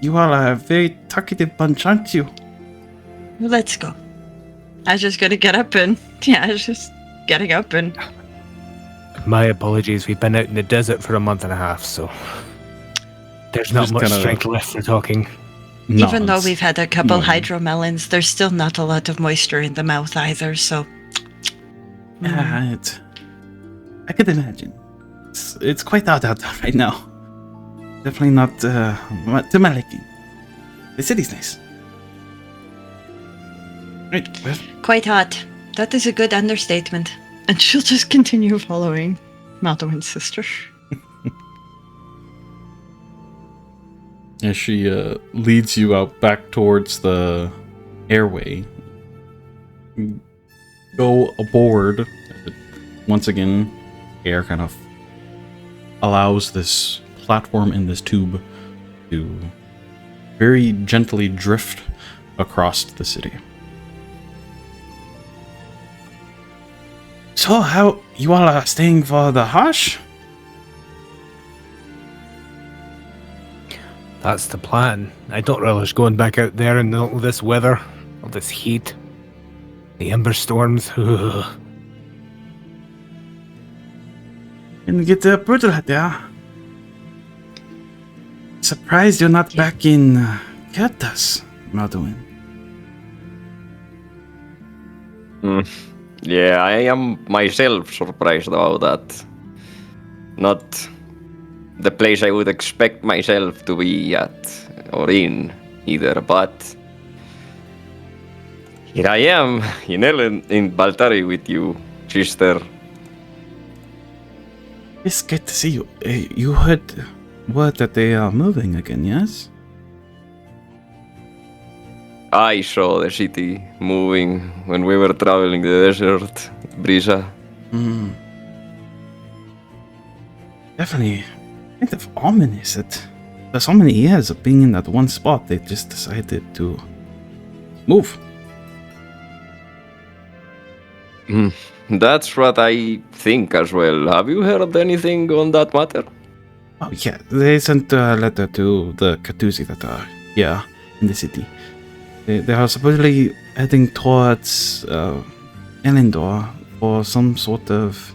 S7: You all are a very talkative bunch, aren't you?
S4: Let's go. I was just gonna get up and I was just getting up and
S6: My apologies, we've been out in the desert for a month and a half, so there's not
S1: Just
S6: much
S1: kinda-
S6: strength left for talking.
S4: even though
S1: nods.
S4: we've had a couple
S1: No.
S4: hydromelons, there's still not a lot of moisture in the mouth either, so
S7: I could imagine. It's quite hot out there right now. Definitely not to my liking. The city's nice. Right, well,
S4: quite hot. That is a good understatement. And she'll just continue following Maldorwen's sister.
S1: As she leads you out back towards the airway, you go aboard. Once again, air kind of allows this platform in this tube to very gently drift across the city.
S7: so how you all are staying for the harsh?
S6: That's the plan. I don't relish going back out there in all this weather, all this heat, the ember storms.
S7: And get brutal out there. Surprised you're not back in Kertas, Maldorwen.
S5: Yeah, I am myself surprised about that. Not the place I would expect myself to be at or in either, but here I am in Valtari with you, sister.
S7: It's good to see you. You heard word that they are moving again, yes?
S5: I saw the city moving when we were traveling the desert, Brisa.
S7: Definitely kind of ominous that for so many years of being in that one spot, they just decided to move.
S5: That's what I think as well. Have you heard anything on that matter?
S7: Oh yeah, they sent a letter to the Katusi that are here in the city. They are supposedly heading towards Elendor for some sort of...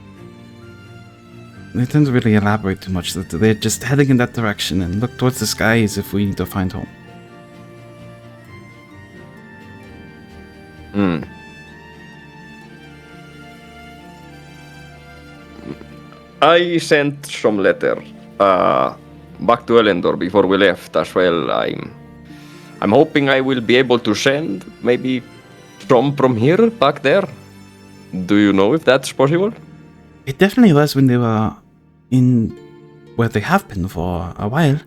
S7: They didn't really elaborate too much. That they're just heading in that direction and look towards the skies if we need to find home.
S5: I sent some letter back to Elendor before we left as well. I'm hoping I will be able to send maybe from here back there. Do you know if that's possible?
S7: It definitely was when they were in where they have been for a while.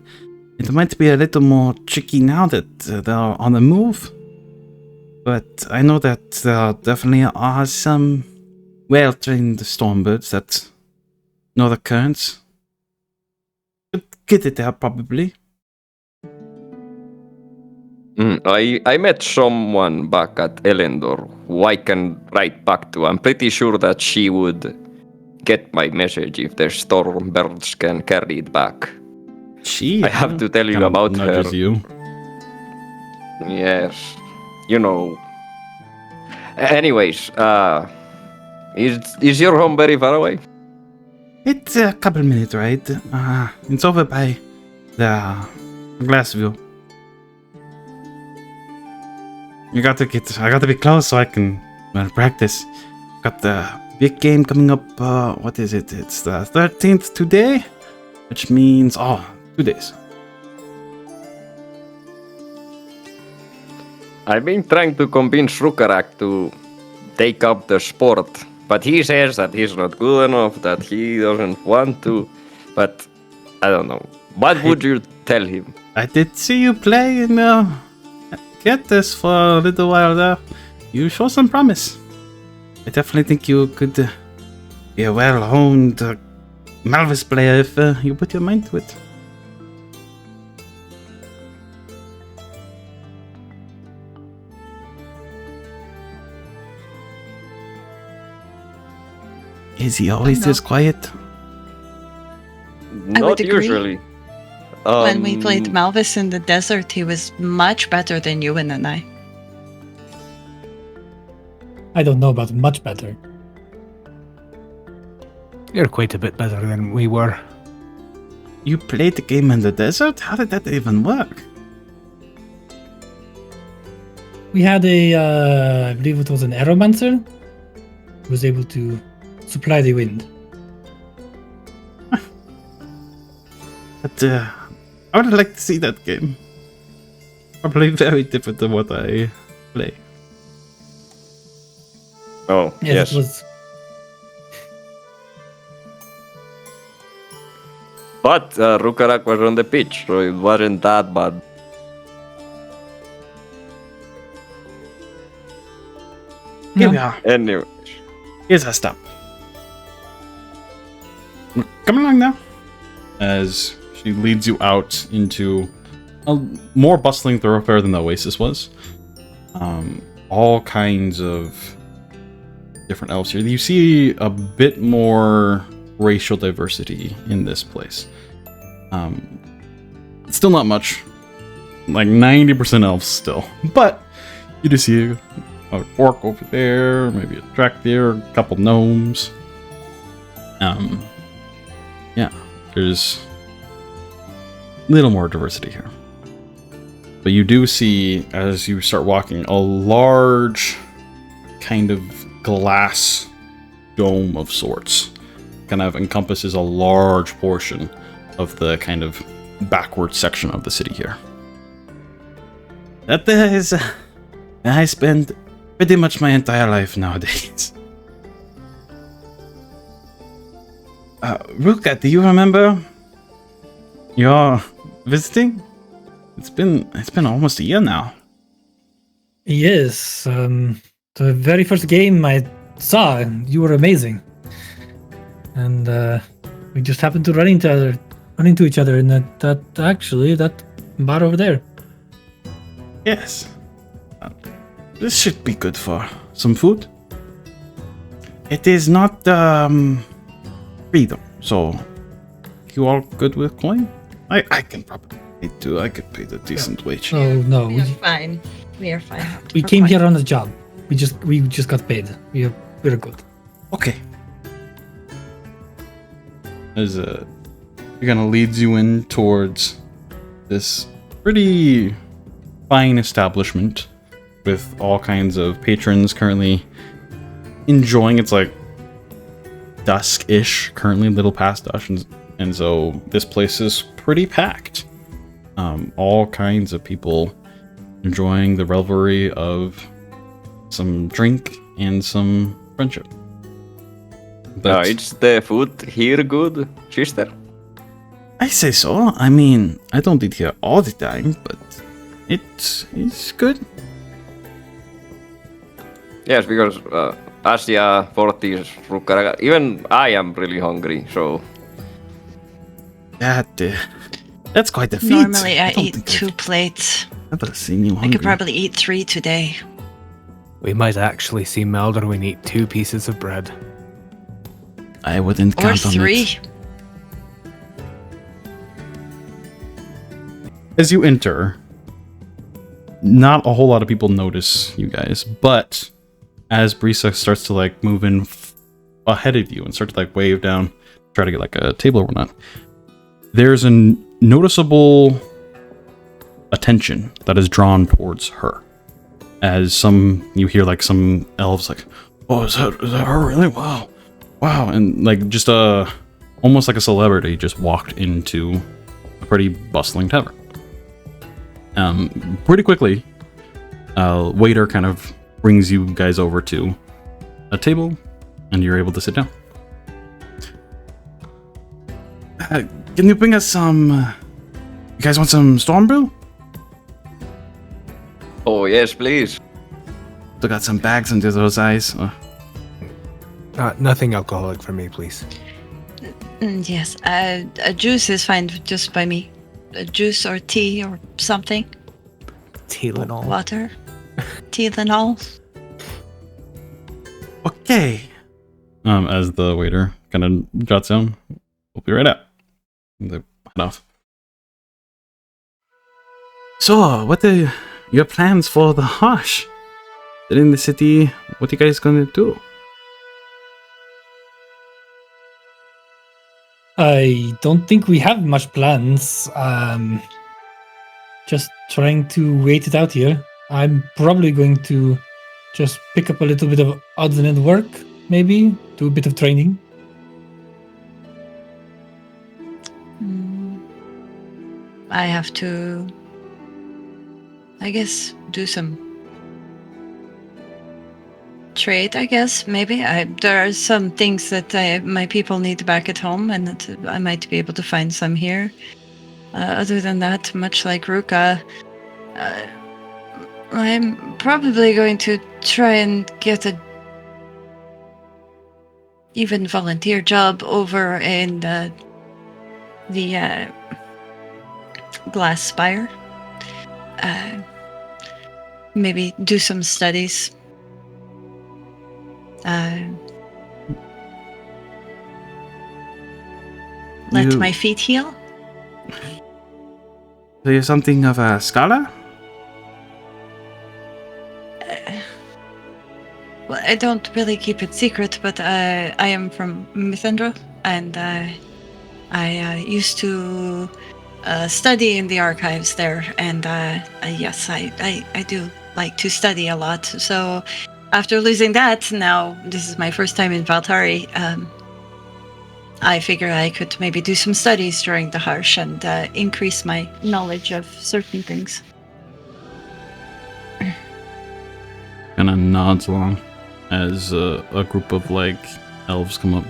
S7: It might be a little more tricky now that they're on the move. But I know that there definitely are some well-trained stormbirds that know the currents. Could get it there probably.
S5: I met someone back at Elendor who I can write back to. I'm pretty sure that she would get my message if their stormbirds can carry it back. I have to tell you about her.
S1: You.
S5: Yes. You know. Anyways, is your home very far away?
S7: It's a couple minute ride. It's over by the Glassview. I gotta be close so I can practice. Got the big game coming up. What is it? It's the 13th today, which means 2 days.
S5: I've been trying to convince Rhukkarrak to take up the sport, but he says that he's not good enough, that he doesn't want to. But I don't know. What would you tell him?
S7: I did see you play and get this for a little while there. You show some promise. I definitely think you could be a well-honed Malvis player if you put your mind to it. Is he always this quiet?
S4: I would
S5: Not
S4: agree.
S5: usually.
S4: When we played Malvis in the desert, he was much better than Euan and I.
S2: I don't know about much better.
S6: You're quite a bit better than we were.
S7: You played the game in the desert? How did that even work?
S2: We had I believe it was an aeromancer who was able to supply the wind.
S7: But I would like to see that game. Probably very different than what I play.
S5: Oh, yes.
S2: It was.
S5: But Rhukkarrak was on the pitch, so it wasn't that bad.
S7: Here we are.
S5: Anyway,
S7: Here's our stop. Come along now.
S1: As she leads you out into a more bustling thoroughfare than the Oasis was. All kinds of different elves here. You see a bit more racial diversity in this place. It's still not much. Like 90% elves still. But you do see a orc over there, maybe a drac there, a couple gnomes. Yeah, there's a little more diversity here. But you do see, as you start walking, a large kind of glass dome of sorts. Kind of encompasses a large portion of the kind of backward section of the city here.
S7: That is... I spend pretty much my entire life nowadays. Rhukka, do you remember your visiting? It's been almost a year now.
S2: Yes, the very first game I saw, you were amazing. And we just happened to run into run into each other in that bar over there.
S7: Yes. This should be good for some food. It is not freedom, so you all good with coin? I can probably pay too. I could pay the decent wage.
S2: Oh no,
S4: We are fine. We are fine.
S2: we
S4: For
S2: came
S4: coin.
S2: here on a job. We just got paid. We're good.
S7: Okay.
S1: As it kind of leads you in towards this pretty fine establishment with all kinds of patrons currently enjoying. It's like dusk-ish, currently a little past dusk, and so this place is pretty packed. All kinds of people enjoying the revelry of some drink and some friendship. But
S5: Is the food here good, sister?
S7: I say so. I mean, I don't eat here all the time, but it's good.
S5: Yes, because Asja, Fortis, Rhukkarrak, even I am really hungry, so...
S7: That's quite a feat.
S4: Normally, I
S7: don't
S4: eat
S7: think
S4: 2 plates.
S7: I've ever seen you
S4: I
S7: hungry.
S4: could probably eat 3 today.
S6: We might actually see Maldorwen eat 2 pieces of bread.
S7: I wouldn't
S4: Or
S7: count on
S4: 3.
S7: it.
S1: as you enter, not a whole lot of people notice you guys, but as Brisa starts to like move in ahead of you and start to like wave down, try to get like a table or whatnot, there's a noticeable attention that is drawn towards her. As you hear like some elves like, "Oh, is that her really? Wow, wow!" And like just almost like a celebrity just walked into a pretty bustling tavern. Pretty quickly, waiter kind of brings you guys over to a table, and you're able to sit down.
S7: Can you bring us some? You guys want some storm brew?
S5: Oh, yes, please.
S7: Still got some bags under those eyes.
S6: Nothing alcoholic for me, please.
S4: Yes, a juice is fine just by me. A juice or tea or something.
S6: Tylenol.
S4: Water. Tylenol.
S7: Okay.
S1: As the waiter kind of jots down, "We'll be right out." And they head off.
S7: So, what are your plans for the Harsh? In the city, what are you guys gonna do?
S2: I don't think we have much plans. Just trying to wait it out here. I'm probably going to just pick up a little bit of odds and end work, maybe do a bit of training.
S4: I have to, I guess, do some trade, I guess, maybe. There are some things that my people need back at home, and that I might be able to find some here. Other than that, much like Ruka, I'm probably going to try and get a even volunteer job over in the Glass Spire. Maybe do some studies. Let my feet heal.
S7: So you're something of a scholar?
S4: Well, I don't really keep it secret, but I am from Mythendra, and I used to study in the archives there, and yes, I do like to study a lot. So after losing that, now this is my first time in Valtari. I figure I could maybe do some studies during the Harsh and increase my knowledge of certain things.
S1: Kind of nods along as a group of like elves come up.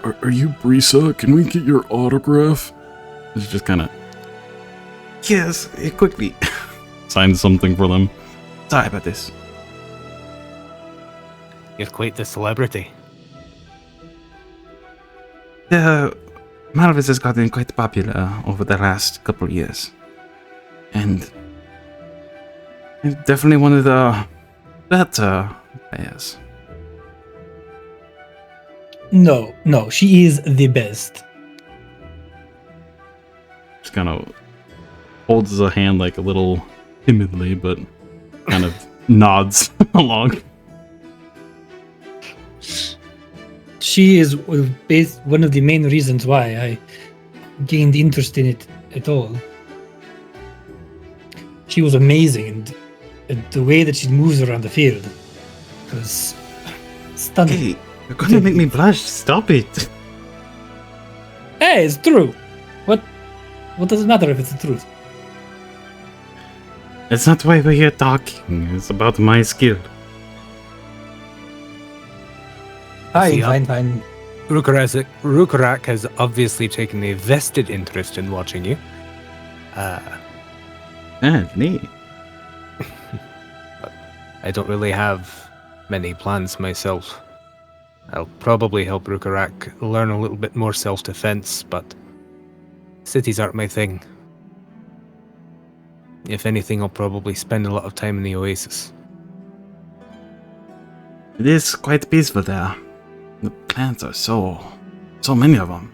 S1: Are you Brisa? Can we get your autograph? It's just kind of
S7: Yes, quickly.
S1: signs something for them.
S7: Sorry about this.
S6: You're quite the celebrity.
S7: The Malvis has gotten quite popular over the last couple of years. And definitely one of the better players.
S2: No, she is the best.
S1: Just kind of holds his hand like a little timidly, but kind of nods along.
S2: She is one of the main reasons why I gained interest in it at all. She was amazing, and the way that she moves around the field was stunning.
S7: Hey, you're gonna make me blush. Stop it.
S2: Hey, it's true. What does it matter if it's the truth?
S7: It's not why we're here talking. It's about my skill.
S2: Fine.
S6: Rhukkarrak has obviously taken a vested interest in watching you.
S7: Neat.
S6: I don't really have many plans myself. I'll probably help Rhukkarrak learn a little bit more self-defense, but cities aren't my thing. If anything, I'll probably spend a lot of time in the Oasis.
S7: It is quite peaceful there. The plants are so many of them.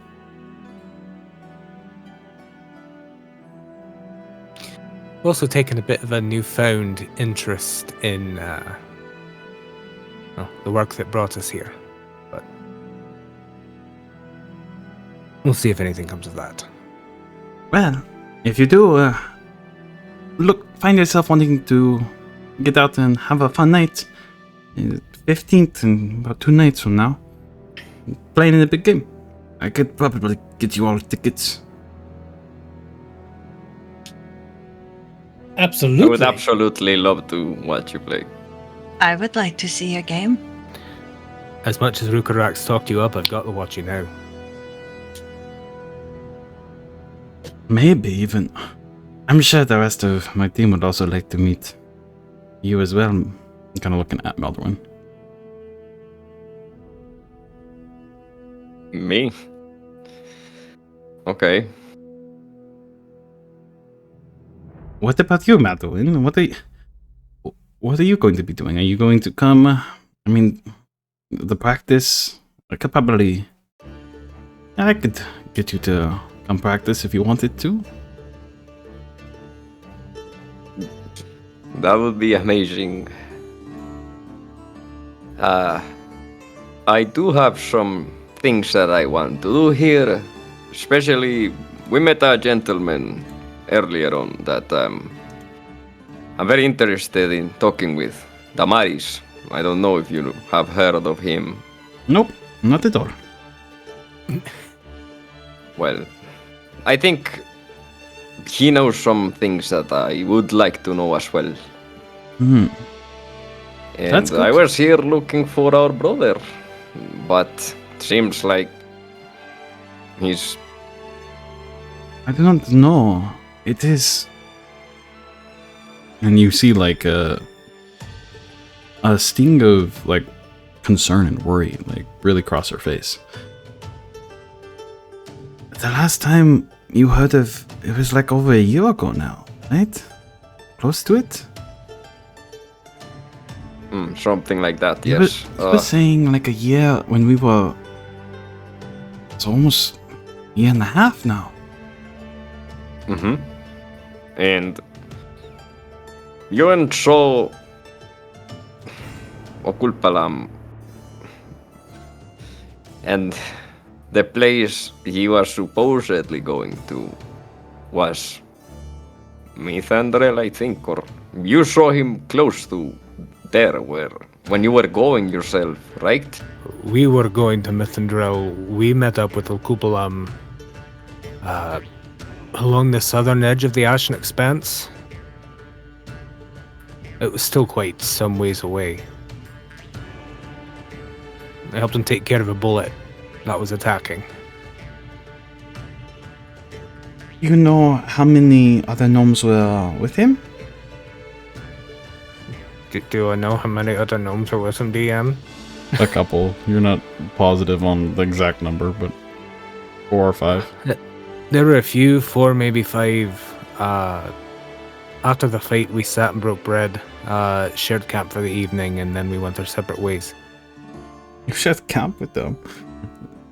S6: I've also taken a bit of a newfound interest in the work that brought us here, but we'll see if anything comes of that.
S7: Well, if you do, find yourself wanting to get out and have a fun night, 15th and about 2 nights from now, playing in a big game. I could probably get you all tickets.
S2: Absolutely.
S5: I would absolutely love to watch you play.
S4: I would like to see a game.
S6: As much as Rhukkarrak's talked you up, I've got to watch you now.
S7: Maybe even. I'm sure the rest of my team would also like to meet you as well. I'm kind of looking at Maldorwen.
S5: Me? Okay.
S7: What about you, Maldorwen? What are you going to be doing? Are you going to come? I mean, the practice. I could get you to come practice if you wanted to.
S5: That would be amazing. I do have some things that I want to do here. Especially, we met a gentleman earlier on that I'm very interested in talking with. Damaris. I don't know if you have heard of him.
S7: Nope, not at all.
S5: Well, I think he knows some things that I would like to know as well.
S7: Hmm.
S5: And
S7: That's good.
S5: I was here looking for our brother, but seems like he's...
S7: I do not know. It is.
S1: And you see like a sting of like concern and worry like really cross her face.
S7: The last time you heard of it was like over a year ago now, right? Close to it?
S5: something like that,
S7: You
S5: yes.
S7: were saying like a year when we were. It's almost a year and a half now.
S5: Mm-hmm. And Euan saw Okulpalam, and the place he was supposedly going to was Mithandrel, I think, or you saw him close to there when you were going yourself, right?
S6: We were going to Mithandrel. We met up with Okulpalam along the southern edge of the Ashen Expanse. It was still quite some ways away. I helped him take care of a bullet that was attacking.
S7: You know how many other gnomes were with him?
S6: Do I know how many other gnomes are with him, DM?
S1: A couple. You're not positive on the exact number, but 4 or 5.
S6: There were a few, 4, maybe 5. After the fight, we sat and broke bread, shared camp for the evening, and then we went our separate ways.
S7: You shared camp with them.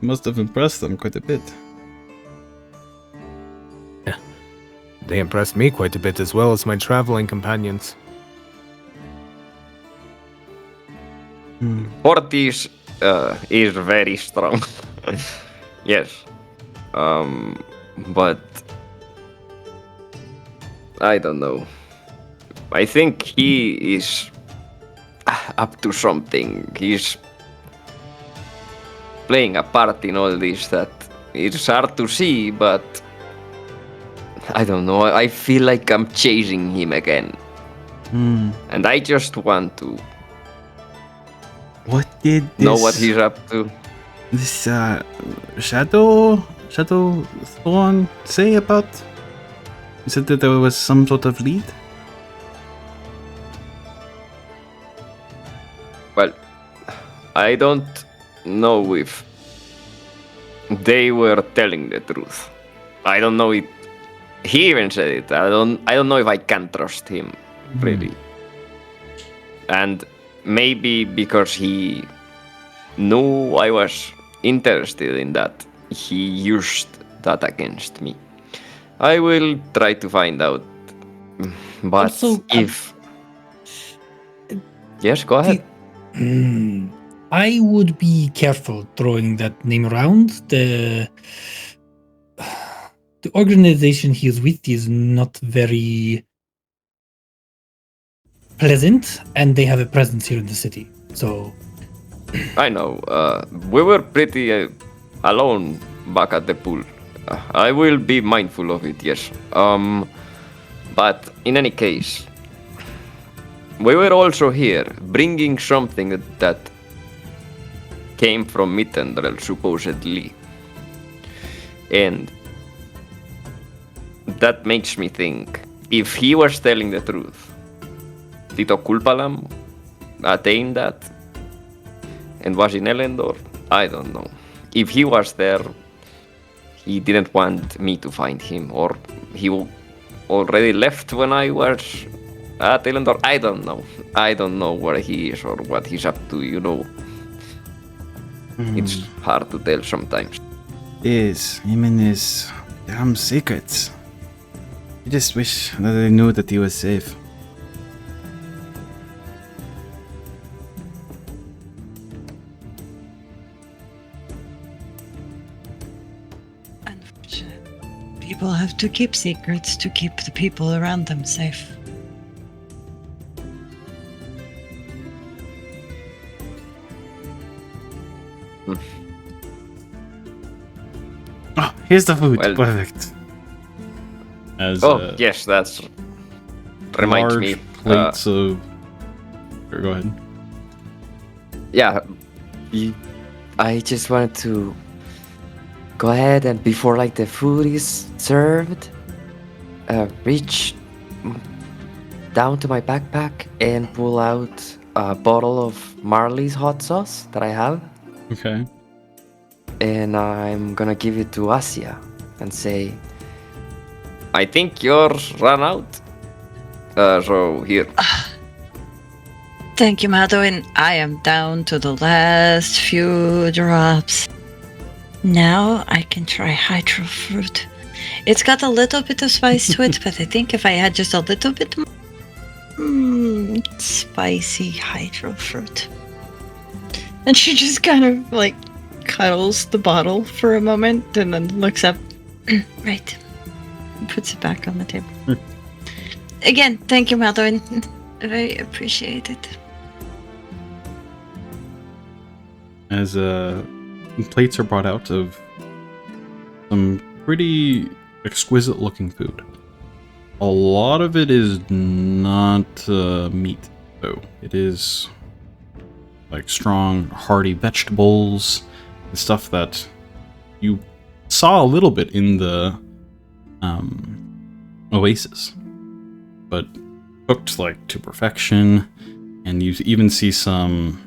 S7: Must have impressed them quite a bit.
S6: Yeah. They impressed me quite a bit, as well as my traveling companions.
S5: Fortis is very strong. Yes. But I don't know. I think he is up to something. He's playing a part in all this that it's hard to see, but I don't know. I feel like I'm chasing him again. And I just want to
S7: What did this...
S5: know what he's up to.
S7: This, Shadow Thorn say about... You said that there was some sort of lead?
S5: Well, I don't know if they were telling the truth. I don't know it. He even said it. I don't know if I can trust him, really. And maybe because he knew I was interested in that, he used that against me. I will try to find out. But
S2: Also,
S5: if... Yes, go ahead.
S2: I would be careful throwing that name around. The organization he is with is not very pleasant, and they have a presence here in the city. So
S5: I know. We were pretty alone back at the pool. I will be mindful of it, yes. But in any case, we were also here bringing something that came from Mittendrel, supposedly. And that makes me think, if he was telling the truth, Tito Kulpalam attained that and was in Elendor? I don't know. If he was there, he didn't want me to find him, or he already left when I was at Elendor. I don't know. I don't know where he is or what he's up to, you know. It's hard to tell sometimes.
S7: Him and his damn secrets. I just wish that I knew that he was safe.
S4: People have to keep secrets to keep the people around them safe.
S7: Oh, here's the food.
S5: Well,
S7: perfect.
S1: As
S5: Yes, that's reminds
S1: large
S5: me.
S1: plates of. Here, go ahead.
S8: Yeah, I just wanted to go ahead and before like the food is served, reach down to my backpack and pull out a bottle of Marley's hot sauce that I have,
S1: Okay.
S8: and I'm gonna give it to Asja and say,
S5: I think yours ran out. So here.
S4: Thank you, Maldorwen. I am down to the last few drops. Now I can try hydro fruit. It's got a little bit of spice to it, but I think if I had just a little bit more spicy hydro fruit. And she just kind of like cuddles the bottle for a moment and then looks up. Right. And puts it back on the table. Again, thank you, Maldorwen. I appreciate it.
S1: As plates are brought out of some pretty exquisite looking food. A lot of it is not meat, though. It is like strong, hearty vegetables, the stuff that you saw a little bit in the Oasis, but cooked like to perfection. And you even see some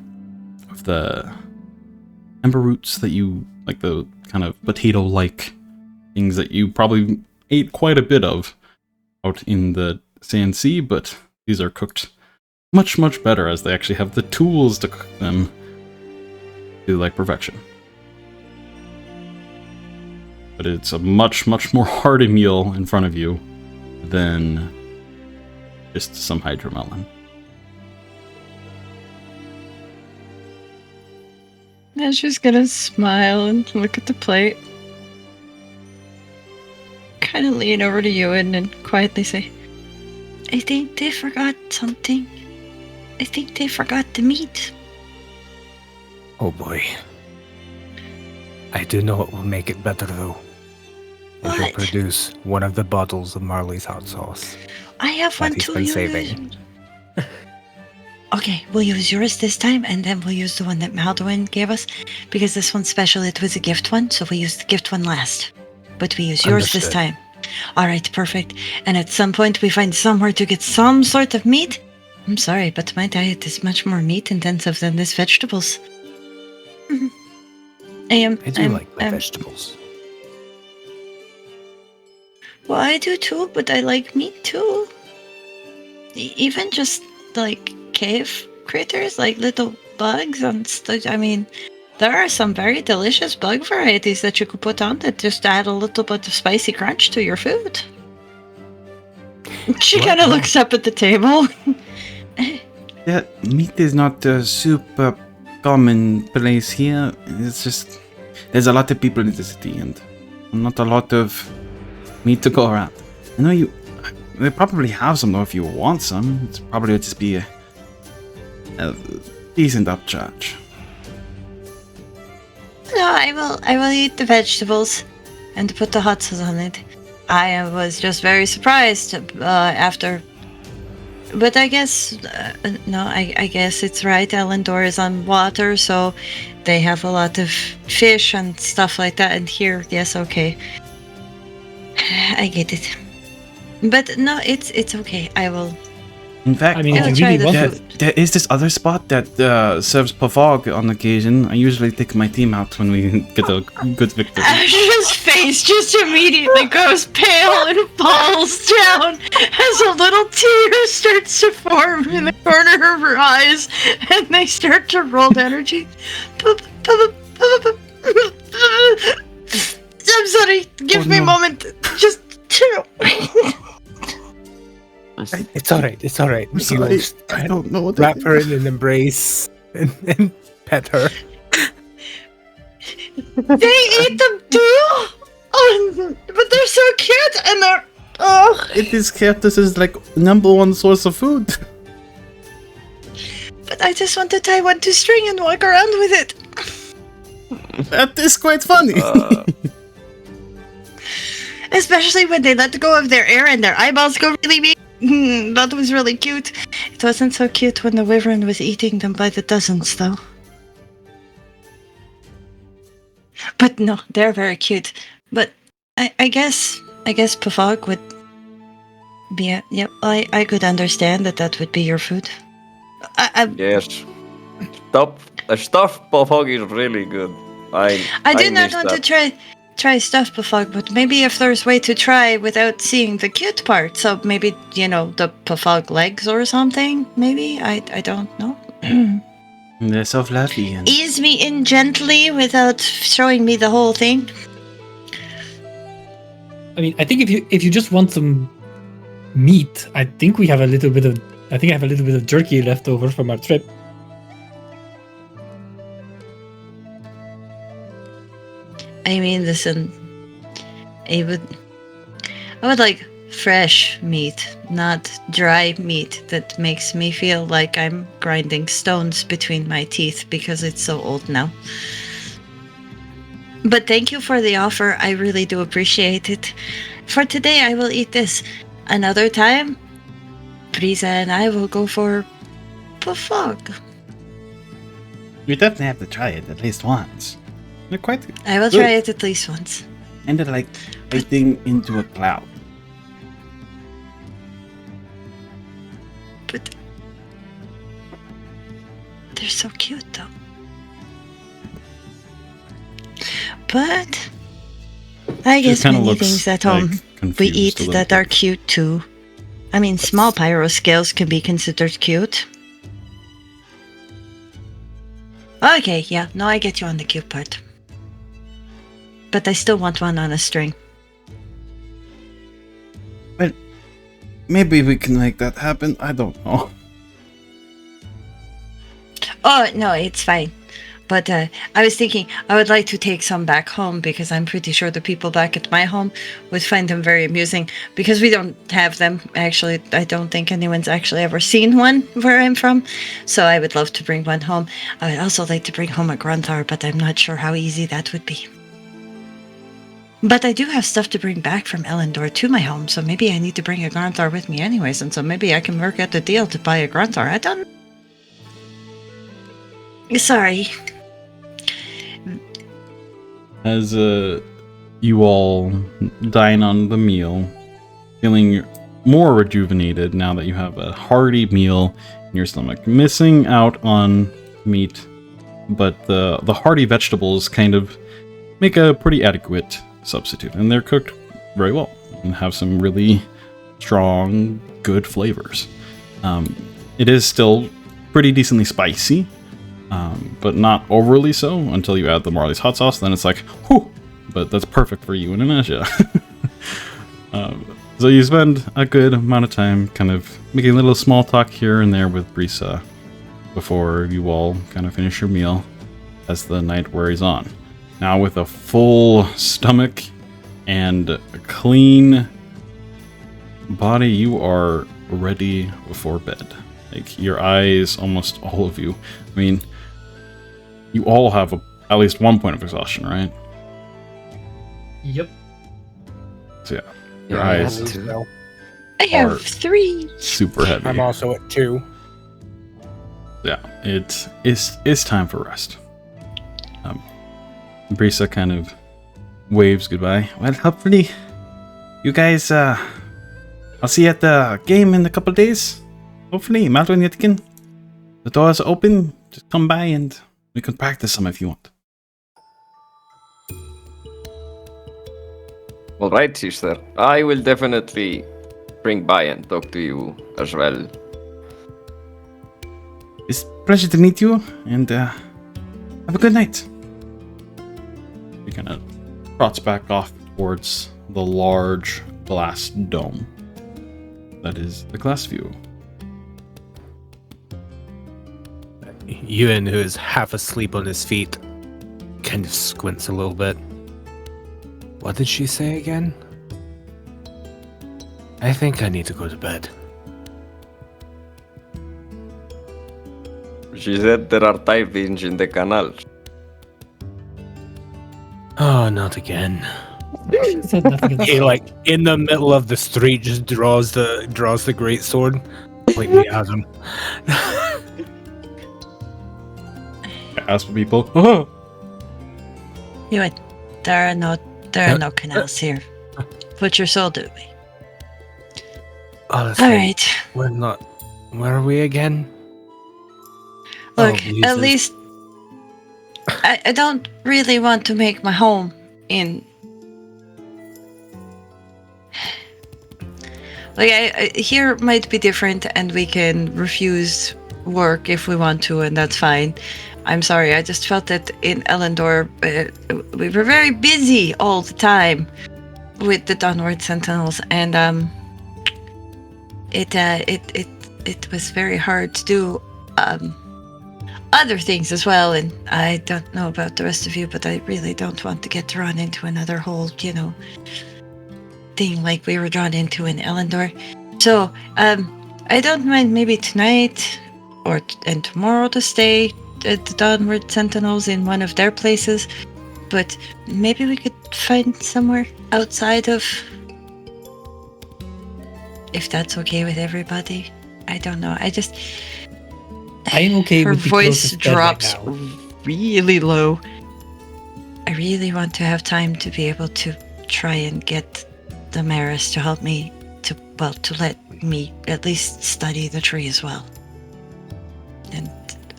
S1: of the ember roots that you like, the kind of potato-like things that you probably ate quite a bit of out in the Sand Sea, but these are cooked much, much better as they actually have the tools to cook them to like perfection. But it's a much, much more hearty meal in front of you than just some hydromelon.
S4: I'm just gonna smile and look at the plate. Kind of lean over to Euan and quietly say, I think they forgot something. I think they forgot the meat.
S6: Oh boy. I do know it will make it better though. And he'll
S4: What?
S6: produce one of the bottles of Marley's hot sauce.
S4: I have
S6: That
S4: one
S6: he's
S4: too.
S6: been
S4: you
S6: saving.
S4: use- Okay, we'll use yours this time, and then we'll use the one that Maldorwen gave us, because this one's special. It was a gift one, so we use the gift one last. But we use yours this
S6: Understood.
S4: time. All right, perfect. And at some point, we find somewhere to get some sort of meat. I'm sorry, but my diet is much more meat intensive than this vegetables.
S6: I do like my vegetables.
S4: Well, I do too, but I like meat too. Even just like cave critters, like little bugs and stuff. I mean, there are some very delicious bug varieties that you could put on that just add a little bit of spicy crunch to your food. She
S6: What?
S4: kind of looks up at the table.
S7: Yeah, meat is not a super commonplace here. It's just there's a lot of people in the city and not a lot of meat to go around. I know they probably have some though if you want some. It's probably would just be a decent upcharge.
S4: No, I will eat the vegetables and put the hot sauce on it. I was just very surprised after. But I guess, no, I guess it's right. Elendor is on water, so they have a lot of fish and stuff like that. And here, yes, okay. I get it. But no, it's okay. I will.
S7: In fact,
S2: I mean,
S4: I'll
S2: if you
S4: try
S2: really
S4: the
S2: want
S7: there,
S2: it,
S4: food.
S7: there is this other spot that serves pavog on occasion. I usually take my team out when we get a good victory.
S4: Asha's face just immediately goes pale and falls down as a little tear starts to form in the corner of her eyes, and they start to roll down her cheeks. I'm sorry. Give me a moment. Just.
S6: It's alright, it's alright.
S7: I'm sorry, I don't know what
S6: Wrap her in an embrace and pet her.
S4: They eat them too. Oh, but they're so cute, and they're. Oh.
S7: It is kept. This is like #1 source of food.
S4: But I just want to tie one to string and walk around with it.
S7: That is quite funny.
S4: Especially when they let go of their air and their eyeballs go really big. That was really cute. It wasn't so cute when the wyvern was eating them by the dozens, though. But no, they're very cute. But I guess Pavog would be. Yep, I could understand that would be your food.
S5: Yes. Stuffed pavog is really good.
S4: I do not want to try stuffed pavog, but maybe if there's way to try without seeing the cute part. So maybe, the pavog legs or something. Maybe I don't know.
S7: They're so fluffy. And
S4: Ease me in gently without showing me the whole thing.
S2: I mean, I think if you just want some meat, I think I have a little bit of jerky left over from our trip.
S4: I mean, listen, I would like fresh meat, not dry meat that makes me feel like I'm grinding stones between my teeth because it's so old now. But thank you for the offer. I really do appreciate it. For today, I will eat this. Another time, Frieza and I will go for pavog.
S7: you definitely have to try it at least once. They're quite
S4: I will
S7: good.
S4: try it at least once.
S7: And they're like biting into a cloud.
S4: But they're so cute, though. But I
S1: She
S4: guess
S1: kinda
S4: many
S1: looks,
S4: things at
S1: like,
S4: home we
S1: confused
S4: eat
S1: a little
S4: that
S1: bit.
S4: are cute too. I mean, small pyro scales can be considered cute. Okay, yeah, no, I get you on the cute part. But I still want one on a string.
S7: But maybe we can make that happen. I don't know.
S4: Oh, no, it's fine. But I was thinking I would like to take some back home because I'm pretty sure the people back at my home would find them very amusing because we don't have them. Actually, I don't think anyone's actually ever seen one where I'm from. So I would love to bring one home. I would also like to bring home a gruntar, but I'm not sure how easy that would be. But I do have stuff to bring back from Ellendor to my home, so maybe I need to bring a gruntar with me anyways, and so maybe I can work out the deal to buy a gruntar. I don't... Sorry.
S1: As you all dine on the meal, feeling more rejuvenated now that you have a hearty meal in your stomach, missing out on meat, but the hearty vegetables kind of make a pretty adequate substitute, and they're cooked very well and have some really strong, good flavors. It is still pretty decently spicy, but not overly so until you add the Marley's hot sauce. Then it's like, whew, but that's perfect for you and Asja. So you spend a good amount of time kind of making a little small talk here and there with Brisa before you all kind of finish your meal as the night wears on. Now with a full stomach and a clean body, you are ready for bed. Like, your eyes, almost all of you. I mean, you all have at least one point of exhaustion, right?
S2: Yep.
S1: So yeah, your
S8: Yeah, I
S1: eyes
S8: have to.
S6: So,
S4: I have
S1: Are-
S4: 3.
S1: super heavy.
S6: I'm also at 2.
S1: Yeah, it's time for rest. Brisa kind of waves goodbye.
S7: Well, hopefully, you guys, I'll see you at the game in a couple of days. Hopefully, Maldorwen Yetkin. The door's open. Just come by and we can practice some if you want.
S5: All right, sister. I will definitely bring by and talk to you as well.
S7: It's a pleasure to meet you, and have a good night.
S1: He kind of trots back off towards the large glass dome. That is the glass view.
S6: Euan, who is half asleep on his feet, kind of squints a little bit. What did she say again? I think I need to go to bed.
S5: She said there are typhoons in the canals.
S6: Oh, not again.
S2: Said nothing.
S6: He, like, in the middle of the street, just draws the greatsword, completely at him.
S1: Ask for people. Oh!
S4: Euan, there are no canals here. Put your soul to me.
S6: Oh, that's
S4: All
S6: right.
S4: right.
S6: We're not. Where are we again?
S4: Look,
S6: Oh,
S4: at
S6: Jesus.
S4: least I don't really want to make my home in. Like, I here might be different, and we can refuse work if we want to, and that's fine. I'm sorry, I just felt that in Ellendor, we were very busy all the time with the Dawnward Sentinels, and it was very hard to do other things as well. And I don't know about the rest of you, but I really don't want to get drawn into another whole, thing like we were drawn into in Ellendor. So I don't mind maybe tonight and tomorrow to stay at the Dawnward Sentinels in one of their places, but maybe we could find somewhere outside of, if that's okay with everybody. I don't know. I
S2: I'm okay
S4: her
S2: with the
S4: voice
S2: closest bed right
S4: drops
S2: now.
S4: really low. I really want to have time to be able to try and get the Maris to help me to let me at least study the tree as well. And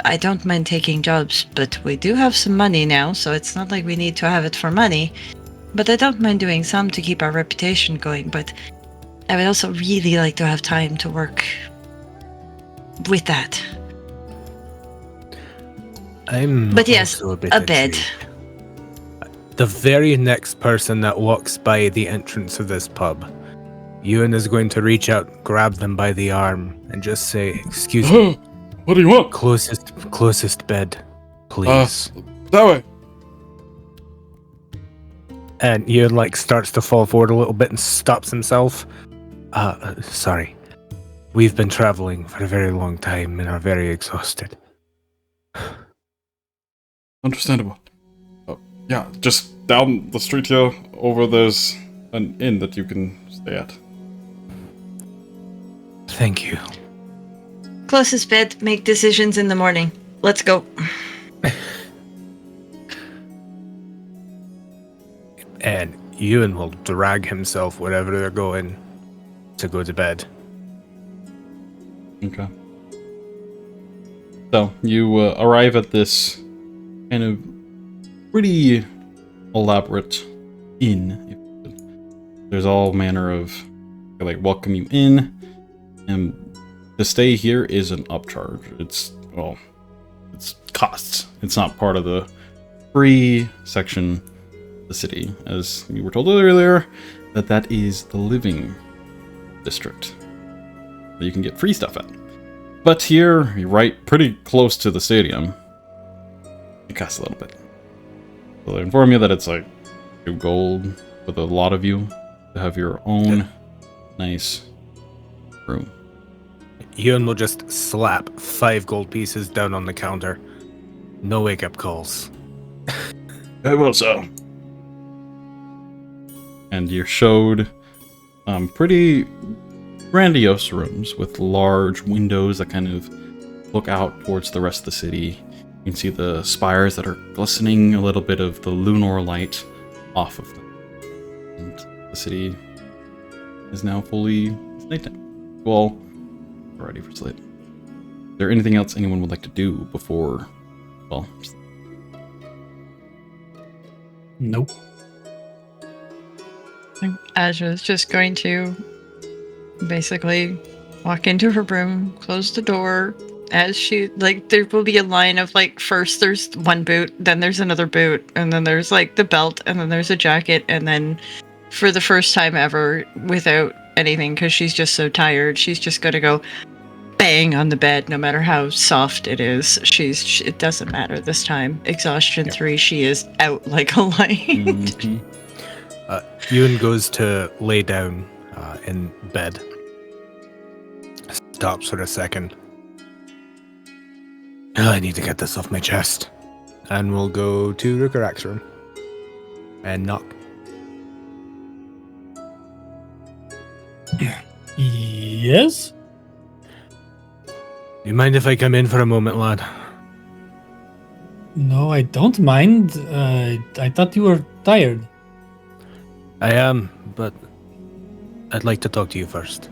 S4: I don't mind taking jobs, but we do have some money now, so it's not like we need to have it for money. But I don't mind doing some to keep our reputation going, but I would also really like to have time to work with that.
S6: But
S4: yes,
S6: also
S4: a bed.
S6: intrigued. The very next person that walks by the entrance of this pub, Euan is going to reach out, grab them by the arm, and just say, "Excuse me,
S1: What do you want?
S6: closest bed, please."
S1: That way.
S6: And Euan starts to fall forward a little bit and stops himself. Sorry. We've been traveling for a very long time and are very exhausted.
S1: Understandable. Oh, yeah, just down the street here, over there's an inn that you can stay at.
S6: Thank you.
S4: Closest bed, make decisions in the morning. Let's go.
S6: And Euan will drag himself wherever they're going to go to bed.
S1: Okay. So, you arrive at this kind of pretty elaborate inn. There's all manner of, welcome you in, and to stay here is an upcharge. It's costs. It's not part of the free section of the city, as you were told earlier, that is the living district that you can get free stuff at. But here, you're right pretty close to the stadium. It costs a little bit. So they inform you that it's 2 gold with a lot of you to have your own nice room.
S6: Euan will just slap 5 gold pieces down on the counter. No wake-up calls.
S1: I will so. And you're showed pretty grandiose rooms with large windows that kind of look out towards the rest of the city. You can see the spires that are glistening, a little bit of the lunar light off of them. And the city is now fully nighttime. Well, ready for sleep. Is there anything else anyone would like to do before, sleep?
S2: Nope.
S4: Asja is just going to basically walk into her room, close the door. As she, there will be a line of, first there's one boot, then there's another boot, and then there's, the belt, and then there's a jacket, and then for the first time ever, without anything, because she's just so tired, she's just going to go bang on the bed, no matter how soft it is. It doesn't matter this time. Exhaustion 3, she is out like a light.
S1: Mm-hmm.
S6: Euan goes to lay down in bed. Stops for a second. I need to get this off my chest. And we'll go to Rhukkarrak's room. And knock.
S2: Yes?
S6: You mind if I come in for a moment, lad?
S2: No, I don't mind. I thought you were tired.
S6: I am, but I'd like to talk to you first.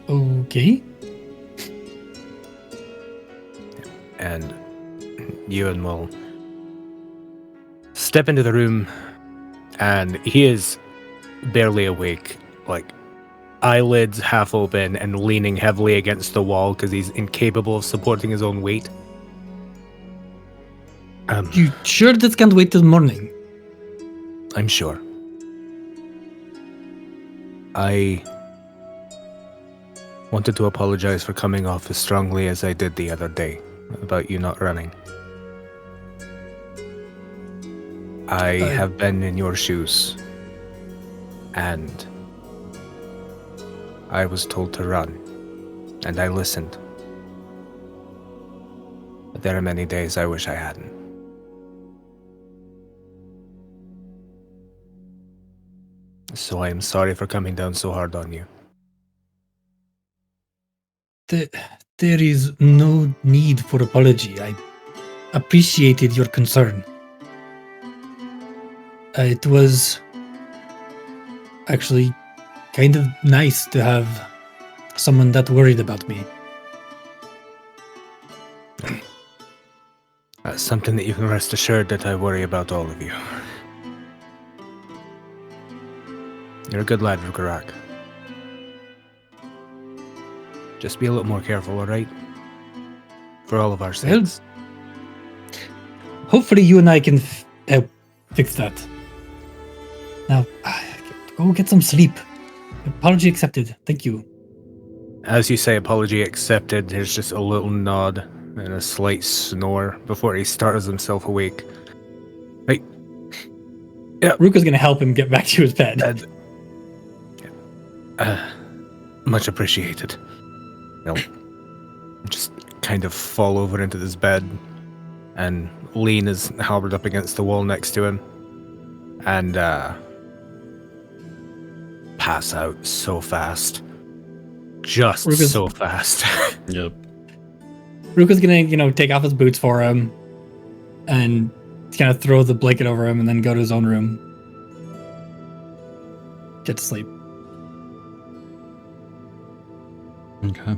S2: Okay.
S6: And Euan will step into the room, and he is barely awake, eyelids half open and leaning heavily against the wall because he's incapable of supporting his own weight.
S2: You sure this can't wait till morning?
S6: I'm sure. I wanted to apologize for coming off as strongly as I did the other day about you not running. I have been in your shoes, and I was told to run, and I listened. But there are many days I wish I hadn't. So I am sorry for coming down so hard on you.
S2: There is no need for apology. I appreciated your concern. It was actually kind of nice to have someone that worried about me.
S6: That's something that you can rest assured that I worry about all of you. You're a good lad, Rhukkarrak. Just be a little more careful, alright? For all of our sakes.
S2: Hopefully you and I can fix that. Now, go get some sleep. Apology accepted. Thank you.
S6: As you say apology accepted, there's just a little nod and a slight snore before he startles himself awake. Right. Yeah.
S2: Ruka's gonna help him get back to his bed.
S6: Much appreciated. Well, just kind of fall over into this bed and lean his halberd up against the wall next to him and pass out so fast. Just so fast.
S1: Yep.
S2: Ruka's gonna, take off his boots for him and kind of throw the blanket over him and then go to his own room. Get to sleep.
S1: Okay.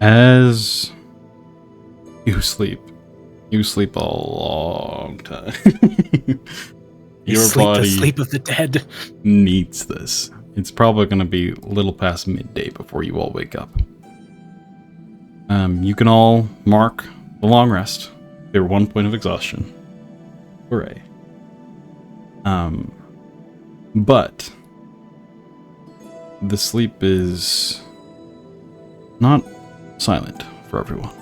S1: As you sleep a long time. Your body
S6: the sleep of the dead
S1: needs this. It's probably going to be a little past midday before you all wake up. You can all mark the long rest. Your 1 point of exhaustion. Hooray. But the sleep is not silent for everyone.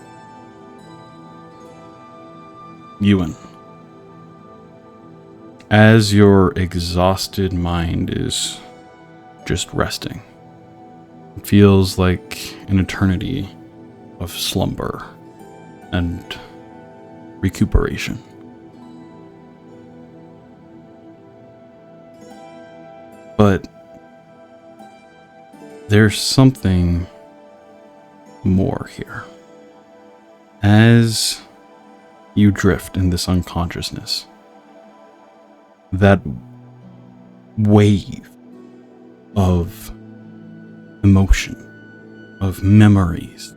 S1: Euan, as your exhausted mind is just resting, it feels like an eternity of slumber and recuperation. But there's something more here. As you drift in this unconsciousness, that wave of emotion, of memories,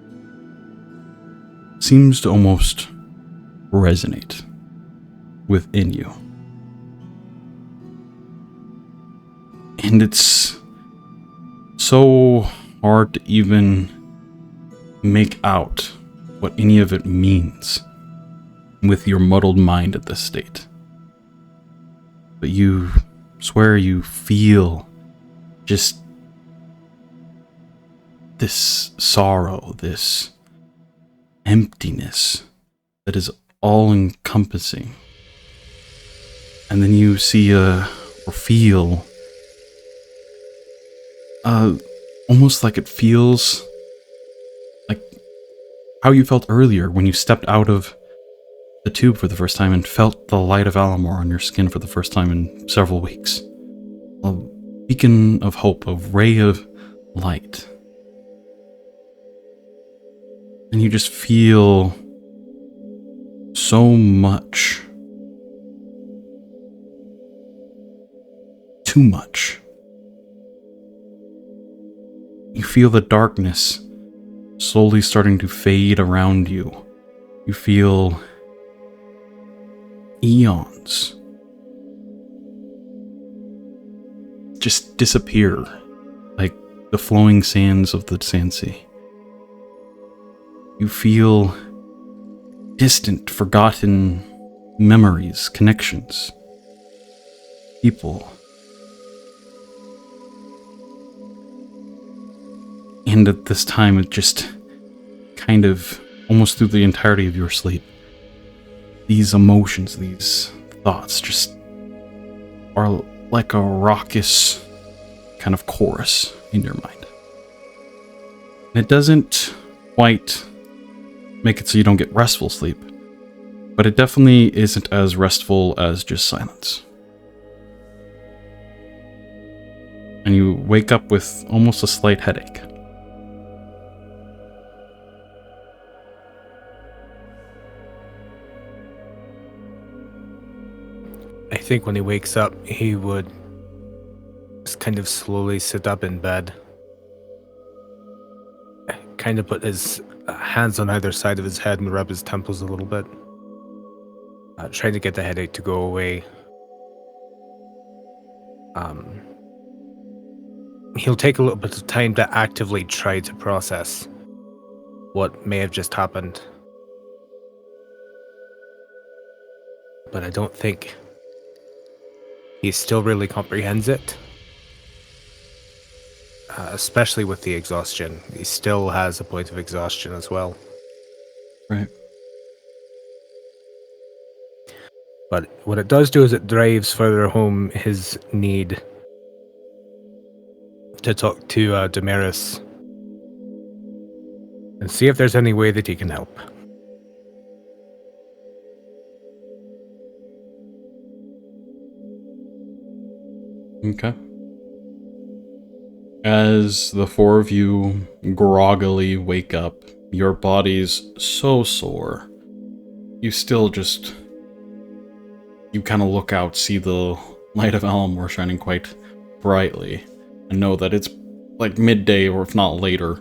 S1: seems to almost resonate within you. And it's so hard to even make out what any of it means with your muddled mind at this state. But you swear you feel just this sorrow, this emptiness that is all-encompassing. And then you see or feel almost like it feels like how you felt earlier when you stepped out of the tube for the first time and felt the light of Alamor on your skin for the first time in several weeks. A beacon of hope, a ray of light. And you just feel so much. Too much. You feel the darkness slowly starting to fade around you. You feel eons just disappear like the flowing sands of the sand sea. You feel distant, forgotten memories, connections, people. And at this time, it just kind of, almost through the entirety of your sleep, these emotions, these thoughts just are like a raucous kind of chorus in your mind. And it doesn't quite make it so you don't get restful sleep, but it definitely isn't as restful as just silence. And you wake up with almost a slight headache.
S6: I think when he wakes up, he would just kind of slowly sit up in bed, kind of put his hands on either side of his head and rub his temples a little bit, trying to get the headache to go away. He'll take a little bit of time to actively try to process what may have just happened. But I don't think he still really comprehends it. Especially with the exhaustion. He still has a point of exhaustion as well.
S1: Right.
S6: But what it does do is it drives further home his need to talk to Damaris and see if there's any way that he can help.
S1: Okay. As the four of you groggily wake up, your body's so sore. You still just... You kind of look out, see the light of Elmore shining quite brightly, and know that it's like midday or if not later.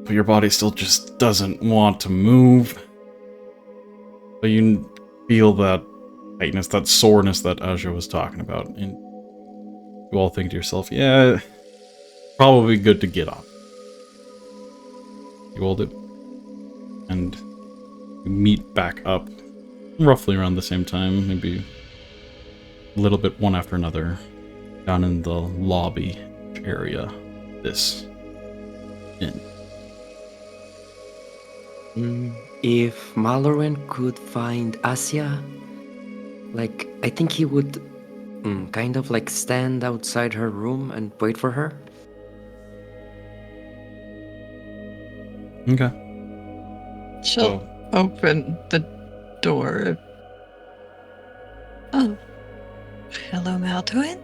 S1: But your body still just doesn't want to move. But you feel that tightness, that soreness that Asja was talking about, and you all think to yourself, yeah, probably good to get up. You all do. And you meet back up roughly around the same time, maybe a little bit one after another, down in the lobby area. This inn.
S8: If Maldorwen could find Asja, like, I think he would kind of like stand outside her room and wait for her.
S1: Okay.
S4: She'll open the door. Oh. Hello, Maldorwen.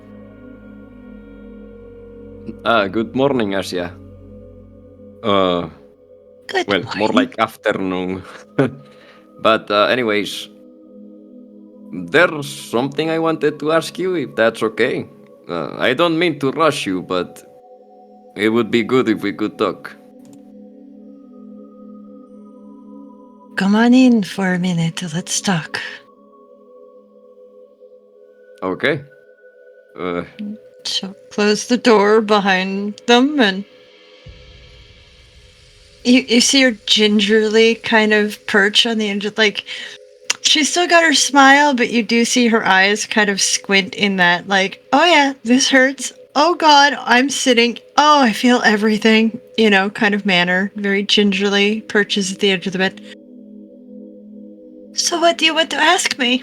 S5: Good morning, Asja.
S4: Good
S5: Well,
S4: morning.
S5: more like afternoon. But anyways, there's something I wanted to ask you, if that's okay. I don't mean to rush you, but it would be good if we could talk.
S4: Come on in for a minute. Let's talk.
S5: Okay.
S4: She'll close the door behind them, and you see her gingerly kind of perch on the edge of, like, she's still got her smile, but you do see her eyes kind of squint in that, like, oh yeah, this hurts. Oh god, I'm sitting. Oh, I feel everything, kind of manner. Very gingerly perches at the edge of the bed. So what do you want to ask me?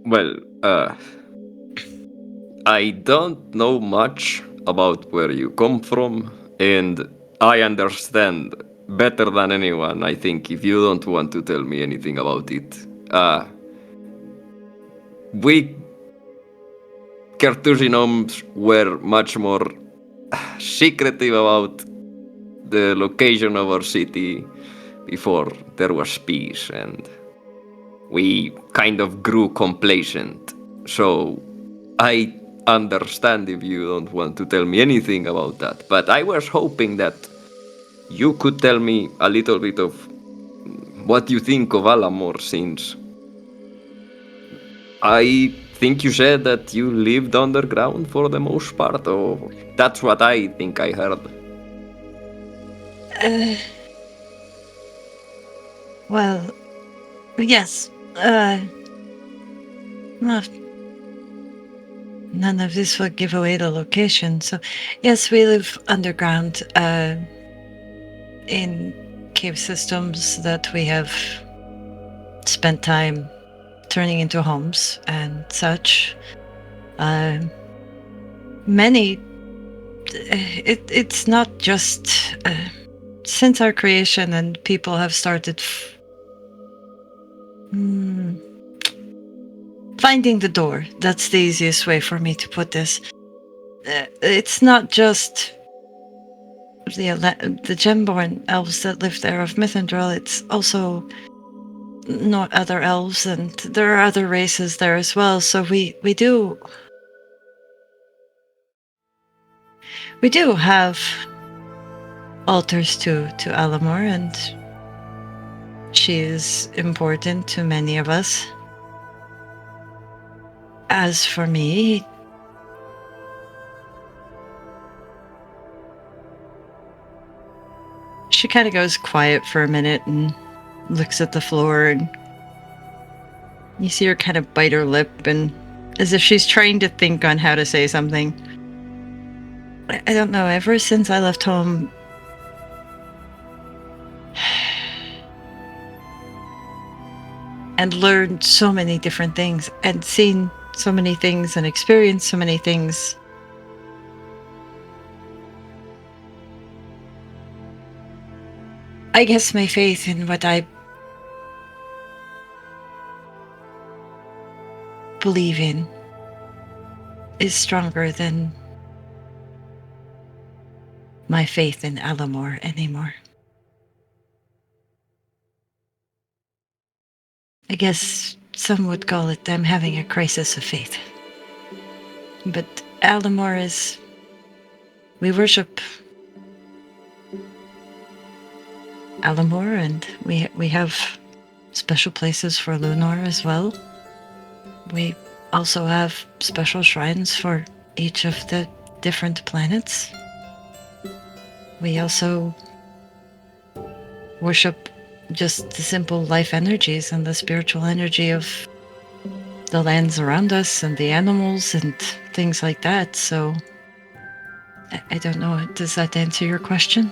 S5: Well, I don't know much about where you come from, and I understand better than anyone, I think, if you don't want to tell me anything about it. We Carthusians were much more secretive about the location of our city before there was peace, and we kind of grew complacent. So I understand if you don't want to tell me anything about that, but I was hoping that you could tell me a little bit of what you think of Alamor, since I think you said that you lived underground for the most part, or that's what I think I heard.
S4: Well, yes. None of this will give away the location. So, yes, we live underground, in cave systems that we have spent time turning into homes and such. It's not just since our creation, and people have started finding the door. That's the easiest way for me to put this. It's not just the gemborn elves that live there of Mythendril. It's also not other elves, and there are other races there as well. So we We do have altars to Alamor, and she is important to many of us. As for me, she kind of goes quiet for a minute and looks at the floor, and you see her kind of bite her lip, and as if she's trying to think on how to say something. I don't know, ever since I left home, and learned so many different things, and seen so many things, and experienced so many things, I guess my faith in what I believe in is stronger than my faith in Alamor anymore. I guess some would call it I'm having a crisis of faith. But Alamor is... we worship Alamor, and we have special places for Lunar as well. We also have special shrines for each of the different planets. We also worship just the simple life energies and the spiritual energy of the lands around us and the animals and things like that. So I don't know, does that answer your question?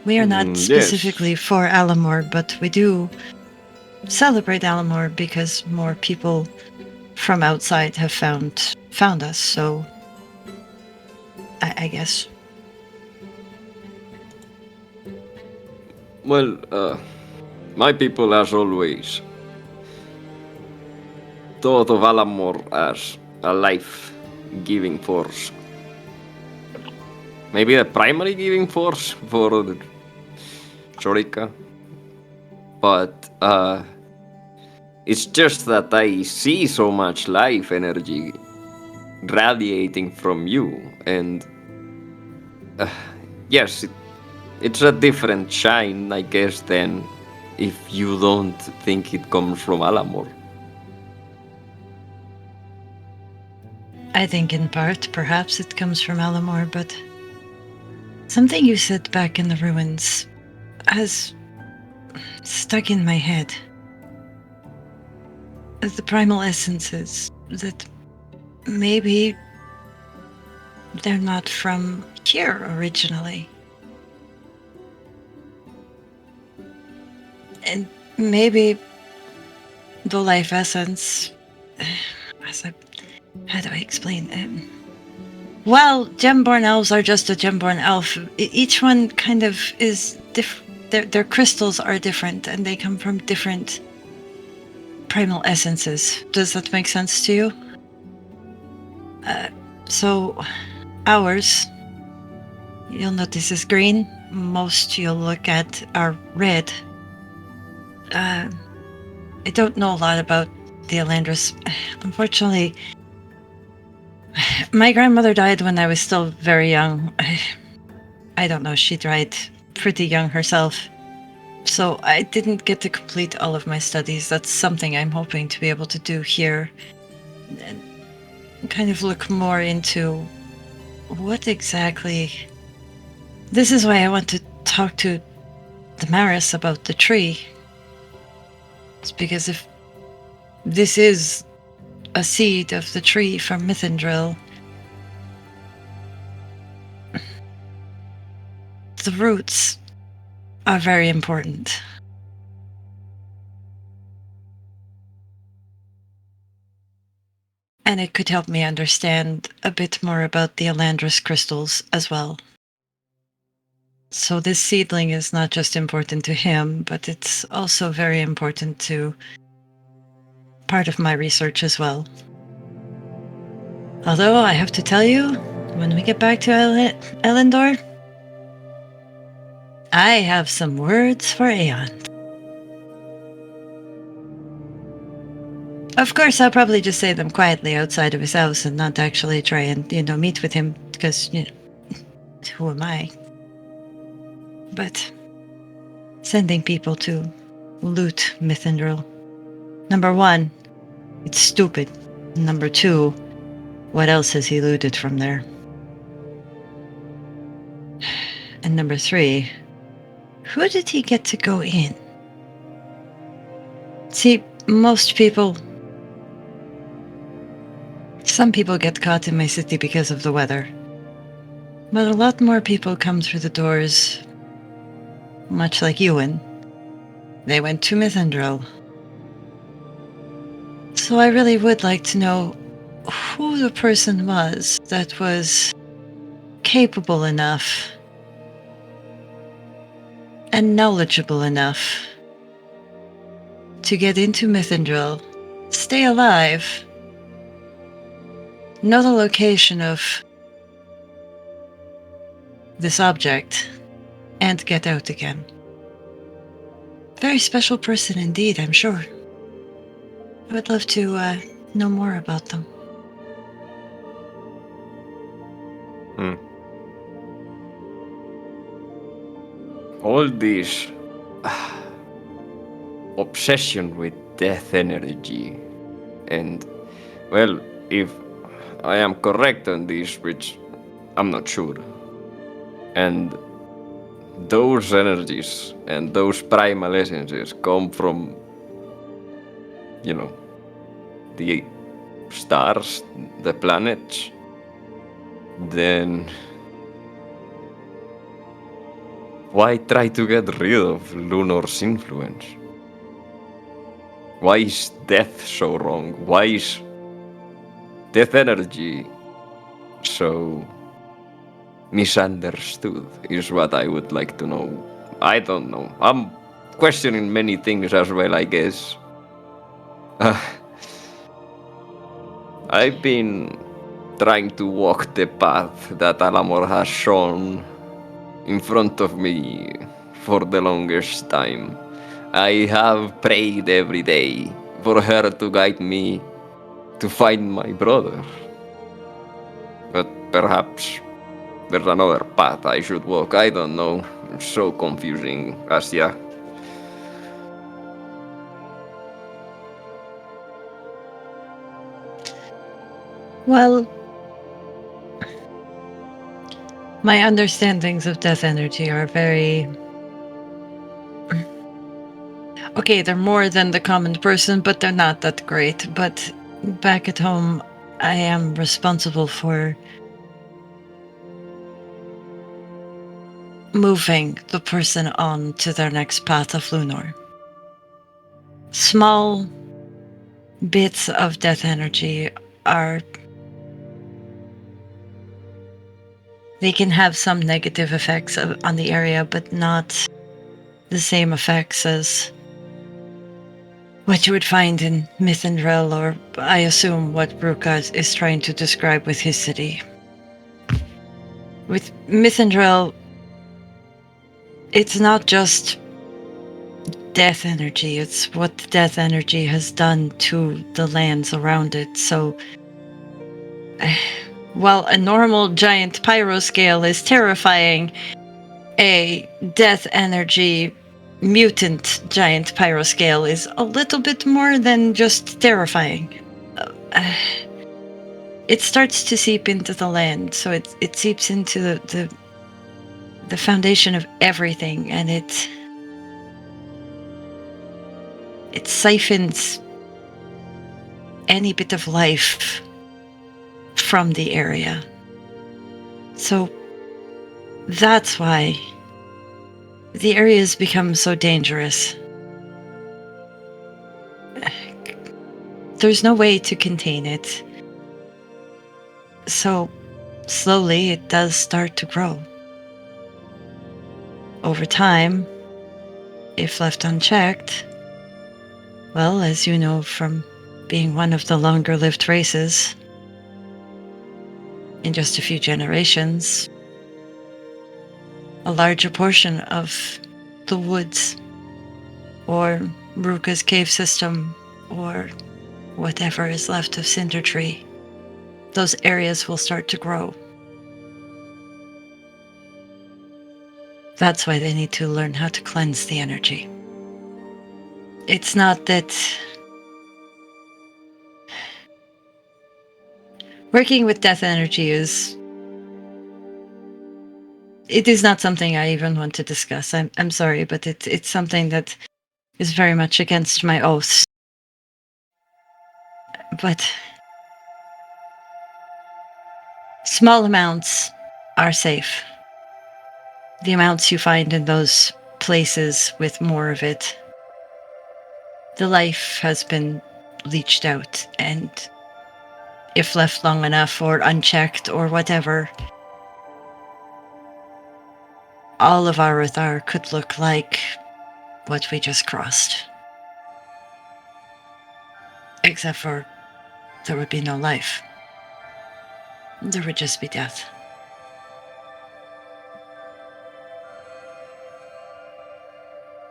S4: We are not specifically for Alamor, but we do celebrate Alamor because more people from outside have found us, so I guess.
S5: Well, my people, as always, thought of Alamor as a life-giving force. Maybe the primary giving force for the Chorica. But it's just that I see so much life energy radiating from you, and yes, it's a different shine, I guess, than if you don't think it comes from Alamor.
S4: I think in part, perhaps it comes from Alamor, but something you said back in the ruins has stuck in my head. The primal essences, that maybe they're not from here originally. And maybe the life essence, how do I explain? Well, gemborn elves are just a gemborn elf. Each one kind of is different. Their crystals are different, and they come from different primal essences. Does that make sense to you? So, ours, you'll notice, is green. Most you'll look at are red. I don't know a lot about the Elandris. Unfortunately, my grandmother died when I was still very young. I don't know, she died pretty young herself. So I didn't get to complete all of my studies. That's something I'm hoping to be able to do here. And kind of look more into what exactly... This is why I want to talk to Damaris about the tree. It's because if this is a seed of the tree from Mythendrill, the roots are very important. And it could help me understand a bit more about the Elandris crystals as well. So this seedling is not just important to him, but it's also very important to part of my research as well. Although I have to tell you, when we get back to Elendor, I have some words for Euan. Of course, I'll probably just say them quietly outside of his house and not actually try and, meet with him because, who am I? But sending people to loot Mithendril. Number one, it's stupid. Number two, what else has he looted from there? And number three, who did he get to go in? See, some people get caught in my city because of the weather. But a lot more people come through the doors, much like Euan. They went to Mithendril. So I really would like to know who the person was that was capable enough and knowledgeable enough to get into Mithendril, stay alive, know the location of this object, and get out again. Very special person indeed, I'm sure. I would love to know more about them.
S5: All this obsession with death energy, and, well, if I am correct on this, which I'm not sure, and those energies and those primal essences come from, the stars, the planets, then why try to get rid of Lunar's influence? Why is death so wrong? Why is death energy so misunderstood is what I would like to know. I don't know. I'm questioning many things as well, I guess. I've been trying to walk the path that Alamor has shown in front of me for the longest time. I have prayed every day for her to guide me to find my brother. But perhaps there's another path I should walk. I don't know. It's so confusing, Asja.
S4: Well, my understandings of death energy are very... Okay, they're more than the common person, but they're not that great. But back at home, I am responsible for moving the person on to their next path of Lunar. Small bits of death energy they can have some negative effects on the area, but not the same effects as what you would find in Mithendril, or I assume what Rhukkarrak is trying to describe with his city. With Mithendril, it's not just death energy, it's what the death energy has done to the lands around it. So, while a normal giant pyro scale is terrifying, a death energy mutant giant pyro scale is a little bit more than just terrifying. It starts to seep into the land, so it seeps into the foundation of everything, and it siphons any bit of life from the area. So that's why the area has become so dangerous. There's no way to contain it. So slowly it does start to grow. Over time, if left unchecked, well, as you know from being one of the longer lived races, in just a few generations, a larger portion of the woods, or Ruka's cave system, or whatever is left of Cinder Tree, those areas will start to grow. That's why they need to learn how to cleanse the energy. It's not that working with death energy is not something I even want to discuss. I'm sorry, but it's something that is very much against my oaths. But small amounts are safe. The amounts you find in those places with more of it, the life has been leached out, and if left long enough or unchecked or whatever, all of Aruthar could look like what we just crossed. Except for there would be no life. There would just be death.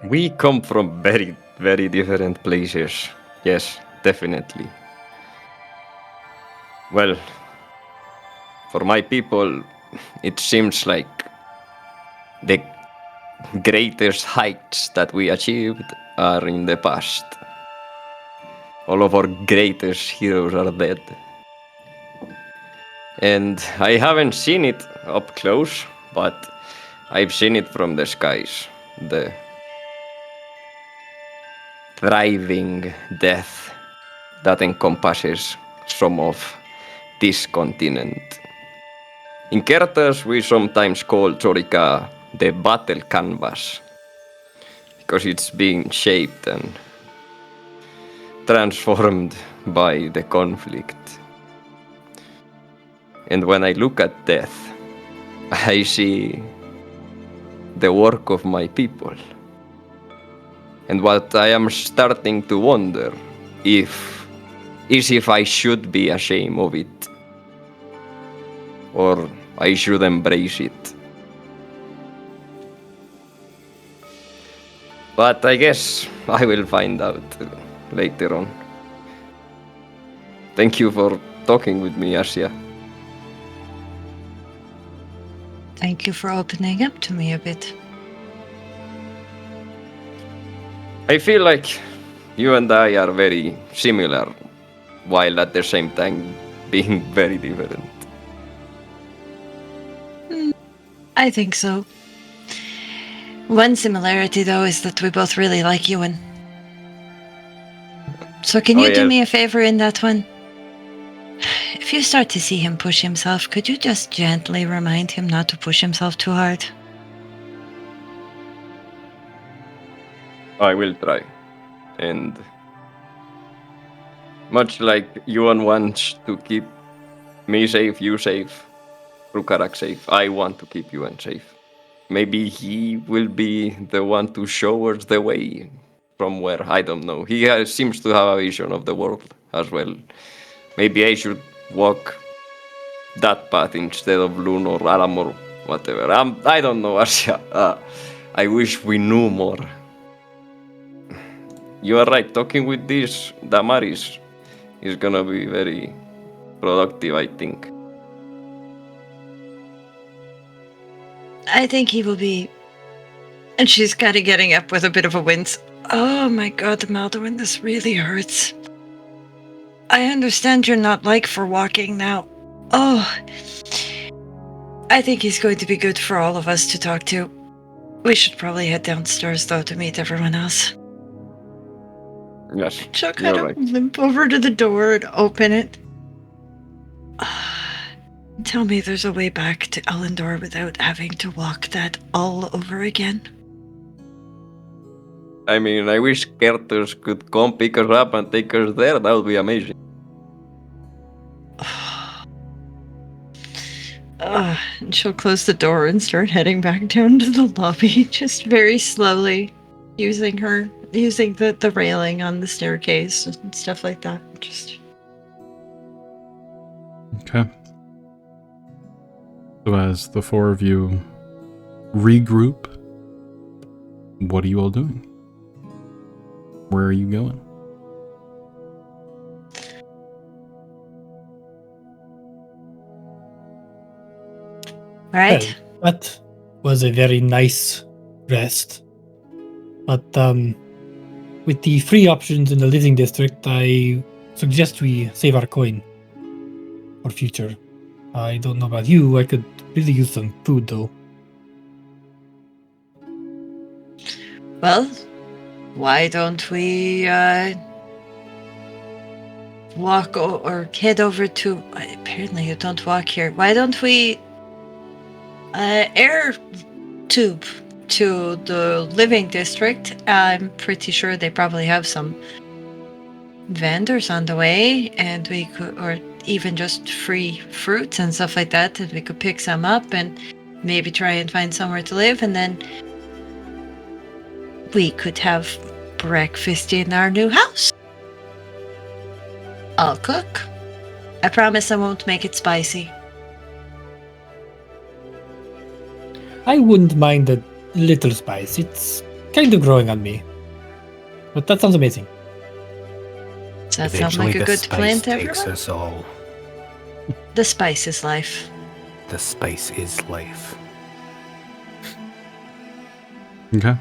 S5: We come from very, very different places. Yes, definitely. Well, for my people, it seems like the greatest heights that we achieved are in the past. All of our greatest heroes are dead. And I haven't seen it up close, but I've seen it from the skies. The thriving death that encompasses some of this continent. In Kertas, we sometimes call Zorika the battle canvas, because it's being shaped and transformed by the conflict. And when I look at death, I see the work of my people. And what I am starting to wonder is if I should be ashamed of it, or I should embrace it. But I guess I will find out later on. Thank you for talking with me, Asja.
S4: Thank you for opening up to me a bit.
S5: I feel like you and I are very similar, while at the same time being very different.
S4: I think so. One similarity, though, is that we both really like Euan. So can you do me a favor in that one? If you start to see him push himself, could you just gently remind him not to push himself too hard?
S5: I will try. And much like Yuan wants to keep me safe, you safe, Rhukkarrak safe, I want to keep Yuan safe. Maybe he will be the one to show us the way from where, I don't know. He seems to have a vision of the world as well. Maybe I should walk that path instead of Lune or Alam or whatever. I don't know, Asja. I wish we knew more. You are right, talking with this Damaris is gonna be very productive, I think.
S4: I think he will be. And she's kind of getting up with a bit of a wince. Oh my god, Maldorwen, this really hurts. I understand you're not like for walking now. Oh. I think he's going to be good for all of us to talk to. We should probably head downstairs, though, to meet everyone else.
S5: Yes,
S4: She'll kind
S5: you're
S4: of
S5: right.
S4: limp over to the door and open it. Tell me there's a way back to Elendor without having to walk that all over again.
S5: I mean, I wish Kertus could come pick us up and take us there. That would be amazing.
S4: And she'll close the door and start heading back down to the lobby, just very slowly, using the railing on the staircase and stuff like that. Just
S1: Okay. So as the four of you regroup, what are you all doing? Where are you going?
S4: Right?
S2: Well, that was a very nice rest. But with the free options in the living district, I suggest we save our coin for future. I don't know about you. I could really use some food, though.
S4: Well, why don't we walk or head over to... Apparently you don't walk here. Why don't we air tube to the living district? I'm pretty sure they probably have some vendors on the way, and we could, or even just free fruits and stuff like that, and we could pick some up and maybe try and find somewhere to live, and then we could have breakfast in our new house. I'll cook. I promise I won't make it spicy.
S2: I wouldn't mind a little spice. It's kind of growing on me. But that sounds amazing.
S4: Does that sound like a
S6: the
S4: good plan
S6: spice
S4: to
S6: takes
S4: everyone?
S6: us all.
S4: The spice is life.
S6: The spice is life.
S1: Okay.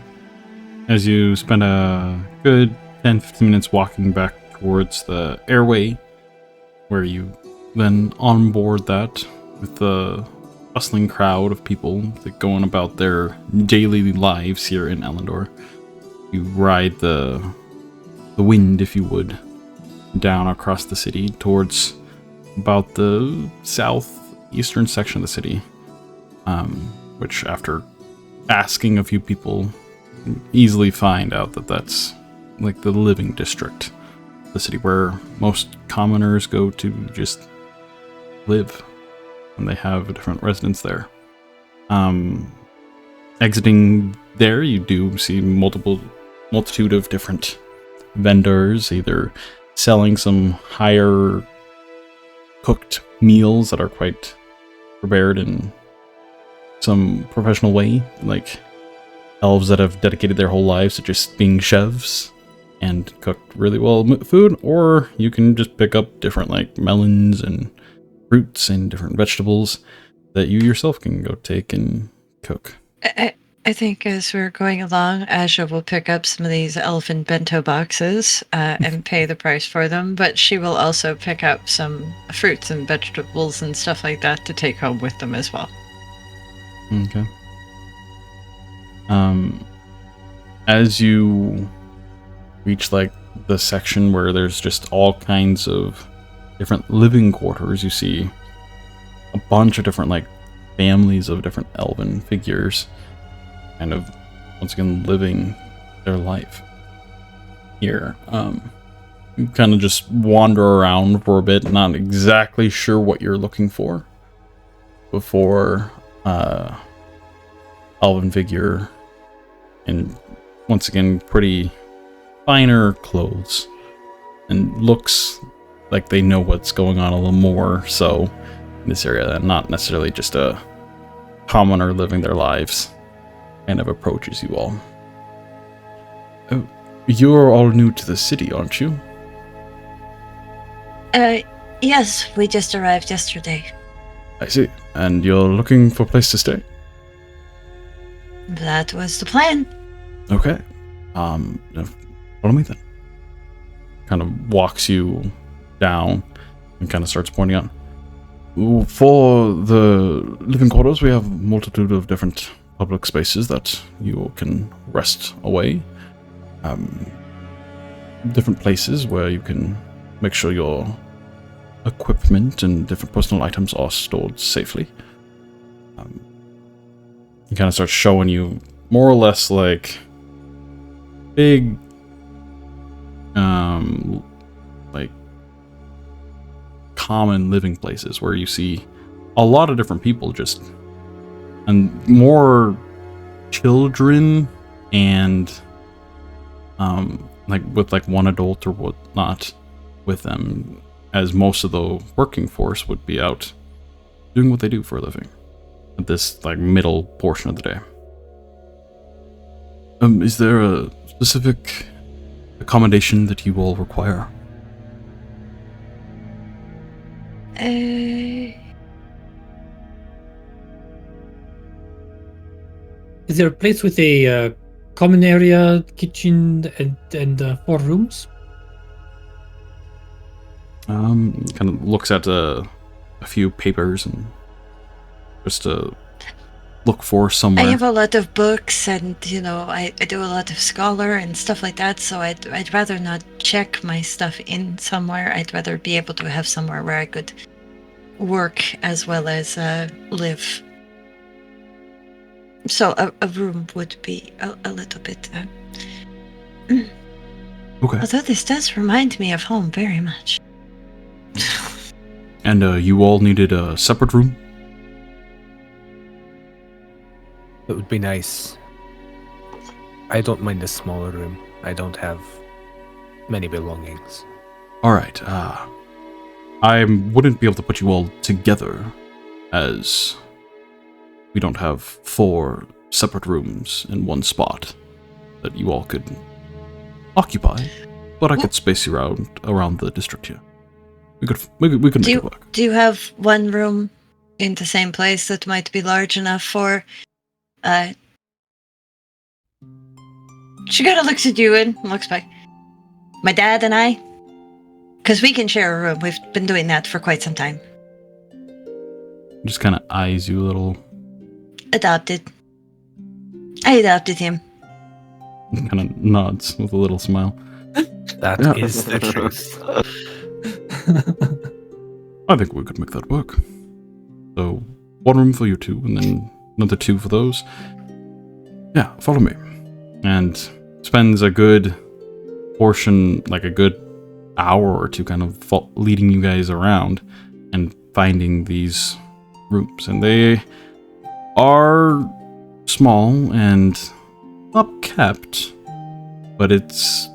S1: As you spend a good 10-15 minutes walking back towards the airway, where you then onboard that with the bustling crowd of people that going about their daily lives here in Elendor. You ride the wind, if you would, down across the city towards about the southeastern section of the city, which, after asking a few people, you easily find out that that's like the living district, the city where most commoners go to just live, and they have a different residence there. Exiting there, you do see multitude of different vendors, either selling some higher cooked meals that are quite prepared in some professional way, like elves that have dedicated their whole lives to just being chefs and cooked really well food, or you can just pick up different like melons and fruits and different vegetables that you yourself can go take and cook.
S4: I think as we're going along, Asja will pick up some of these elfin bento boxes and pay the price for them, but she will also pick up some fruits and vegetables and stuff like that to take home with them as well.
S1: Okay. As you reach like the section where there's just all kinds of different living quarters, you see a bunch of different like families of different elven figures kind of once again living their life here. You kind of just wander around for a bit, not exactly sure what you're looking for, before elven figure in once again pretty finer clothes and looks like they know what's going on a little more so in this area, and not necessarily just a commoner living their lives, kind of approaches you all. You're all new to the city, aren't you?
S4: Yes, we just arrived yesterday.
S1: I see. And you're looking for a place to stay?
S4: That was the plan.
S1: Okay. Follow me then. Kind of walks you down and kind of starts pointing out. For the living quarters, we have a multitude of different public spaces that you can rest away. Different places where you can make sure your equipment and different personal items are stored safely. He kind of starts showing you more or less like big, like common living places where you see a lot of different people just, and more children and like with like one adult or whatnot with them, as most of the working force would be out doing what they do for a living at this like middle portion of the day. Is there a specific accommodation that you all require?
S2: Is there a place with a common area, kitchen, and 4 rooms?
S1: Kind of looks at a few papers and just look for somewhere.
S4: I have a lot of books, and I do a lot of scholar and stuff like that. So I'd rather not check my stuff in somewhere. I'd rather be able to have somewhere where I could work as well as live. So a room would be a little bit.
S1: Okay.
S4: Although this does remind me of home very much.
S1: And you all needed a separate room?
S6: It would be nice. I don't mind a smaller room. I don't have many belongings.
S1: All right. I wouldn't be able to put you all together, as we don't have 4 separate rooms in one spot that you all could occupy. But I could space you around the district here. We could make it work.
S4: Do you have one room in the same place that might be large enough for? She kind of looks at you and looks back. My dad and I, because we can share a room. We've been doing that for quite some time.
S1: Just kind of eyes you a little.
S4: Adopted. I adopted him.
S1: Kind of nods with a little smile.
S6: That is the truth.
S1: I think we could make that work. So, 1 room for you 2, and then another 2 for those. Yeah, follow me. And spends a good portion, like a good hour or 2, kind of leading you guys around and finding these rooms. And they are small and upkept, but it's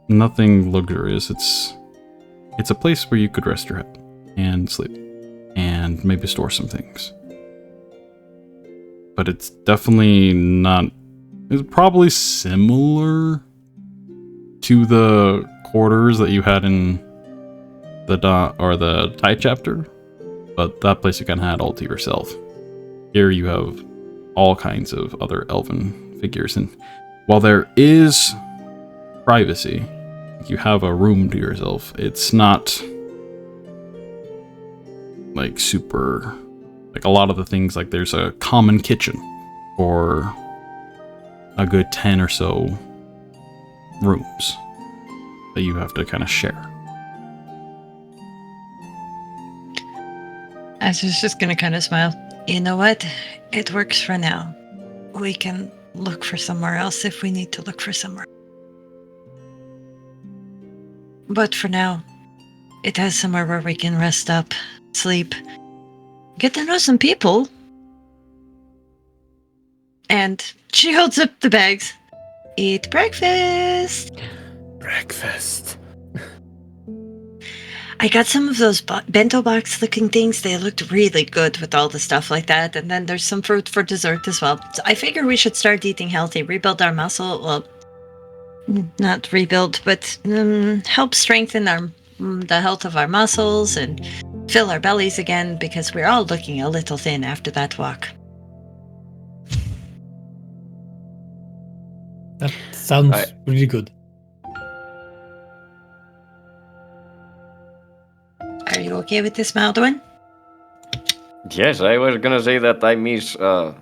S1: nothing luxurious. It's a place where you could rest your head and sleep and maybe store some things. But it's definitely not. It's probably similar to the quarters that you had in the Thai chapter, but that place you kind of had all to yourself. Here you have all kinds of other elven figures, and while there is privacy, you have a room to yourself. It's not like super, like a lot of the things, like there's a common kitchen or a good 10 or so rooms that you have to kind of share.
S4: Asja's just gonna kind of smile. You know what? It works for now. We can look for somewhere else if we need to look for somewhere. But for now, it has somewhere where we can rest up, sleep, get to know some people. And she holds up the bags. Eat breakfast.
S6: Breakfast.
S4: I got some of those bento box looking things. They looked really good with all the stuff like that. And then there's some fruit for dessert as well. So I figure we should start eating healthy, rebuild our muscle. Well, not rebuild, but help strengthen the health of our muscles and fill our bellies again, because we're all looking a little thin after that walk.
S2: That sounds really good.
S4: Are you okay with this, Maldorwen?
S5: Yes, I was gonna say that I miss the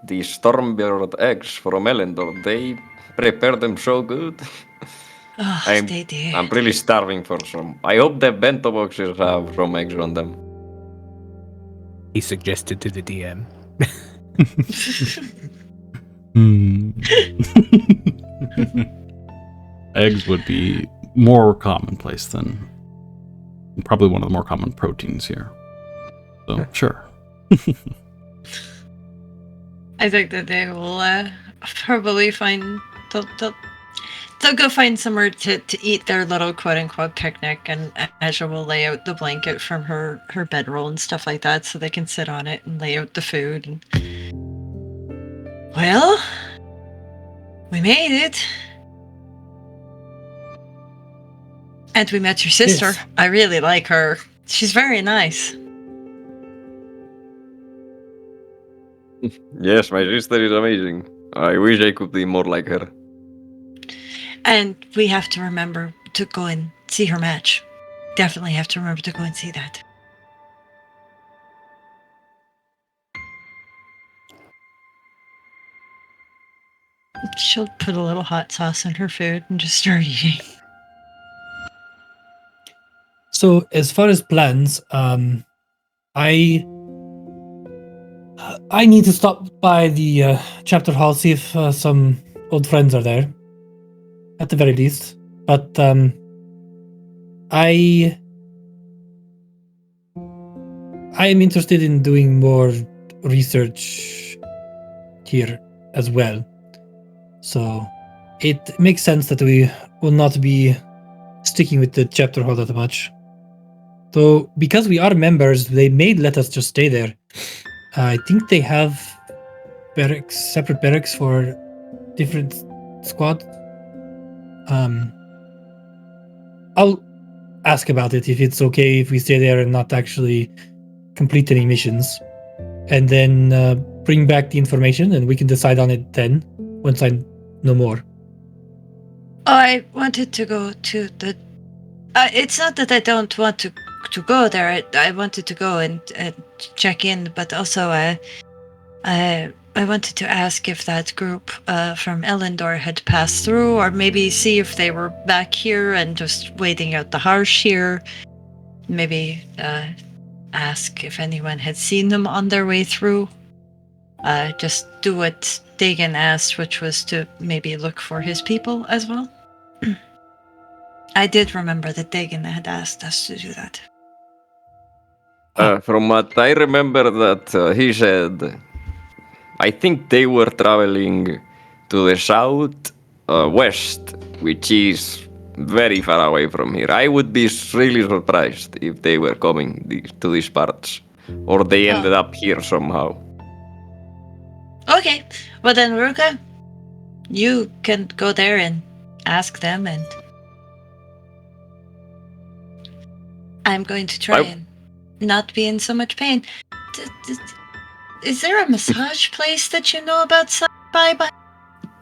S5: Stormbird eggs from Elendor. They prepare them so good.
S4: Oh, they do.
S5: I'm really starving for some. I hope the bento boxes have some eggs on them.
S6: He suggested to the DM.
S1: Eggs would be more commonplace than probably one of the more common proteins here. So, sure.
S4: I think that they will probably find... They'll go find somewhere to eat their little quote-unquote picnic, and Asja will lay out the blanket from her bedroll and stuff like that so they can sit on it and lay out the food. And... Well, we made it. And we met your sister.
S2: Yes.
S4: I really like her. She's very nice.
S5: Yes, my sister is amazing. I wish I could be more like her.
S4: And we have to remember to go and see her match. Definitely have to remember to go and see that. She'll put a little hot sauce in her food and just start eating.
S2: So, as far as plans, I need to stop by the chapter hall, see if some old friends are there, at the very least. But I am interested in doing more research here as well. So it makes sense that we will not be sticking with the chapter hall that much. Though, because we are members, they may let us just stay there. I think they have separate barracks for different squads. I'll ask about it if it's okay if we stay there and not actually complete any missions. And then bring back the information and we can decide on it then, once I know more.
S4: I wanted to go to the... it's not that I don't want to go there. I wanted to go and check in, but also I wanted to ask if that group from Ellendor had passed through, or maybe see if they were back here and just waiting out the harsh here. Maybe ask if anyone had seen them on their way through. Just do what Dagan asked, which was to maybe look for his people as well. I did remember that Dagan had asked us to do that.
S5: From what I remember, that he said, I think they were traveling to the south west, which is very far away from here. I would be really surprised if they were coming to these parts, or they ended up here somehow.
S4: Okay, well then, Ruka, you can go there and ask them, and I'm going to try and not be in so much pain. Is there a massage place that you know about by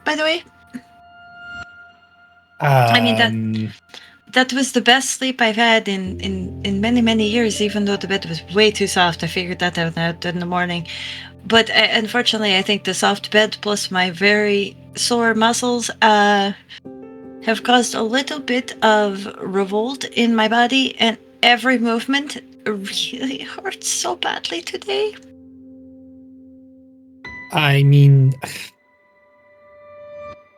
S4: the way? I mean, that was the best sleep I've had in many, many years, even though the bed was way too soft. I figured that out in the morning. But unfortunately, I think the soft bed plus my very sore muscles have caused a little bit of revolt in my body, and every movement really hurts so badly today.
S2: I mean,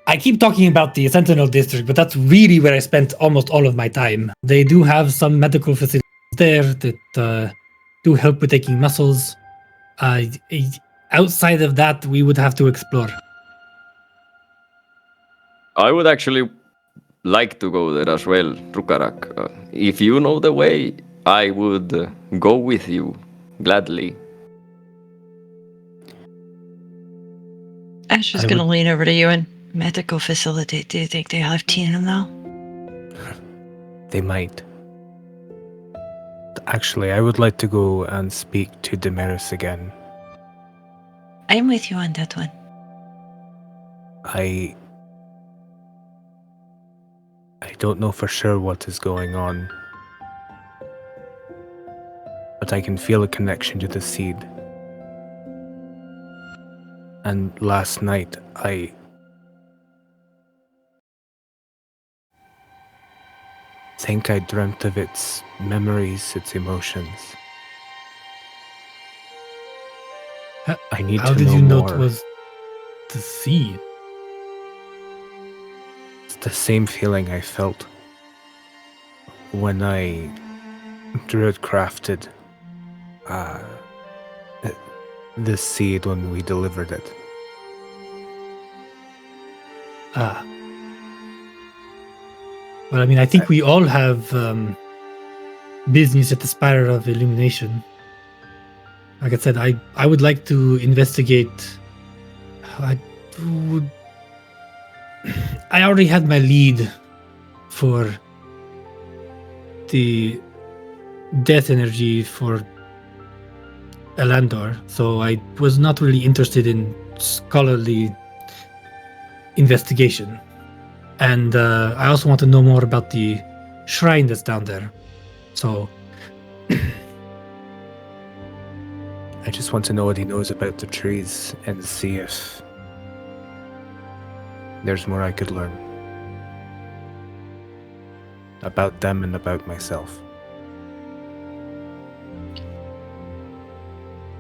S2: I keep talking about the Sentinel District, but that's really where I spent almost all of my time. They do have some medical facilities there that do help with taking muscles. Outside of that, we would have to explore.
S5: I would actually like to go there as well, Rhukkarrak. If you know the way, I would go with you, gladly.
S4: Ash is going to lean over to you and medical facility. Do you think they have Tina now?
S6: They might. Actually, I would like to go and speak to Damaris again.
S4: I'm with you on that one.
S6: I don't know for sure what is going on, but I can feel a connection to the seed. And last night, I think I dreamt of its memories, its emotions. I need to know more.
S2: How did you know it was the seed?
S6: It's the same feeling I felt when I druid crafted the seed when we delivered it.
S2: Well, I mean, I think we all have business at the Spire of Illumination. Like I said, I would like to investigate. I already had my lead for the death energy for Elandor, so I was not really interested in scholarly investigation. And I also want to know more about the shrine that's down there. So
S6: I just want to know what he knows about the trees and see if there's more I could learn about them and about myself.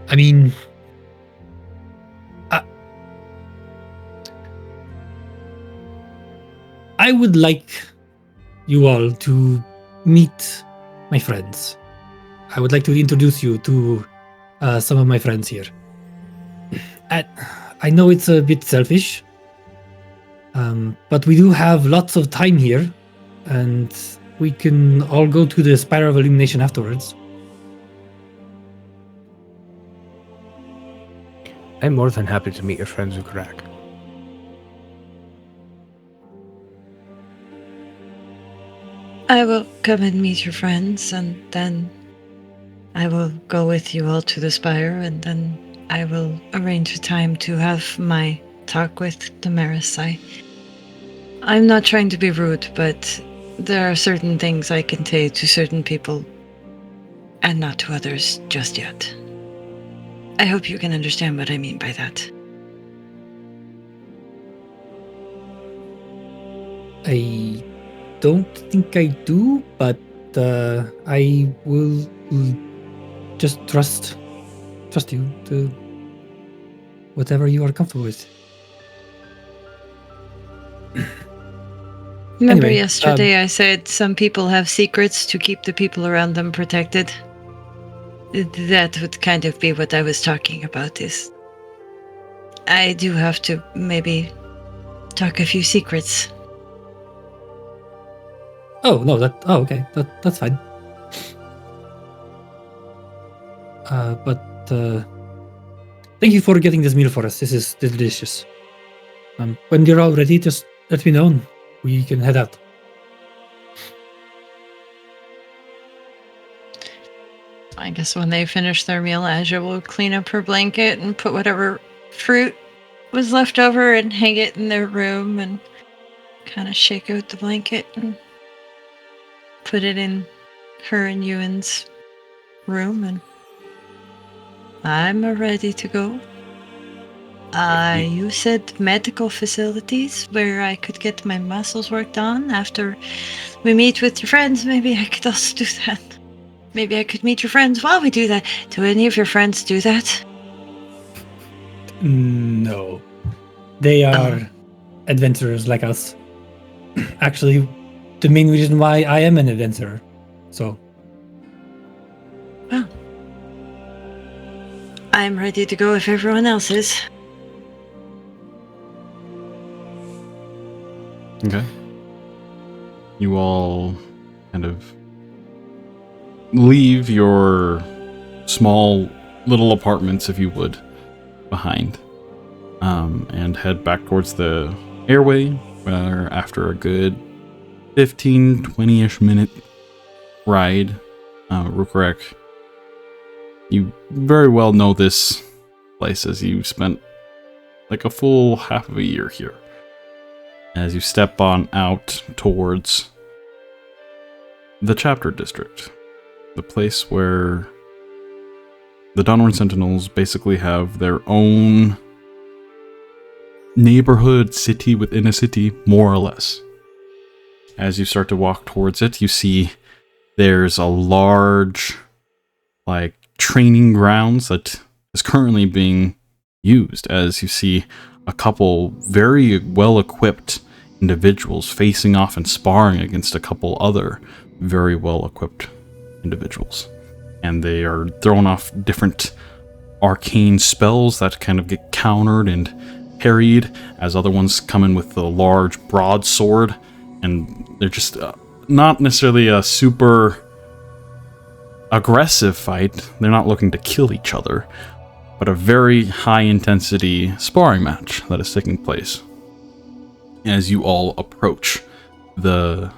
S2: I mean, I would like you all to meet my friends. I would like to introduce you to some of my friends here. I know it's a bit selfish, but we do have lots of time here, and we can all go to the Spiral of Illumination afterwards.
S6: I'm more than happy to meet your friends, Rhukkarrak.
S4: I will come and meet your friends, and then I will go with you all to the spire, and then I will arrange a time to have my talk with Damaris. I'm not trying to be rude, but there are certain things I can say to certain people and not to others just yet. I hope you can understand what I mean by that.
S2: I don't think I do, but I will just trust you to whatever you are comfortable with.
S4: Remember
S2: Anyway,
S4: yesterday I said some people have secrets to keep the people around them protected? That would kind of be what I was talking about. Is I do have to maybe talk a few secrets.
S2: Oh no, okay, that's fine. But thank you for getting this meal for us. This is delicious. When you're all ready, just let me know and we can head out.
S4: I guess when they finish their meal, Asja will clean up her blanket and put whatever fruit was left over and hang it in their room and kind of shake out the blanket and put it in her and Euan's room, and I'm ready to go. You said medical facilities where I could get my muscles worked on after we meet with your friends. Maybe I could also do that. Maybe I could meet your friends while we do that. Do any of your friends do that?
S2: No. They are adventurers like us. Actually, the main reason why I am an adventurer. So.
S4: Well, I'm ready to go if everyone else is.
S1: Okay. You all kind of leave your small little apartments, if you would, behind, and head back towards the airway, where after a good 15-20-ish minute ride, Rhukkarrak, you very well know this place as you spent like a full half of a year here. As you step on out towards the chapter district, the place where the Dawnhorn Sentinels basically have their own neighborhood city within a city, more or less. As you start to walk towards it, you see there's a large, like, training grounds that is currently being used, as you see a couple very well-equipped individuals facing off and sparring against a couple other very well-equipped individuals. And they are throwing off different arcane spells that kind of get countered and parried, as other ones come in with the large broadsword, and they're just not necessarily a super aggressive fight. They're not looking to kill each other, but a very high-intensity sparring match that is taking place as you all approach the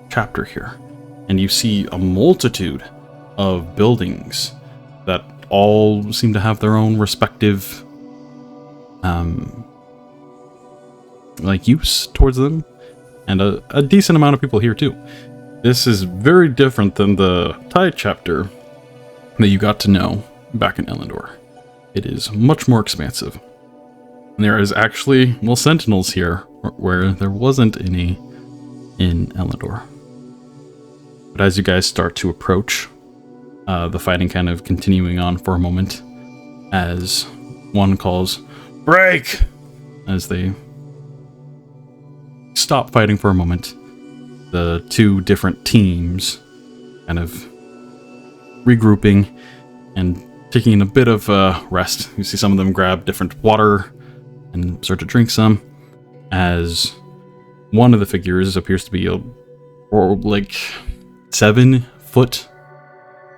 S1: chapter here. And you see a multitude of buildings that all seem to have their own respective use towards them, and a decent amount of people here too. This is very different than the Tide chapter that you got to know back in Elendor. It is much more expansive. And there is actually, sentinels here where there wasn't any in Elendor. But as you guys start to approach, the fighting kind of continuing on for a moment, as one calls, "Break!" as they stop fighting for a moment. The two different teams kind of regrouping and taking a bit of rest. You see some of them grab different water and start to drink some, as one of the figures appears to be a 7-foot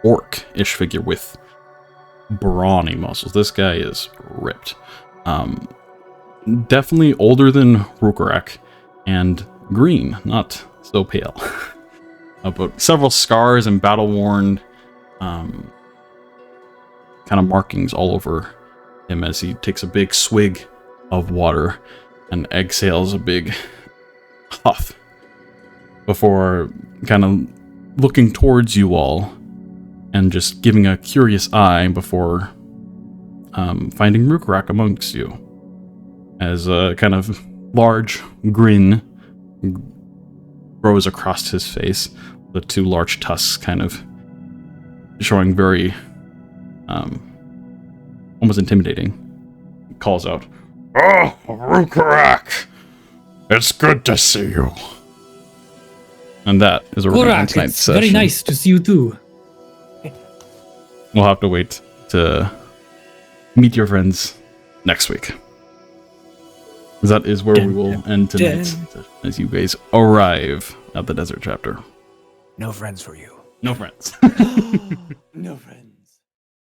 S1: orc-ish figure with brawny muscles. This guy is ripped. Definitely older than Rhukkarrak, and green, not so pale. But several scars and battle-worn kind of markings all over him as he takes a big swig of water and exhales a big huff before kind of looking towards you all and just giving a curious eye before finding Rhukkarrak amongst you, as a kind of large grin grows across his face, the two large tusks kind of showing very almost intimidating. He calls out,
S3: "Oh, Rhukkarrak! It's good to see you."
S1: and that is a
S2: Rhukkarrak, it's very nice to see you too.
S1: We'll have to wait to meet your friends next week. That is where we will end tonight, as you guys arrive at the desert chapter.
S6: No friends for you.
S1: No friends.
S6: No friends.